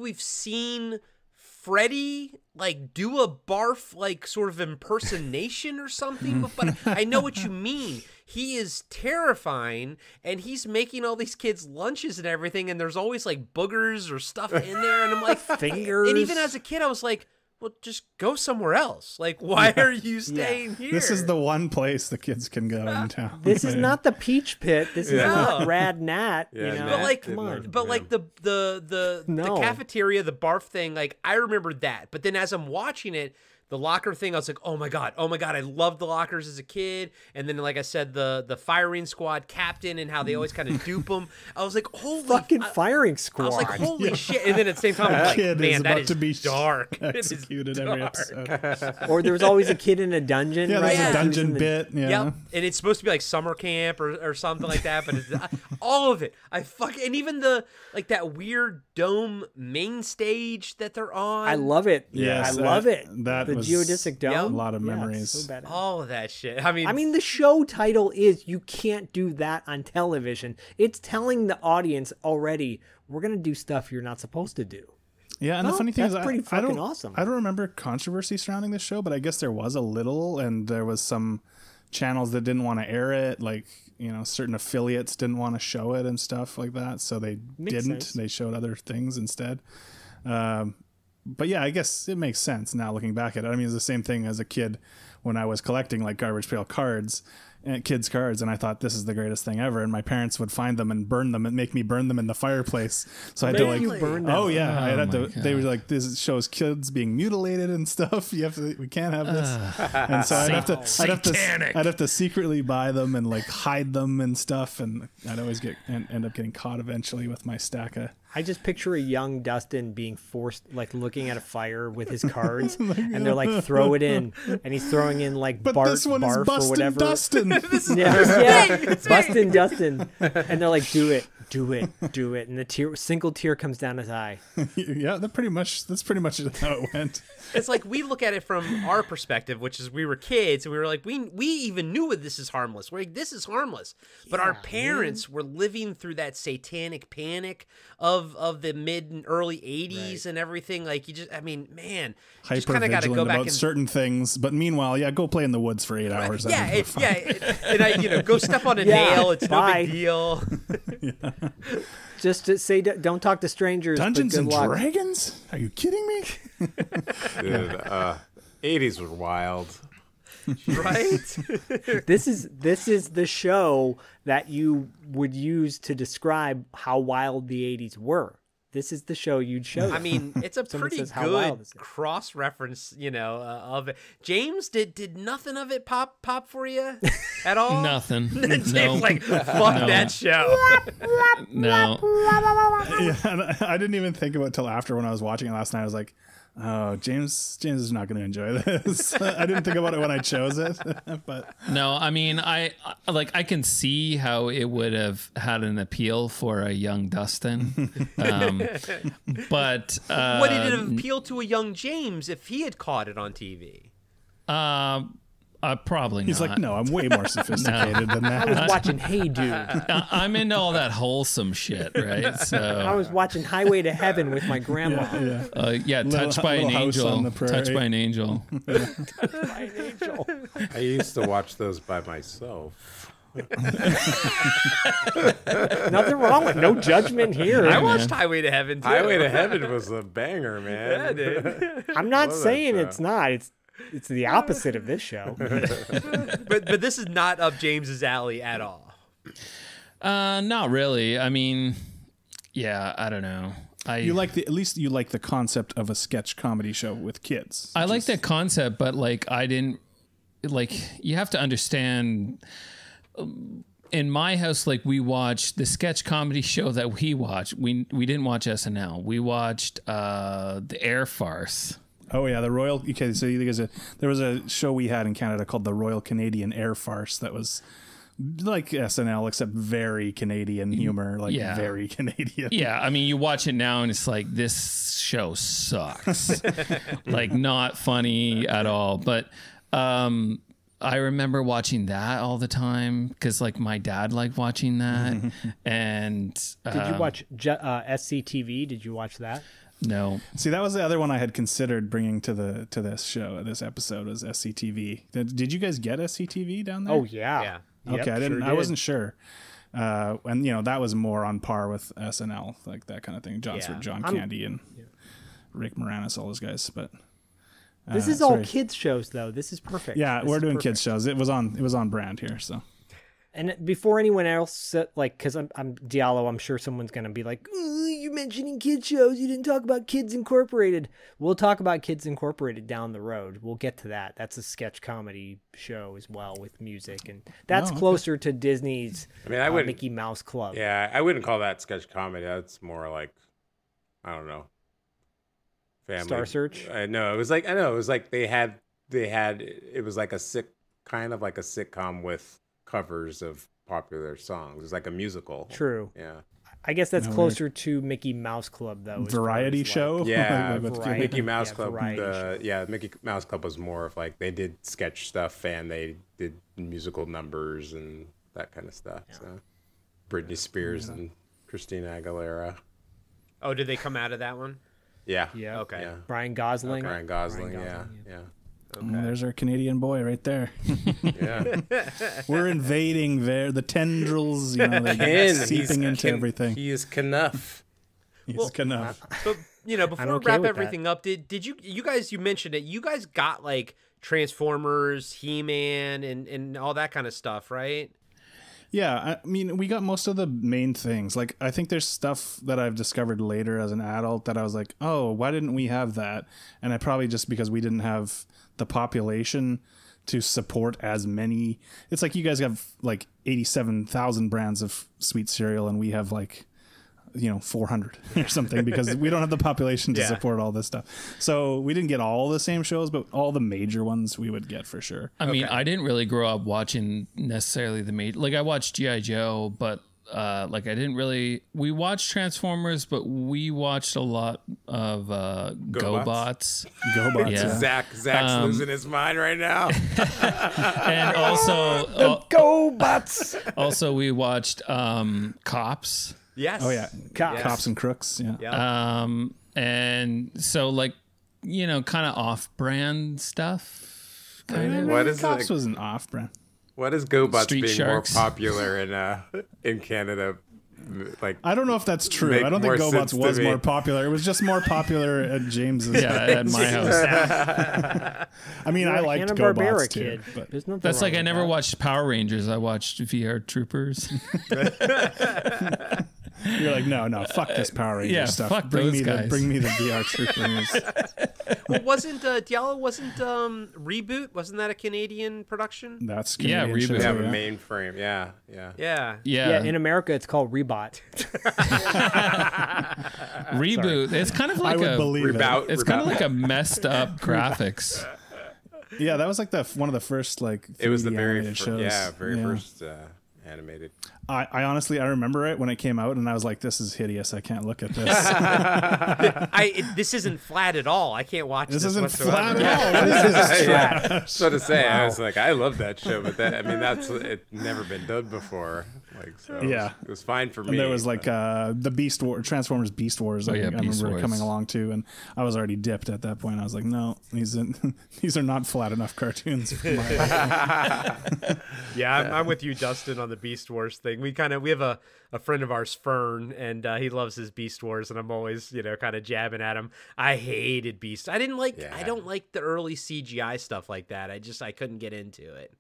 S3: we've seen Freddy like do a Barf like sort of impersonation or something, but I know what you mean. He is terrifying, and he's making all these kids lunches and everything, and there's always like boogers or stuff in there, and I'm like,
S4: fingers.
S3: And even as a kid, I was like, well, just go somewhere else. Like, why are you staying here?
S6: This is the one place the kids can go in town.
S4: This is not the Peach Pit. This is not Rad Nat. You know,
S3: but like,
S4: come on.
S3: But like the cafeteria, the Barf thing, like I remembered that. But then as I'm watching it, the locker thing, I was like, oh my god, I loved the lockers as a kid. And then, like I said, the firing squad captain and how they always kind of dupe them. I was like, holy
S4: fucking firing squad.
S3: I was like, holy shit. And then at the same time, I'm like, man, that is
S6: to be
S3: dark.
S6: Executed every episode.
S4: Or there was always a kid in a dungeon.
S6: Yeah,
S4: right?
S6: there's a dungeon bit. Yeah.
S3: Yep. And it's supposed to be like summer camp or something like that. But it's, all of it, and even the like that weird dome main stage that they're on.
S4: I love it.
S6: Yes,
S4: I love it.
S6: That
S4: the
S6: was
S4: geodesic dome.
S6: A lot of memories.
S4: So badass.
S3: All of that shit. I mean,
S4: the show title is "You Can't Do That on Television." It's telling the audience already, we're gonna do stuff you're not supposed to do.
S6: Yeah, and the funny thing is,
S4: pretty fucking awesome.
S6: I don't remember controversy surrounding this show, but I guess there was a little, and there was some channels that didn't want to air it, like, you know, certain affiliates didn't want to show it and stuff like that, so they didn't. Sense. They showed other things instead. But yeah, I guess it makes sense now looking back at it. I mean, it's the same thing as a kid when I was collecting like garbage pail cards, kids' cards, and I thought this is the greatest thing ever. And my parents would find them and burn them and make me burn them in the fireplace. So I had to like,
S4: burn them?
S6: oh yeah, I had to. They were like, this shows kids being mutilated and stuff. We can't have this. And so I'd have to secretly buy them and like hide them and stuff. And I'd always end up getting caught eventually with my stack of.
S4: I just picture a young Dustin being forced, like looking at a fire with his cards, and they're like, throw it in, and he's throwing in like
S6: but
S4: Bart,
S6: this one
S4: Barf,
S6: is Bustin'
S4: or whatever.
S6: Dustin.
S4: yeah, Bustin' Dustin, and they're like, do it, and the single tear comes down his eye.
S6: Yeah, that's pretty much how it went.
S3: It's like we look at it from our perspective, which is we were kids and we were like, we even knew this is harmless. We're like, this is harmless. But our parents were living through that satanic panic of the mid and early 80s and everything. Like, you just, I mean, man, you just kind of got to go back
S6: about certain things. But meanwhile, yeah, go play in the woods for 8 hours.
S3: Yeah, and I, go step on a nail. It's no big deal.
S4: Just to say, don't talk to strangers.
S6: Dungeons and Dragons? Are you kidding me?
S5: Dude, 80s were wild.
S3: Right?
S4: This is the show that you would use to describe how wild the 80s were. This is the show you'd show them.
S3: I mean, it's a pretty good cross-reference, of it. James, did nothing of it pop for you at all?
S7: Nothing.
S3: James,
S7: no.
S3: like, fuck that show.
S7: No.
S6: Yeah, I didn't even think about it till after when I was watching it last night. I was like, Oh, James is not going to enjoy this. I didn't think about it when I chose it, but
S7: No, I mean, I can see how it would have had an appeal for a young Dustin, but
S3: Would it have appealed to a young James if he had caught it on TV?
S7: Probably
S6: he's
S7: not.
S6: like, no, I'm way more sophisticated than that.
S4: I was watching Hey Dude.
S7: I'm into all that wholesome shit, right? So
S4: I was watching Highway to Heaven with my grandma.
S7: Touched by an
S6: House on
S7: angel.
S6: the Prairie.
S7: Touched by an angel.
S5: I used to watch those by myself.
S4: Nothing wrong with no judgment here.
S3: I watched Highway to Heaven, too.
S5: Highway to Heaven was a banger, man.
S3: Yeah, dude.
S4: I'm not
S5: Love that
S4: saying
S5: show.
S4: it's not. It's the opposite of this show.
S3: But this is not up James's alley at all.
S7: Not really. I mean, yeah, I don't know.
S6: At least you like the concept of a sketch comedy show with kids.
S7: I like that concept, but I didn't you have to understand. In my house, we watched the sketch comedy show that we watched. We didn't watch SNL. We watched the Air Farce.
S6: Oh yeah, the Royal. Okay, so there was a show we had in Canada called the Royal Canadian Air Farce that was like SNL except very Canadian humor, very Canadian.
S7: Yeah, I mean, you watch it now and it's like, this show sucks. Not funny at all. But I remember watching that all the time because my dad liked watching that. And
S4: did you watch SCTV? Did you watch that?
S7: No.
S6: See, that was the other one I had considered bringing to this episode was SCTV. Did you guys get SCTV down there?
S4: Oh yeah.
S6: Okay,
S4: Yep,
S6: I didn't.
S4: Sure
S6: I wasn't sure. And that was more on par with SNL, like that kind of thing. John Candy and Rick Moranis, all those guys. But
S4: this is all kids shows, though. This is perfect.
S6: Yeah,
S4: this
S6: we're
S4: is
S6: doing
S4: perfect.
S6: kids shows. It was on brand here, so.
S4: And before anyone else, because I'm Diallo, I'm sure someone's gonna be like, "You're mentioning kids shows. You didn't talk about Kids Incorporated." We'll talk about Kids Incorporated down the road. We'll get to that. That's a sketch comedy show as well with music, and that's closer to Disney's Mickey Mouse Club.
S5: Yeah, I wouldn't call that sketch comedy. That's more like, I don't know, family.
S4: Star Search.
S5: No, it was like it was like they had it was like kind of like a sitcom with covers of popular songs. It's like a musical.
S4: True.
S5: Yeah.
S4: I guess that's closer to Mickey Mouse Club, though.
S6: Variety show?
S5: Yeah.
S4: Variety.
S5: Mickey Mouse Club.
S4: Variety
S5: Mickey Mouse Club was more of they did sketch stuff and they did musical numbers and that kind of stuff. Yeah. So Britney Spears and Christina Aguilera.
S3: Oh, did they come out of that one?
S5: Yeah.
S4: Yeah.
S3: Okay.
S5: Yeah.
S4: Ryan Gosling.
S5: Ryan Gosling. Yeah.
S6: Okay. There's our Canadian boy right there.
S5: Yeah.
S6: We're invading the tendrils, they're seeping into everything.
S5: He is Knuff.
S6: He's Knuff.
S3: But before we wrap everything up, did you guys, you mentioned it, you guys got Transformers, He-Man and all that kind of stuff, right?
S6: Yeah, I mean, we got most of the main things. I think there's stuff that I've discovered later as an adult that I was like, oh, why didn't we have that? And I probably just because we didn't have the population to support as many. It's like you guys have 87,000 brands of sweet cereal and we have 400 or something because we don't have the population to support all this stuff. So we didn't get all the same shows, but all the major ones we would get for sure.
S7: I mean, I didn't really grow up watching necessarily the major. I watched G.I. Joe, but I didn't really. We watched Transformers, but we watched a lot of GoBots.
S6: GoBots.
S7: Yeah.
S5: Zach's losing his mind right now.
S7: And also
S4: the GoBots.
S7: Also, we watched Cops.
S3: Yes.
S6: Oh yeah, Cops and Crooks.
S7: Yeah. And so kind of off-brand stuff.
S5: What is
S6: Cops was an off-brand.
S5: What is GoBots
S7: Street
S5: being
S7: Sharks.
S5: more popular in Canada?
S6: I don't know if that's true. I don't think GoBots was more popular. It was just more popular at James's.
S7: Yeah, at my house.
S6: I mean, I liked GoBots too. But
S7: that's I never watched Power Rangers. I watched VR Troopers.
S6: You're like, no, fuck this Power Ranger stuff.
S7: Fuck
S6: Bring
S7: those
S6: me
S7: guys.
S6: bring me the VR Troopers.
S3: Well, wasn't Diallo Reboot? Wasn't that a Canadian production?
S6: That's
S7: Canadian
S6: Canadian.
S7: Reboot.
S5: We
S6: show,
S5: have a
S6: yeah.
S5: mainframe. Yeah.
S3: Yeah.
S4: Yeah, in America it's called Rebot.
S7: Reboot. It's kind of
S6: I
S7: like
S6: would believe it.
S7: it's kind of like a messed up graphics.
S6: Yeah, that was like one of the first like.
S5: It was the
S6: 3D
S5: very
S6: animated shows.
S5: first animated.
S6: I honestly remember it when it came out, and I was like, "This is hideous. I can't look at this."
S3: This isn't flat at all. I can't watch this.
S6: This isn't
S3: whatsoever.
S6: flat at all.
S4: This is
S5: Yeah.
S4: flat.
S5: So to say, I was like, I love that show, but it's never been done before. Like, so
S6: Yeah.
S5: it was fine for me.
S6: And there was like the Beast War, Transformers Beast Wars.
S7: Oh, yeah,
S6: I
S7: Beast
S6: remember
S7: Wars.
S6: coming along too, and I was already dipped at that point. I was like, no, these are not flat enough cartoons. For my
S3: Yeah, I'm with you, Dustin, on the Beast Wars thing. We have a friend of ours, Fern, and he loves his Beast Wars, and I'm always, kind of jabbing at him. I hated Beast. I don't like the early CGI stuff like that. I couldn't get into it.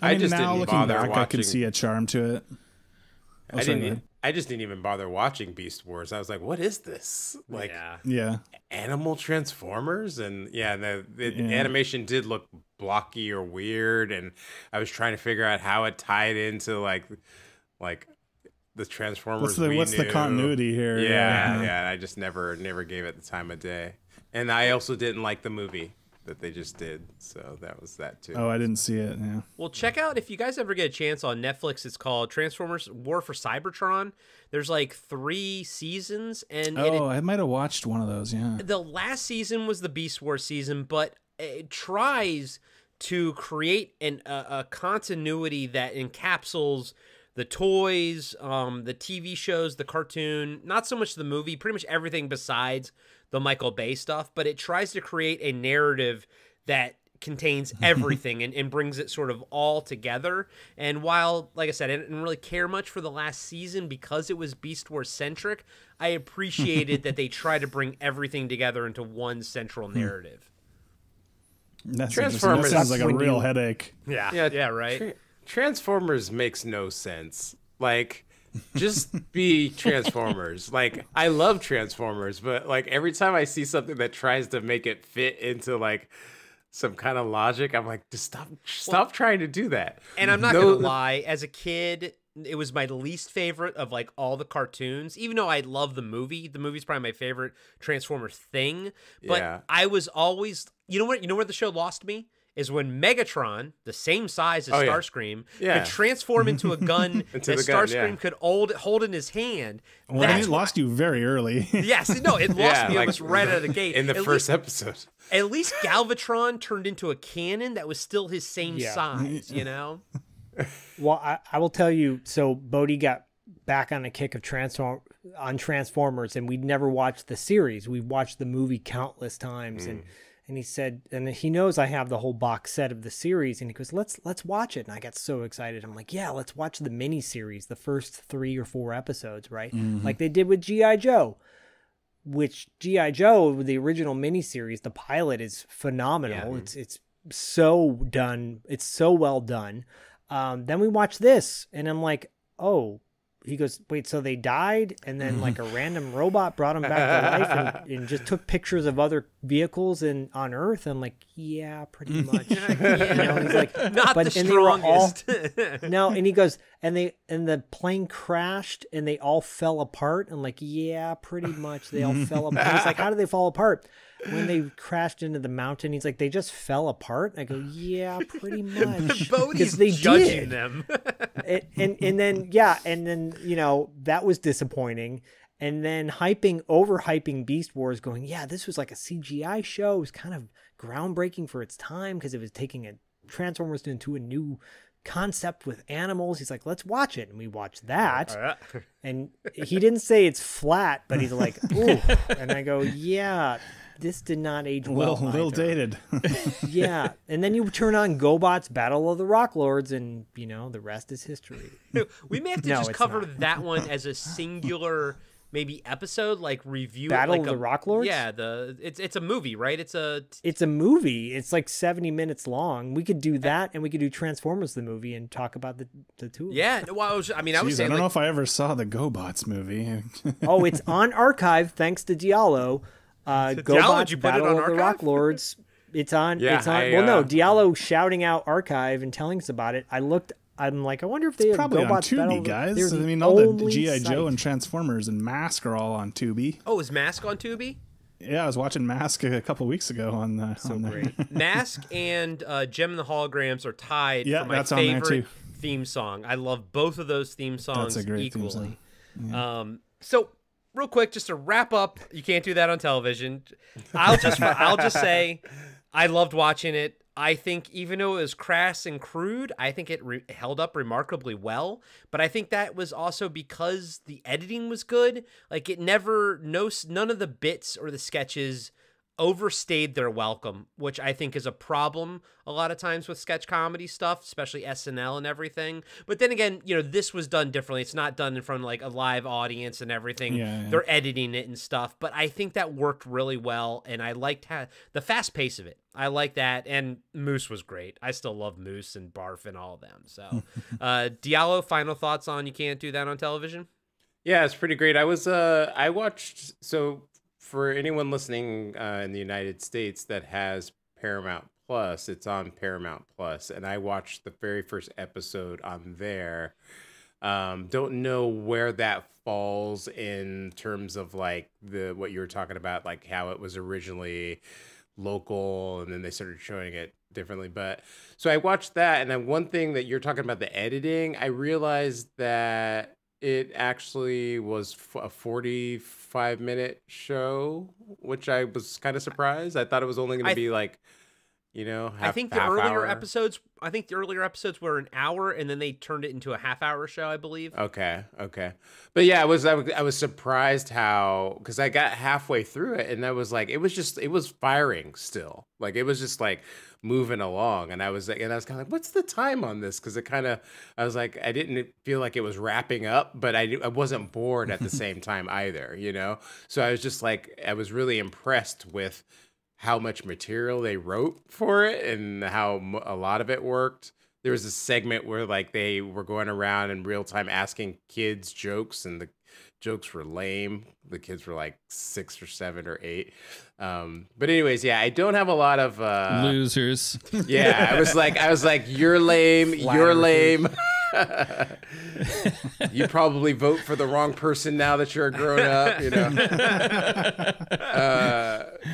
S6: I mean,
S5: just
S6: now
S5: didn't
S6: looking
S5: bother
S6: back, I
S5: watching.
S6: could see a charm to it.
S5: I just didn't even bother watching Beast Wars. I was like, what is this? Like,
S6: Yeah.
S5: animal Transformers? And the animation did look blocky or weird, and I was trying to figure out how it tied into like the Transformers.
S6: What's the continuity here?
S5: Yeah. I just never gave it the time of day, and I also didn't like the movie that they just did, so that was that too.
S6: Oh, I didn't see it. Yeah.
S3: Well, check out, if you guys ever get a chance on Netflix, it's called Transformers War for Cybertron. There's like 3 seasons, and
S6: I might have watched one of those. Yeah.
S3: the last season was the Beast Wars season, but it tries to create a continuity that encapsulates the toys, the TV shows, the cartoon, not so much the movie, pretty much everything besides the Michael Bay stuff, but it tries to create a narrative that contains everything and brings it sort of all together. And while, like I said, I didn't really care much for the last season because it was Beast Wars centric, I appreciated that they try to bring everything together into one central narrative.
S6: That's
S5: Transformers
S6: sounds like a real headache.
S3: Yeah, right?
S5: Transformers makes no sense. Like, just be Transformers. Like, I love Transformers, but like every time I see something that tries to make it fit into like some kind of logic, I'm like, just stop trying to do that.
S3: And I'm not gonna lie, as a kid, it was my least favorite of like all the cartoons. Even though I love the movie, the movie's probably my favorite Transformers thing. But I was always, you know where the show lost me? Is when Megatron, the same size as Starscream, could transform into a gun that Starscream could hold in his hand.
S6: Well, it lost you very early.
S3: Yes, no, it lost me almost right out of the gate.
S5: In the first episode.
S3: At least Galvatron turned into a cannon that was still his same size,
S4: Well, I will tell you, so Bodhi got back on a kick of Transformers, and we'd never watched the series. We watched the movie countless times, and he said, and he knows I have the whole box set of the series, and he goes, let's watch it. And I got so excited. I'm like, yeah, let's watch the mini series, the first 3 or 4 episodes, right? Like they did with G.I. Joe, which G.I. Joe, the original mini series, the pilot is phenomenal. It's so done. It's so well done. Then we watched this, and I'm like, oh. He goes, wait, so they died, and then like a random robot brought them back to life and just took pictures of other vehicles on Earth. I'm like, yeah, pretty much. He's like,
S3: not the strongest.
S4: No, and he goes, and the plane crashed and they all fell apart. I'm like, yeah, pretty much they all fell apart. He's like, how did they fall apart? When they crashed into the mountain, he's like, they just fell apart. I go, yeah, pretty much.
S3: Bodhi's
S4: they
S3: judging
S4: did.
S3: them.
S4: and then that was disappointing. And then overhyping Beast Wars, going, yeah, this was like a CGI show. It was kind of groundbreaking for its time because it was taking a Transformers into a new concept with animals. He's like, let's watch it, and we watched that. And he didn't say it's flat, but he's like, ooh. And I go, yeah. This did not age well.
S6: A little dated.
S4: Yeah. And then you turn on GoBot's Battle of the Rock Lords, and, the rest is history.
S3: We may have to just cover that one as a singular maybe episode, like review
S4: Battle
S3: like
S4: of the Rock Lords?
S3: Yeah, it's a movie, right? It's a
S4: movie. It's like 70 minutes long. We could do that, and we could do Transformers the movie and talk about the two of them.
S3: Yeah, well, I was saying,
S6: I don't know if I ever saw the GoBots movie.
S4: Oh, it's on archive thanks to Diallo. Go
S3: Diallo,
S4: watch
S3: did you put it
S4: Battle
S3: on
S4: of the
S3: Archive?
S4: Rock Lords. It's on.
S5: Yeah,
S4: it's on.
S5: I,
S4: Well, no, Diallo shouting out Archive and telling us about it. I looked. I'm like, I wonder if they have
S6: Probably on
S4: GoBots Battle.
S6: Tubi, guys.
S4: They're
S6: I mean,
S4: the
S6: all the
S4: only
S6: G.I.
S4: site.
S6: Joe and Transformers and Mask are all on Tubi.
S3: Oh, is Mask on Tubi?
S6: Yeah, I was watching Mask a couple weeks ago on there.
S3: Mask and Gem and the Holograms are tied
S6: Yeah,
S3: for my
S6: that's on there,
S3: favorite
S6: too.
S3: theme song. I love both of those theme songs
S6: That's a great theme
S3: equally.
S6: song.
S3: So real quick, just to wrap up, you can't do that on television. I'll just say I loved watching it. I think even though it was crass and crude, I think it held up remarkably well. But I think that was also because the editing was good. Like none of the bits or the sketches overstayed their welcome, which I think is a problem a lot of times with sketch comedy stuff, especially SNL and everything. But then again, this was done differently. It's not done in front of like a live audience and everything.
S6: Yeah.
S3: They're editing it and stuff. But I think that worked really well, and I liked the fast pace of it. I like that, and Moose was great. I still love Moose and Barf and all of them. So, Diallo, final thoughts on You Can't Do That on Television?
S5: Yeah, it's pretty great. I watched, so for anyone listening in the United States that has Paramount Plus, it's on Paramount Plus, and I watched the very first episode on there. Don't know where that falls in terms of like what you were talking about, like how it was originally local and then they started showing it differently. But so I watched that, and then one thing that you're talking about, the editing, I realized that it actually was a 45-minute show, which I was kind of surprised. I thought it was only going to be like,
S3: I think the earlier episodes were an hour, and then they turned it into a half-hour show, I believe.
S5: Okay. But yeah, I was surprised how, because I got halfway through it and I was like, it was firing still. Like it was just like moving along, and I was kind of like, what's the time on this? Because I was like, I didn't feel like it was wrapping up, but I wasn't bored at the same time either, So I was just like, I was really impressed with how much material they wrote for it and how a lot of it worked. There was a segment where like they were going around in real time asking kids jokes, and the jokes were lame. The kids were like 6 or 7 or 8. But anyways, yeah, I don't have a lot of
S7: losers.
S5: Yeah, I was like, you're lame. You're lame. You probably vote for the wrong person now that you're a grown up,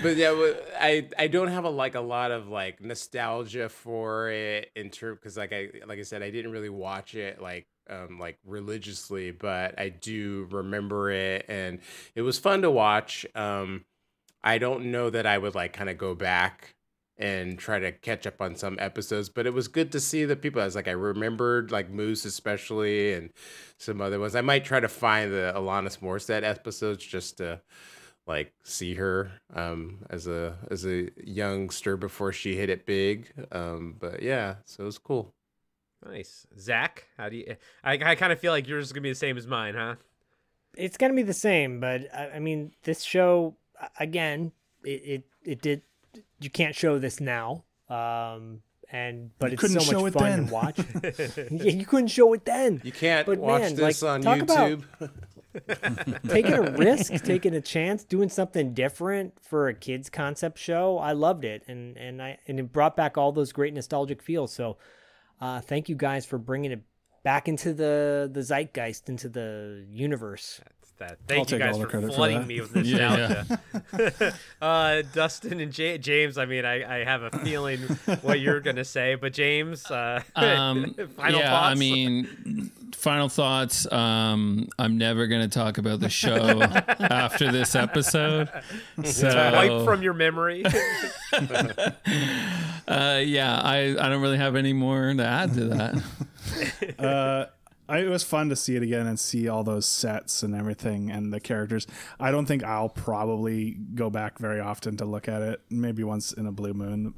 S5: but yeah, I don't have a lot of like nostalgia for it because like I said, I didn't really watch it like religiously, but I do remember it, and it was fun to watch. I don't know that I would like kind of go back and try to catch up on some episodes, but it was good to see the people. I remembered like Moose especially, and some other ones. I might try to find the Alanis Morissette episodes just to like see her as a youngster before she hit it big. But yeah, so it was cool.
S3: Nice. Zach, how do you? I kind of feel like yours is gonna be the same as mine, huh?
S4: It's gonna be the same, but I mean, this show again, it did. You can't show this now, but it's so much fun to watch. Yeah, you couldn't show it then.
S5: You can't
S4: but
S5: watch
S4: man,
S5: this
S4: like,
S5: on
S4: talk
S5: YouTube.
S4: About taking a risk, taking a chance, doing something different for a kids concept show. I loved it, and it brought back all those great nostalgic feels. So, thank you guys for bringing it back into the zeitgeist, into the universe.
S3: Thank you guys for flooding me with nostalgia. Yeah. Dustin and James, I mean, I have a feeling what you're going to say, but James, final thoughts?
S7: I mean, final thoughts. I'm never going to talk about the show after this episode. So
S3: wipe from your memory.
S7: Yeah, I don't really have any more to add to that.
S6: It was fun to see it again and see all those sets and everything and the characters. I don't think I'll probably go back very often to look at it. Maybe once in a blue moon.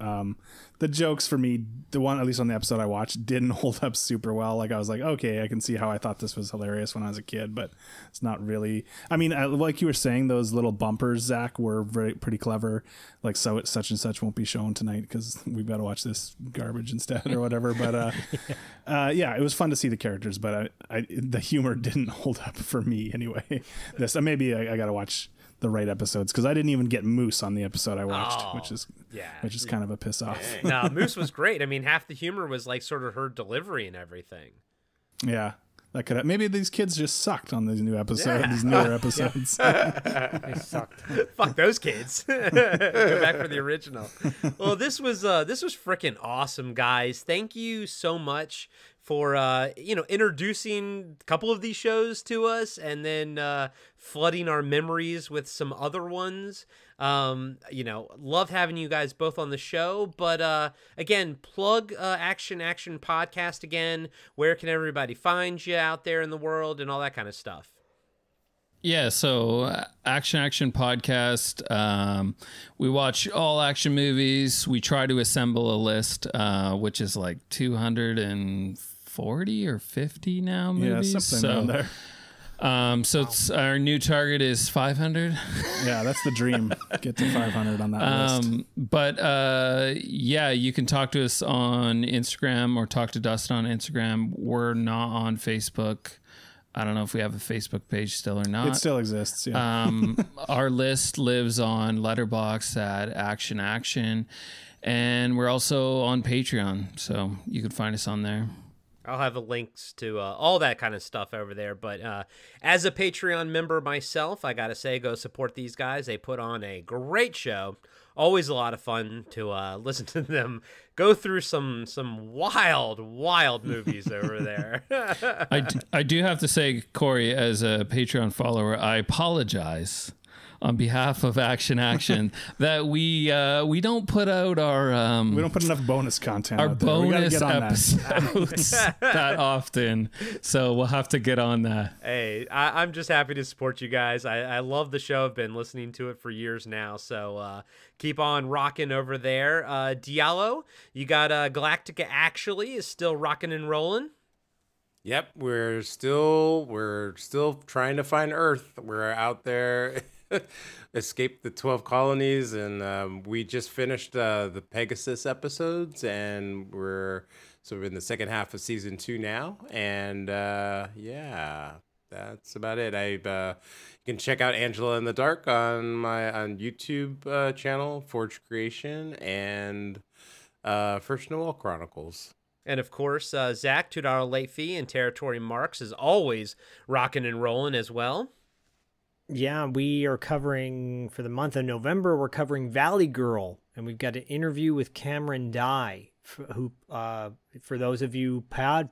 S6: The jokes for me, the one, at least on the episode I watched, didn't hold up super well. Like I was like, okay, I can see how I thought this was hilarious when I was a kid, but it's not really. I mean, like you were saying, those little bumpers, Zach, were pretty clever. Like, so such and such won't be shown tonight because we've got to watch this garbage instead or whatever. But yeah, it was fun to see the characters, but the humor didn't hold up for me anyway. Maybe I got to watch the right episodes, because I didn't even get Moose on the episode I watched,
S3: Oh,
S6: which is
S3: yeah.
S6: kind of a piss off.
S3: No, Moose was great. I mean, half the humor was like sort of her delivery and everything.
S6: Yeah. That could maybe these kids just sucked on these new episodes, these newer episodes.
S4: They sucked.
S3: Fuck those kids. Go back for the original. Well, this was freaking awesome, guys. Thank you so much for introducing a couple of these shows to us, and then flooding our memories with some other ones. Loved having you guys both on the show, but again, plug Action Podcast again. Where can everybody find you out there in the world and all that kind of stuff?
S7: Yeah, so Action Podcast. We watch all action movies. We try to assemble a list, which is like 240 or 50 now movies.
S6: Yeah, something around there.
S7: So it's, our new target is 500.
S6: Yeah, that's the dream. Get to 500 on that list.
S7: But yeah, you can talk to us on Instagram or talk to Dustin on Instagram. We're not on Facebook. I don't know if we have a Facebook page still or not.
S6: It still exists. Yeah.
S7: Our list lives on Letterboxd at Action, and we're also on Patreon, so you can find us on there.
S3: I'll have the links to all that kind of stuff over there. But as a Patreon member myself, I got to say, go support these guys. They put on a great show. Always a lot of fun to listen to them go through some wild movies over there.
S7: I do have to say, Corey, as a Patreon follower, I apologize on behalf of Action that we don't put out our
S6: we don't put enough bonus content
S7: our
S6: out there.
S7: bonus
S6: That.
S7: episodes that often, so we'll have to get on that.
S3: Hey, I'm just happy to support you guys. I love the show. I've been listening to it for years now, so keep on rocking over there. Diallo, you got Galactica Actually is still rocking and rolling.
S5: Yep, we're still trying to find Earth. We're out there. Escaped the 12 colonies, and we just finished the Pegasus episodes, and we're in the second half of season 2 now, and yeah, that's about it. You can check out Angela in the Dark on YouTube channel, Forge Creation, and First Noel Chronicles.
S3: And of course, Zach, $2 late fee, and Territory Marks is always rocking and rolling as well.
S4: Yeah, we are covering, for the month of November, we're covering Valley Girl, and we've got an interview with Cameron Dye, who, for those of you Pad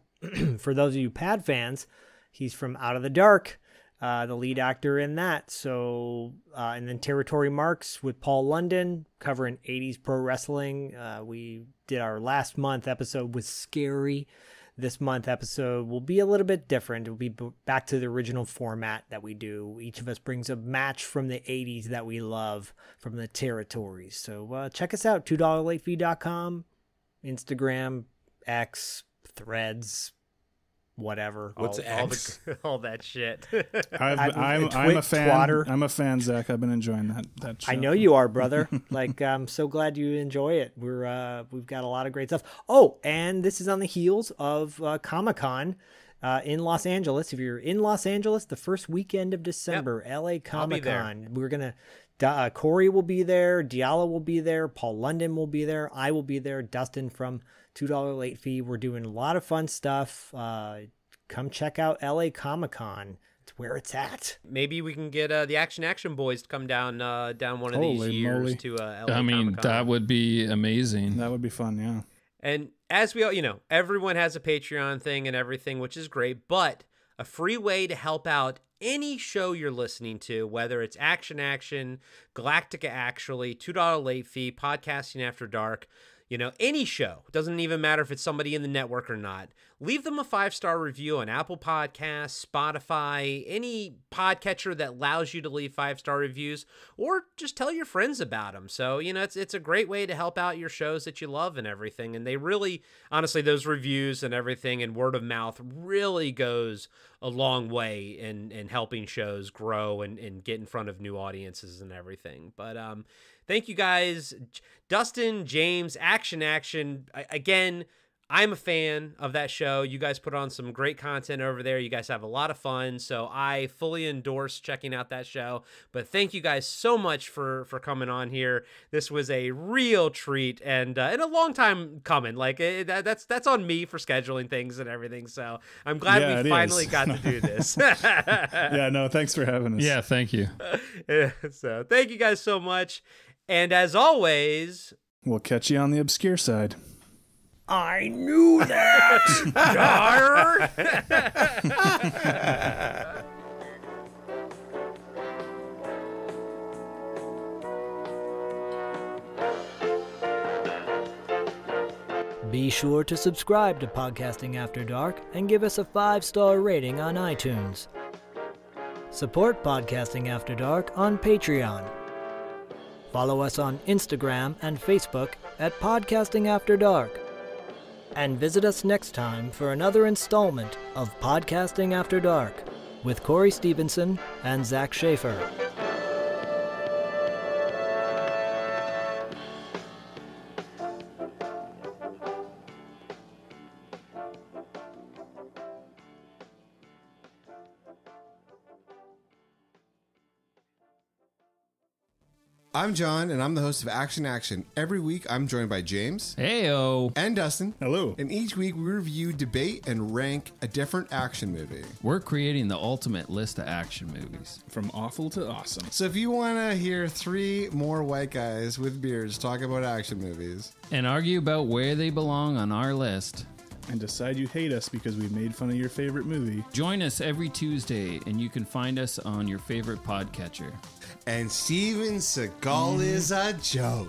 S4: fans, he's from Out of the Dark, the lead actor in that. So, and then Territory Marks with Paul London, covering 80s pro wrestling. We did our last month episode with Scary. This month episode will be a little bit different. It will be back to the original format that we do. Each of us brings a match from the 80s that we love from the territories. So check us out, $2latefee.com, Instagram, X, Threads, whatever.
S5: What's X?
S3: All that shit.
S6: I'm a fan.
S4: Twatter.
S6: I'm a fan, Zach. I've been enjoying that show.
S4: I know you are, brother. I'm so glad you enjoy it. We've got a lot of great stuff. Oh, and this is on the heels of Comic-Con in Los Angeles. If you're in Los Angeles, the first weekend of December, LA Comic-Con. We're gonna. Corey will be there. Diallo will be there. Paul London will be there. I will be there. Dustin from $2 late fee. We're doing a lot of fun stuff. Come check out LA Comic-Con. It's where it's at.
S3: Maybe we can get the Action boys to come down one of
S6: Holy
S3: these years
S6: moly.
S3: to LA
S7: I mean,
S3: Comic-Con.
S7: that would be amazing.
S6: That would be fun, yeah.
S3: And as we all, everyone has a Patreon thing and everything, which is great, but a free way to help out any show you're listening to, whether it's Action, Galactica Actually, $2 late fee, Podcasting After Dark, any show. It doesn't even matter if it's somebody in the network or not. Leave them a 5-star review on Apple Podcasts, Spotify, any podcatcher that allows you to leave 5-star reviews, or just tell your friends about them. So, it's a great way to help out your shows that you love and everything. And they really, honestly, those reviews and everything and word of mouth really goes a long way in helping shows grow and get in front of new audiences and everything. But, thank you guys, Dustin, James, Action. Again, I'm a fan of that show. You guys put on some great content over there. You guys have a lot of fun. So I fully endorse checking out that show. But thank you guys so much for coming on here. This was a real treat and a long time coming. Like that's on me for scheduling things and everything. So I'm glad we finally got to do this.
S6: Yeah, no, thanks for having us.
S7: Yeah, thank you.
S3: So thank you guys so much. And as always,
S6: we'll catch you on the obscure side.
S4: I knew that.
S2: Be sure to subscribe to Podcasting After Dark and give us a 5-star rating on iTunes. Support Podcasting After Dark on Patreon. Follow us on Instagram and Facebook at Podcasting After Dark. And visit us next time for another installment of Podcasting After Dark with Corey Stevenson and Zach Schaefer.
S12: I'm John, and I'm the host of Action Action. Every week, I'm joined by James.
S7: Heyo.
S12: And Dustin.
S6: Hello.
S12: And each week, we review, debate, and rank a different action movie.
S7: We're creating the ultimate list of action movies.
S6: From awful to awesome.
S12: So if you want to hear 3 more white guys with beards talk about action movies.
S7: And argue about where they belong on our list.
S6: And decide you hate us because we made fun of your favorite movie.
S7: Join us every Tuesday, and you can find us on your favorite podcatcher.
S12: And Steven Seagal is a joke.